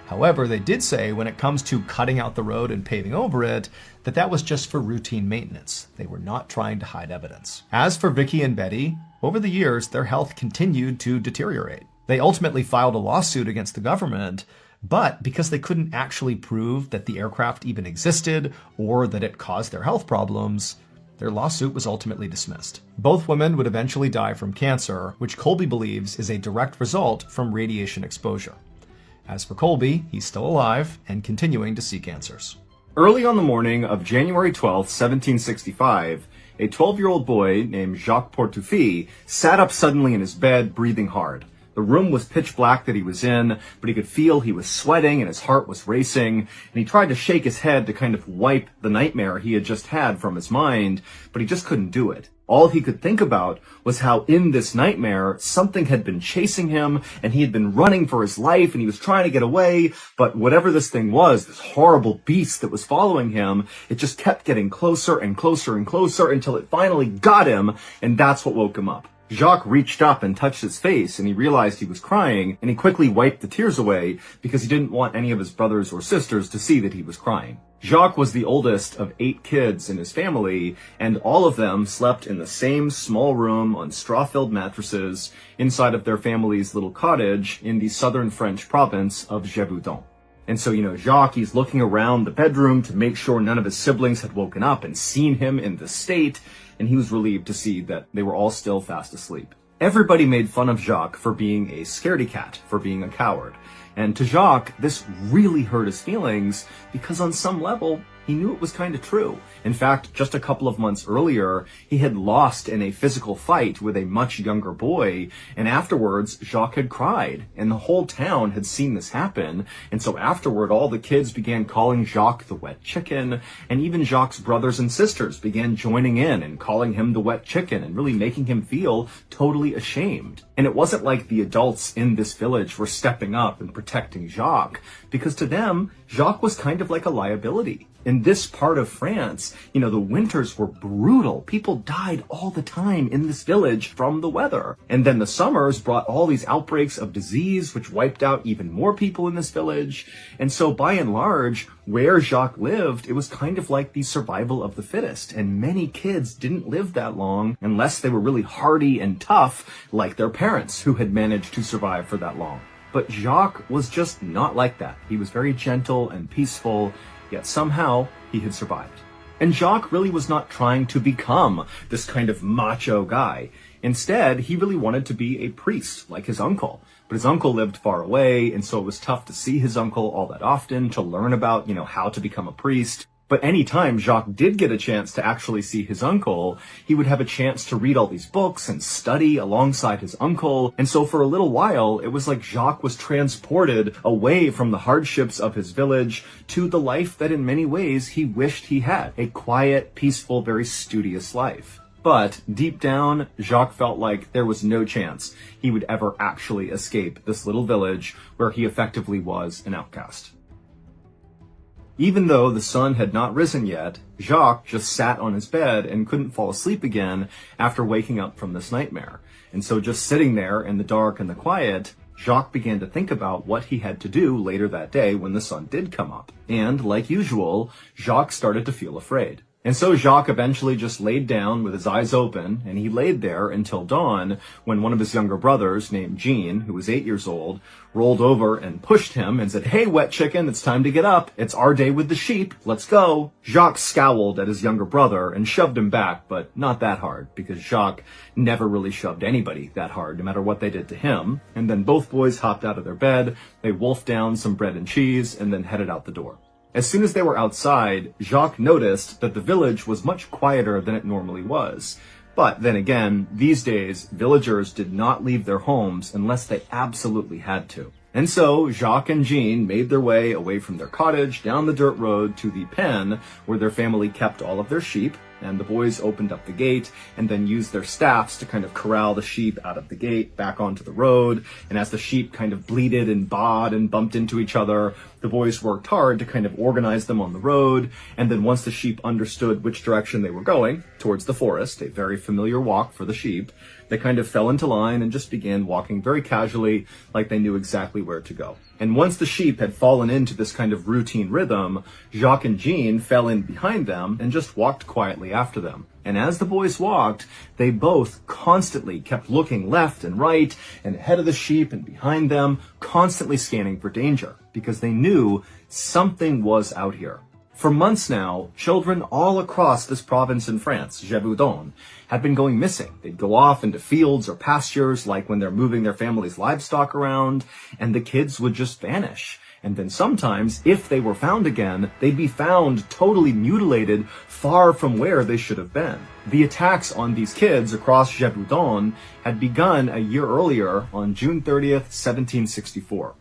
However, they did say when it comes to cutting out the road and paving over it, that was just for routine maintenance. They were not trying to hide evidence. As for Vicky and Betty, over the years, their health continued to deteriorate. They ultimately filed a lawsuit against the government, but because they couldn't actually prove that the aircraft even existed or that it caused their health problems, Their lawsuit was ultimately dismissed. Both women would eventually die from cancer, which Colby believes is a direct result from radiation exposure. As for Colby, he's still alive and continuing to seek answers. Early on the morning of January 12, 1765, a 12-year-old boy named Jacques Portufis sat up suddenly in his bed, breathing hard. The room was pitch black that he was in, but he could feel he was sweating and his heart was racing, and he tried to shake his head to kind of wipe the nightmare he had just had from his mind, but he just couldn't do it. All he could think about was how in this nightmare, something had been chasing him, and he had been running for his life, and he was trying to get away, but whatever this thing was, this horrible beast that was following him, it just kept getting closer and closer and closer until it finally got him, and that's what woke him up. Jacques reached up and touched his face, and he realized he was crying, and he quickly wiped the tears away because he didn't want any of his brothers or sisters to see that he was crying. Jacques was the oldest of 8 kids in his family, and all of them slept in the same small room on straw-filled mattresses inside of their family's little cottage in the southern French province of Gévaudan. And so, Jacques, he's looking around the bedroom to make sure none of his siblings had woken up and seen him in this state, and he was relieved to see that they were all still fast asleep. Everybody made fun of Jacques for being a scaredy cat, for being a coward. And to Jacques, this really hurt his feelings because on some level, he knew it was kind of true. In fact, just a couple of months earlier, he had lost in a physical fight with a much younger boy, and afterwards, Jacques had cried, and the whole town had seen this happen, and so afterward, all the kids began calling Jacques the wet chicken, and even Jacques' brothers and sisters began joining in and calling him the wet chicken, and really making him feel totally ashamed. And it wasn't like the adults in this village were stepping up and protecting Jacques, because to them, Jacques was kind of like a liability. In this part of France, the winters were brutal. People died all the time in this village from the weather. And then the summers brought all these outbreaks of disease, which wiped out even more people in this village. And so by and large, where Jacques lived, it was kind of like the survival of the fittest. And many kids didn't live that long unless they were really hardy and tough, like their parents who had managed to survive for that long. But Jacques was just not like that. He was very gentle and peaceful, yet somehow he had survived. And Jacques really was not trying to become this kind of macho guy. Instead, he really wanted to be a priest, like his uncle. But his uncle lived far away, and so it was tough to see his uncle all that often, to learn about, how to become a priest. But any time Jacques did get a chance to actually see his uncle, he would have a chance to read all these books and study alongside his uncle. And so for a little while, it was like Jacques was transported away from the hardships of his village to the life that in many ways he wished he had. A quiet, peaceful, very studious life. But deep down, Jacques felt like there was no chance he would ever actually escape this little village where he effectively was an outcast. Even though the sun had not risen yet, Jacques just sat on his bed and couldn't fall asleep again after waking up from this nightmare. And so just sitting there in the dark and the quiet, Jacques began to think about what he had to do later that day when the sun did come up. And like usual, Jacques started to feel afraid. And so Jacques eventually just laid down with his eyes open, and he laid there until dawn when one of his younger brothers, named Jean, who was 8 years old, rolled over and pushed him and said, "Hey, wet chicken, it's time to get up. It's our day with the sheep. Let's go." Jacques scowled at his younger brother and shoved him back, but not that hard, because Jacques never really shoved anybody that hard, no matter what they did to him. And then both boys hopped out of their bed, they wolfed down some bread and cheese, and then headed out the door. As soon as they were outside, Jacques noticed that the village was much quieter than it normally was. But then again, these days, villagers did not leave their homes unless they absolutely had to. And so Jacques and Jean made their way away from their cottage down the dirt road to the pen where their family kept all of their sheep. And the boys opened up the gate and then used their staffs to kind of corral the sheep out of the gate back onto the road. And as the sheep kind of bleated and baaed and bumped into each other, the boys worked hard to kind of organize them on the road. And then once the sheep understood which direction they were going, towards the forest, a very familiar walk for the sheep, they kind of fell into line and just began walking very casually, like they knew exactly where to go. And once the sheep had fallen into this kind of routine rhythm, Jacques and Jean fell in behind them and just walked quietly after them. And as the boys walked, they both constantly kept looking left and right and ahead of the sheep and behind them, constantly scanning for danger, because they knew something was out here. For months now, children all across this province in France, Gévaudan, had been going missing. They'd go off into fields or pastures, like when they're moving their family's livestock around, and the kids would just vanish. And then sometimes, if they were found again, they'd be found totally mutilated far from where they should have been. The attacks on these kids across Gévaudan had begun a year earlier on June 30th, 1764.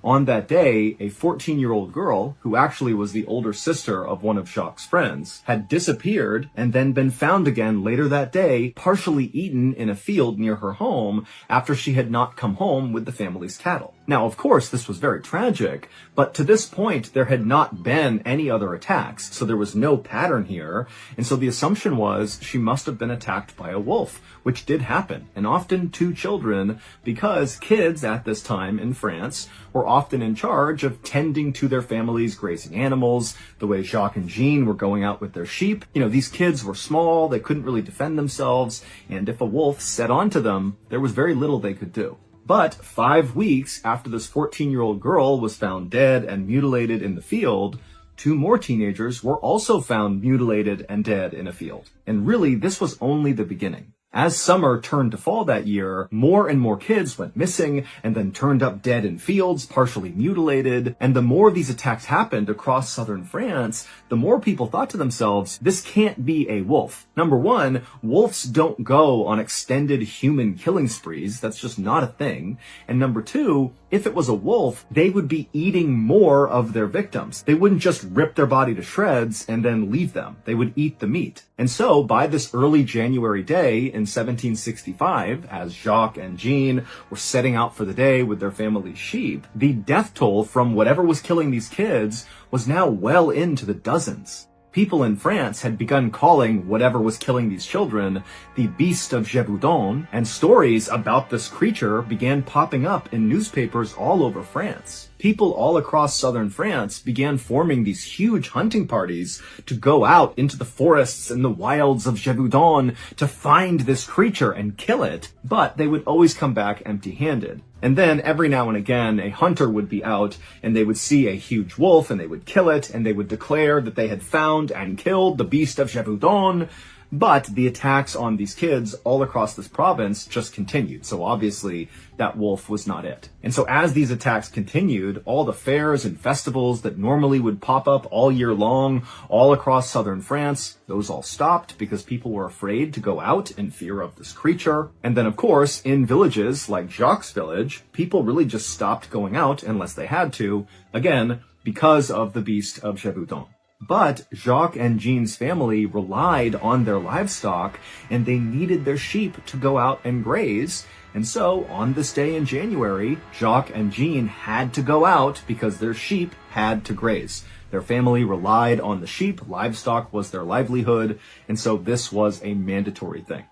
On that day, a 14-year-old girl, who actually was the older sister of one of Jacques' friends, had disappeared and then been found again later that day, partially eaten in a field near her home after she had not come home with the family's cattle. Now, of course, this was very tragic, but to this point, there had not been any other attacks, so there was no pattern here, and so the assumption was she must have been attacked by a wolf, which did happen, and often to children, because kids at this time in France were often in charge of tending to their families' grazing animals, the way Jacques and Jean were going out with their sheep. You know, these kids were small, they couldn't really defend themselves, and if a wolf set onto them, there was very little they could do. But 5 weeks after this 14-year-old girl was found dead and mutilated in the field, 2 more teenagers were also found mutilated and dead in a field. And really, this was only the beginning. As summer turned to fall that year, more and more kids went missing and then turned up dead in fields, partially mutilated. And the more these attacks happened across southern France, the more people thought to themselves, this can't be a wolf. Number one, wolves don't go on extended human killing sprees. That's just not a thing. And number two, if it was a wolf, they would be eating more of their victims. They wouldn't just rip their body to shreds and then leave them. They would eat the meat. And so by this early January day in 1765, as Jacques and Jean were setting out for the day with their family's sheep, the death toll from whatever was killing these kids was now well into the dozens. People in France had begun calling whatever was killing these children the Beast of Gévaudan, and stories about this creature began popping up in newspapers all over France. People all across southern France began forming these huge hunting parties to go out into the forests and the wilds of Gévaudan to find this creature and kill it, but they would always come back empty-handed. And then every now and again, a hunter would be out and they would see a huge wolf and they would kill it and they would declare that they had found and killed the Beast of Gévaudan. But the attacks on these kids all across this province just continued. So obviously that wolf was not it. And so as these attacks continued, all the fairs and festivals that normally would pop up all year long all across southern France, those all stopped because people were afraid to go out in fear of this creature. And then of course, in villages like Jacques' village, people really just stopped going out unless they had to, again, because of the Beast of Gévaudan. But Jacques and Jean's family relied on their livestock and they needed their sheep to go out and graze. And so on this day in January, Jacques and Jean had to go out because their sheep had to graze. Their family relied on the sheep, livestock was their livelihood, and so this was a mandatory thing.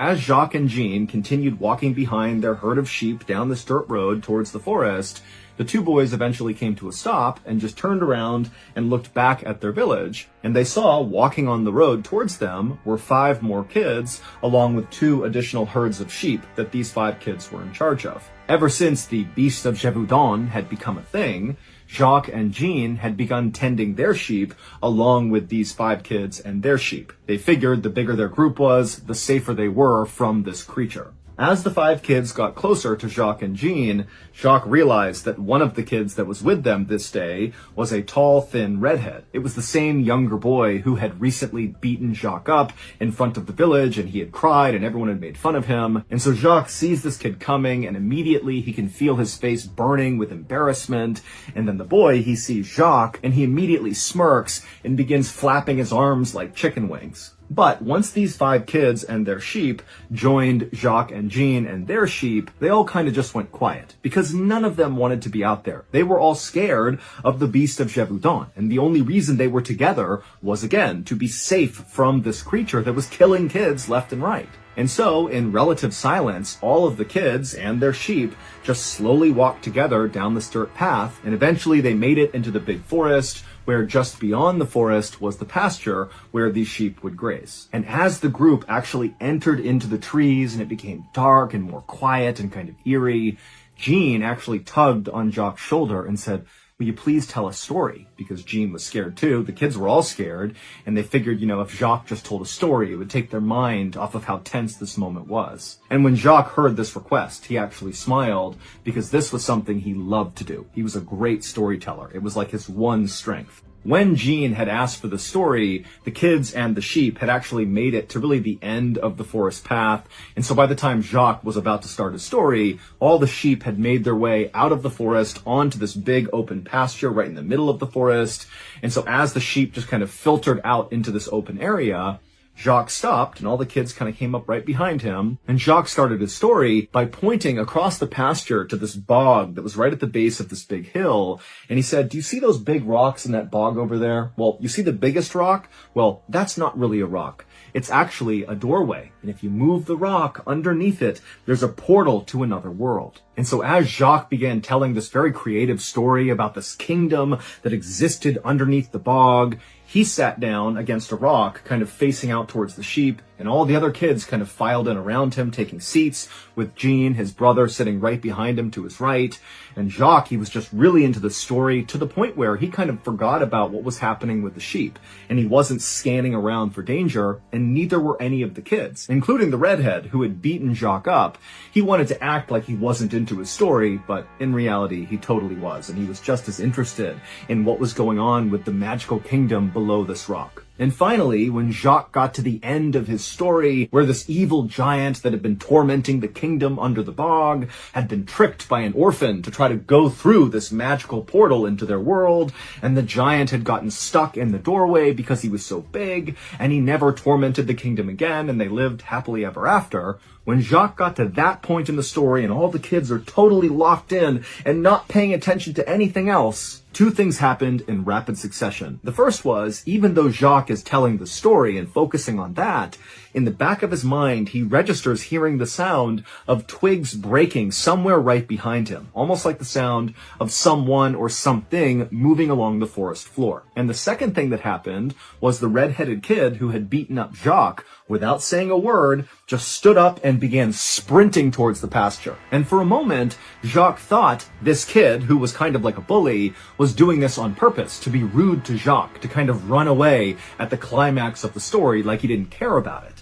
As Jacques and Jean continued walking behind their herd of sheep down this dirt road towards the forest, The two boys eventually came to a stop and just turned around and looked back at their village, and they saw walking on the road towards them were 5 more kids, along with 2 additional herds of sheep that these 5 kids were in charge of. Ever since the Beast of Gévaudan had become a thing, Jacques and Jean had begun tending their sheep along with these 5 kids and their sheep. They figured the bigger their group was, the safer they were from this creature. As the 5 kids got closer to Jacques and Jean, Jacques realized that one of the kids that was with them this day was a tall, thin redhead. It was the same younger boy who had recently beaten Jacques up in front of the village, and he had cried and everyone had made fun of him. And so Jacques sees this kid coming, and immediately he can feel his face burning with embarrassment. And then the boy, he sees Jacques, and he immediately smirks and begins flapping his arms like chicken wings. But once these 5 kids and their sheep joined Jacques and Jean and their sheep, they all kind of just went quiet, because none of them wanted to be out there. They were all scared of the Beast of Gévaudan, and the only reason they were together was, again, to be safe from this creature that was killing kids left and right. And so, in relative silence, all of the kids and their sheep just slowly walked together down this dirt path, and eventually they made it into the big forest, where just beyond the forest was the pasture where these sheep would graze. And as the group actually entered into the trees and it became dark and more quiet and kind of eerie, Jean actually tugged on Jacques' shoulder and said, "Will you please tell a story?" Because Jean was scared too. The kids were all scared, and they figured, if Jacques just told a story, it would take their mind off of how tense this moment was. And when Jacques heard this request, he actually smiled, because this was something he loved to do. He was a great storyteller. It was like his one strength. When Jean had asked for the story, the kids and the sheep had actually made it to really the end of the forest path. And so by the time Jacques was about to start his story, all the sheep had made their way out of the forest onto this big open pasture right in the middle of the forest. And so as the sheep just kind of filtered out into this open area, Jacques stopped, and all the kids kind of came up right behind him, and Jacques started his story by pointing across the pasture to this bog that was right at the base of this big hill, and he said, "Do you see those big rocks in that bog over there? Well, you see the biggest rock? Well, that's not really a rock. It's actually a doorway, and if you move the rock underneath it, there's a portal to another world." And so as Jacques began telling this very creative story about this kingdom that existed underneath the bog, he sat down against a rock, kind of facing out towards the sheep, and all the other kids kind of filed in around him, taking seats, with Jean, his brother, sitting right behind him to his right. And Jacques, he was just really into the story, to the point where he kind of forgot about what was happening with the sheep, and he wasn't scanning around for danger, and neither were any of the kids, including the redhead who had beaten Jacques up. He wanted to act like he wasn't into his story, but in reality, he totally was, and he was just as interested in what was going on with the magical kingdom below this rock. And finally, when Jacques got to the end of his story, where this evil giant that had been tormenting the kingdom under the bog had been tricked by an orphan to try to go through this magical portal into their world, and the giant had gotten stuck in the doorway because he was so big, and he never tormented the kingdom again, and they lived happily ever after. When Jacques got to that point in the story and all the kids are totally locked in and not paying attention to anything else, 2 things happened in rapid succession. The first was, even though Jacques is telling the story and focusing on that, in the back of his mind, he registers hearing the sound of twigs breaking somewhere right behind him, almost like the sound of someone or something moving along the forest floor. And the second thing that happened was the red-headed kid who had beaten up Jacques, without saying a word, just stood up and began sprinting towards the pasture. And for a moment, Jacques thought this kid, who was kind of like a bully, was doing this on purpose, to be rude to Jacques, to kind of run away at the climax of the story like he didn't care about it.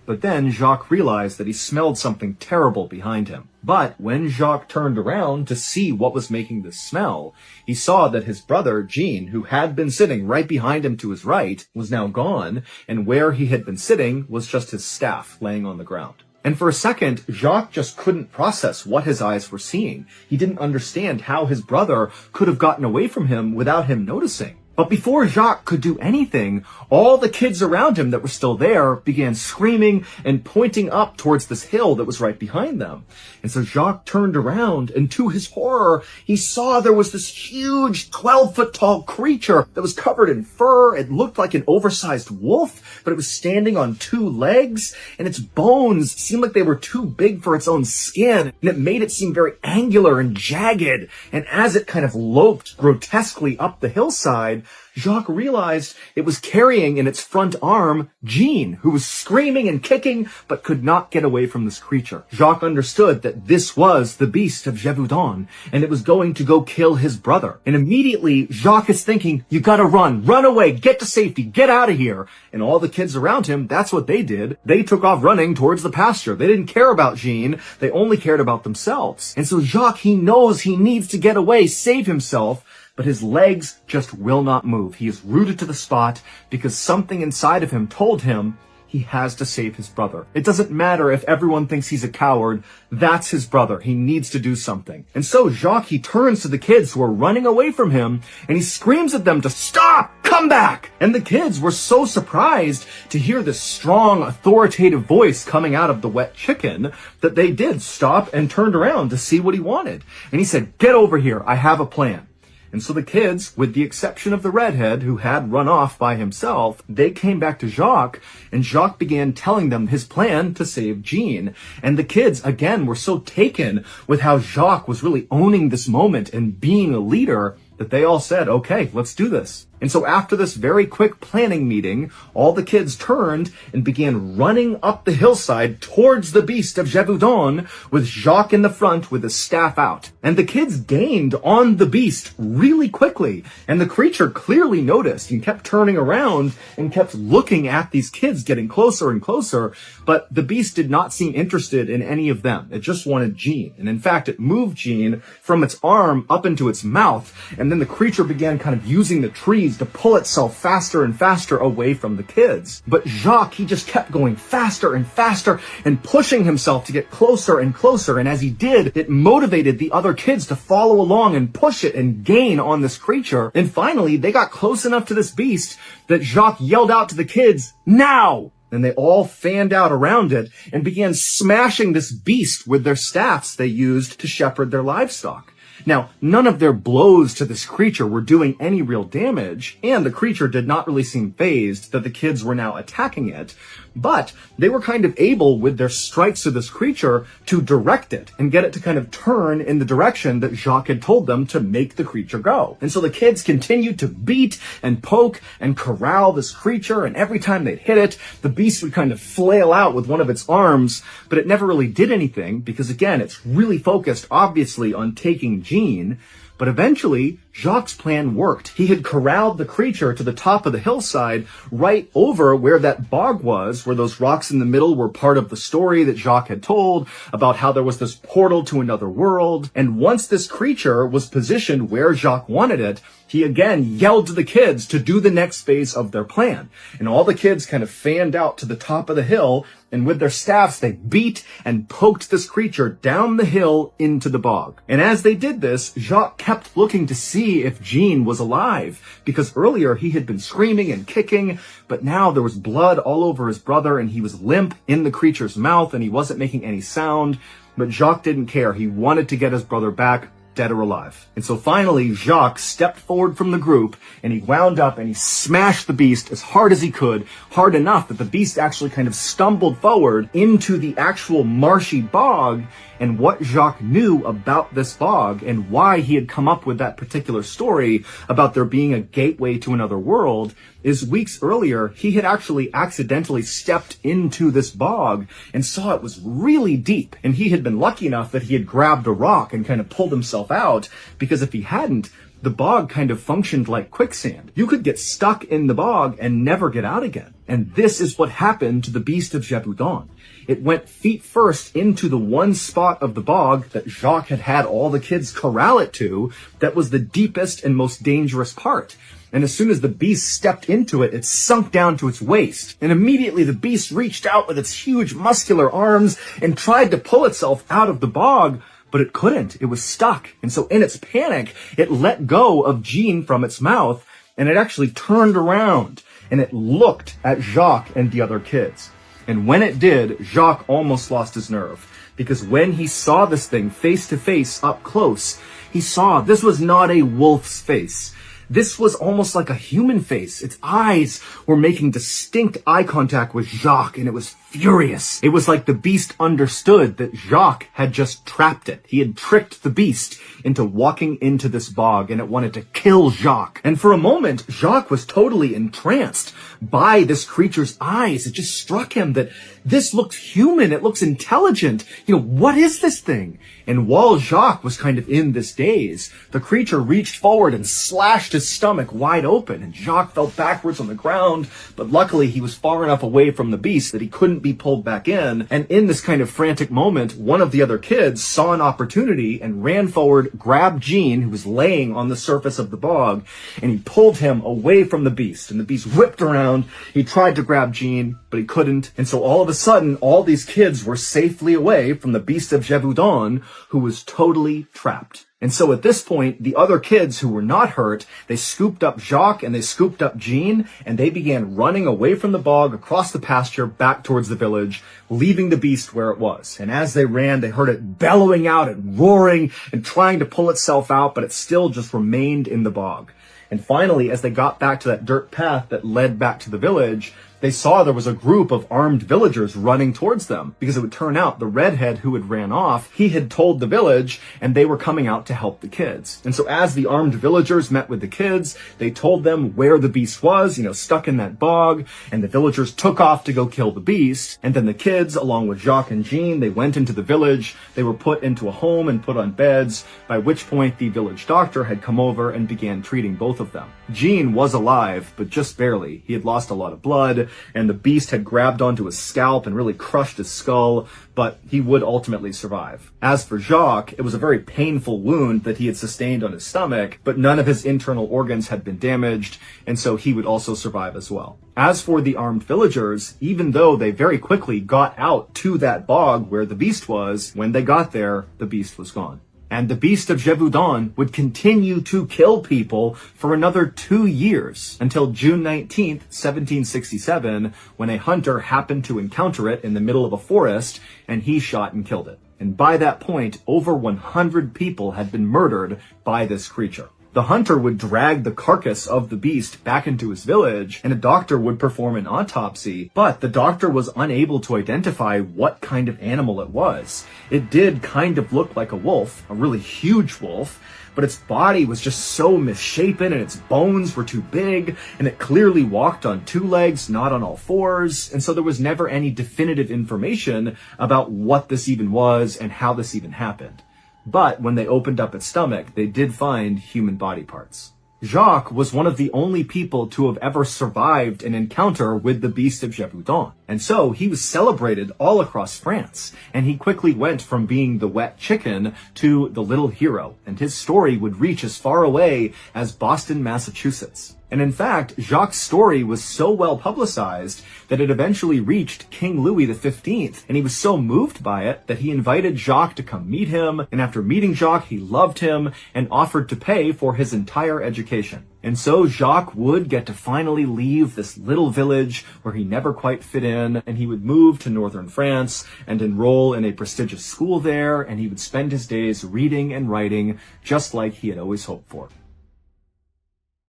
But then Jacques realized that he smelled something terrible behind him. But when Jacques turned around to see what was making this smell, he saw that his brother, Jean, who had been sitting right behind him to his right, was now gone, and where he had been sitting was just his staff laying on the ground. And for a second, Jacques just couldn't process what his eyes were seeing. He didn't understand how his brother could have gotten away from him without him noticing. But before Jacques could do anything, all the kids around him that were still there began screaming and pointing up towards this hill that was right behind them. And so Jacques turned around, and to his horror, he saw there was this huge 12-foot tall creature that was covered in fur. It looked like an oversized wolf, but it was standing on 2 legs, and its bones seemed like they were too big for its own skin, and it made it seem very angular and jagged. And as it kind of loped grotesquely up the hillside, Jacques realized it was carrying in its front arm Jean, who was screaming and kicking, but could not get away from this creature. Jacques understood that this was the beast of Gévaudan, and it was going to go kill his brother. And immediately, Jacques is thinking, you gotta run away, get to safety, get out of here. And all the kids around him, that's what they did. They took off running towards the pasture. They didn't care about Jean, they only cared about themselves. And so Jacques, he knows he needs to get away, save himself, but his legs just will not move. He is rooted to the spot because something inside of him told him he has to save his brother. It doesn't matter if everyone thinks he's a coward. That's his brother. He needs to do something. And so Jacques, he turns to the kids who are running away from him, and he screams at them to stop, come back. And the kids were so surprised to hear this strong, authoritative voice coming out of the wet chicken that they did stop and turned around to see what he wanted. And he said, get over here. I have a plan. And so the kids, with the exception of the redhead who had run off by himself, they came back to Jacques, and Jacques began telling them his plan to save Jean. And the kids, again, were so taken with how Jacques was really owning this moment and being a leader that they all said, okay, let's do this. And so after this very quick planning meeting, all the kids turned and began running up the hillside towards the beast of Gévaudan, with Jacques in the front with his staff out. And the kids gained on the beast really quickly, and the creature clearly noticed and kept turning around and kept looking at these kids getting closer and closer, but the beast did not seem interested in any of them. It just wanted Jean. And in fact, it moved Jean from its arm up into its mouth, and then the creature began kind of using the trees to pull itself faster and faster away from the kids. But Jacques, he just kept going faster and faster and pushing himself to get closer and closer. And as he did, it motivated the other kids to follow along and push it and gain on this creature. And finally, they got close enough to this beast that Jacques yelled out to the kids, now! And they all fanned out around it and began smashing this beast with their staffs they used to shepherd their livestock. Now, none of their blows to this creature were doing any real damage, and the creature did not really seem fazed that the kids were now attacking it, but they were kind of able, with their strikes to this creature, to direct it and get it to kind of turn in the direction that Jacques had told them to make the creature go. And so the kids continued to beat and poke and corral this creature, and every time they'd hit it, the beast would kind of flail out with one of its arms, but it never really did anything because, again, it's really focused, obviously, on taking Jean. But eventually, Jacques' plan worked. He had corralled the creature to the top of the hillside, right over where that bog was, where those rocks in the middle were part of the story that Jacques had told about how there was this portal to another world. And once this creature was positioned where Jacques wanted it, he again yelled to the kids to do the next phase of their plan. And all the kids kind of fanned out to the top of the hill, and with their staffs, they beat and poked this creature down the hill into the bog. And as they did this, Jacques kept looking to see if Jean was alive, because earlier he had been screaming and kicking, but now there was blood all over his brother, and he was limp in the creature's mouth, and he wasn't making any sound. But Jacques didn't care. He wanted to get his brother back, dead or alive. And so finally, Jacques stepped forward from the group, and he wound up and he smashed the beast as hard as he could, hard enough that the beast actually kind of stumbled forward into the actual marshy bog. And what Jacques knew about this bog and why he had come up with that particular story about there being a gateway to another world is weeks earlier, he had actually accidentally stepped into this bog and saw it was really deep. And he had been lucky enough that he had grabbed a rock and kind of pulled himself out, because if he hadn't, the bog kind of functioned like quicksand. You could get stuck in the bog and never get out again. And this is what happened to the beast of Gévaudan. It went feet first into the one spot of the bog that Jacques had had all the kids corral it to, that was the deepest and most dangerous part. And as soon as the beast stepped into it, it sunk down to its waist. And immediately the beast reached out with its huge muscular arms and tried to pull itself out of the bog, but it couldn't. It was stuck. And so in its panic, it let go of Jean from its mouth. and it actually turned around and it looked at Jacques and the other kids. And when it did, Jacques almost lost his nerve, because when he saw this thing face to face up close, he saw this was not a wolf's face. This was almost like a human face. Its eyes were making distinct eye contact with Jacques, and it was furious. It was like the beast understood that Jacques had just trapped it. He had tricked the beast into walking into this bog, and it wanted to kill Jacques. And for a moment, Jacques was totally entranced by this creature's eyes. It just struck him that this looks human. It looks intelligent. What is this thing? And while Jacques was kind of in this daze, the creature reached forward and slashed his stomach wide open, and Jacques fell backwards on the ground, but luckily he was far enough away from the beast that he couldn't be pulled back in. And in this kind of frantic moment, one of the other kids saw an opportunity and ran forward, grabbed Jean, who was laying on the surface of the bog, and he pulled him away from the beast. And the beast whipped around. He tried to grab Jean, but he couldn't. And so all of a sudden, all these kids were safely away from the beast of Gévaudan, who was totally trapped. And so at this point, the other kids who were not hurt, they scooped up Jacques and they scooped up Jean, and they began running away from the bog across the pasture back towards the village, leaving the beast where it was. And as they ran, they heard it bellowing out and roaring and trying to pull itself out, but it still just remained in the bog. And finally, as they got back to that dirt path that led back to the village, they saw there was a group of armed villagers running towards them, because it would turn out the redhead who had ran off, he had told the village, and they were coming out to help the kids. And so as the armed villagers met with the kids, they told them where the beast was, stuck in that bog, and the villagers took off to go kill the beast. And then the kids, along with Jacques and Jean, they went into the village. They were put into a home and put on beds, by which point the village doctor had come over and began treating both of them. Jean was alive, but just barely. He had lost a lot of blood, and the beast had grabbed onto his scalp and really crushed his skull, but he would ultimately survive. As for Jacques, it was a very painful wound that he had sustained on his stomach, but none of his internal organs had been damaged, and so he would also survive as well. As for the armed villagers, even though they very quickly got out to that bog where the beast was, when they got there, the beast was gone. And the beast of Gévaudan would continue to kill people for another 2 years, until June 19th, 1767, when a hunter happened to encounter it in the middle of a forest, and he shot and killed it. And by that point, over 100 people had been murdered by this creature. The hunter would drag the carcass of the beast back into his village, and a doctor would perform an autopsy, but the doctor was unable to identify what kind of animal it was. It did kind of look like a wolf, a really huge wolf, but its body was just so misshapen and its bones were too big, and it clearly walked on 2 legs, not on all 4s, and so there was never any definitive information about what this even was and how this even happened. But when they opened up its stomach, they did find human body parts. Jacques was one of the only people to have ever survived an encounter with the beast of Gévaudan. And so he was celebrated all across France, and he quickly went from being the wet chicken to the little hero, and his story would reach as far away as Boston, Massachusetts. And in fact, Jacques' story was so well publicized that it eventually reached King Louis XV, and he was so moved by it that he invited Jacques to come meet him, and after meeting Jacques, he loved him and offered to pay for his entire education. And so Jacques would get to finally leave this little village where he never quite fit in, and he would move to northern France and enroll in a prestigious school there, and he would spend his days reading and writing just like he had always hoped for.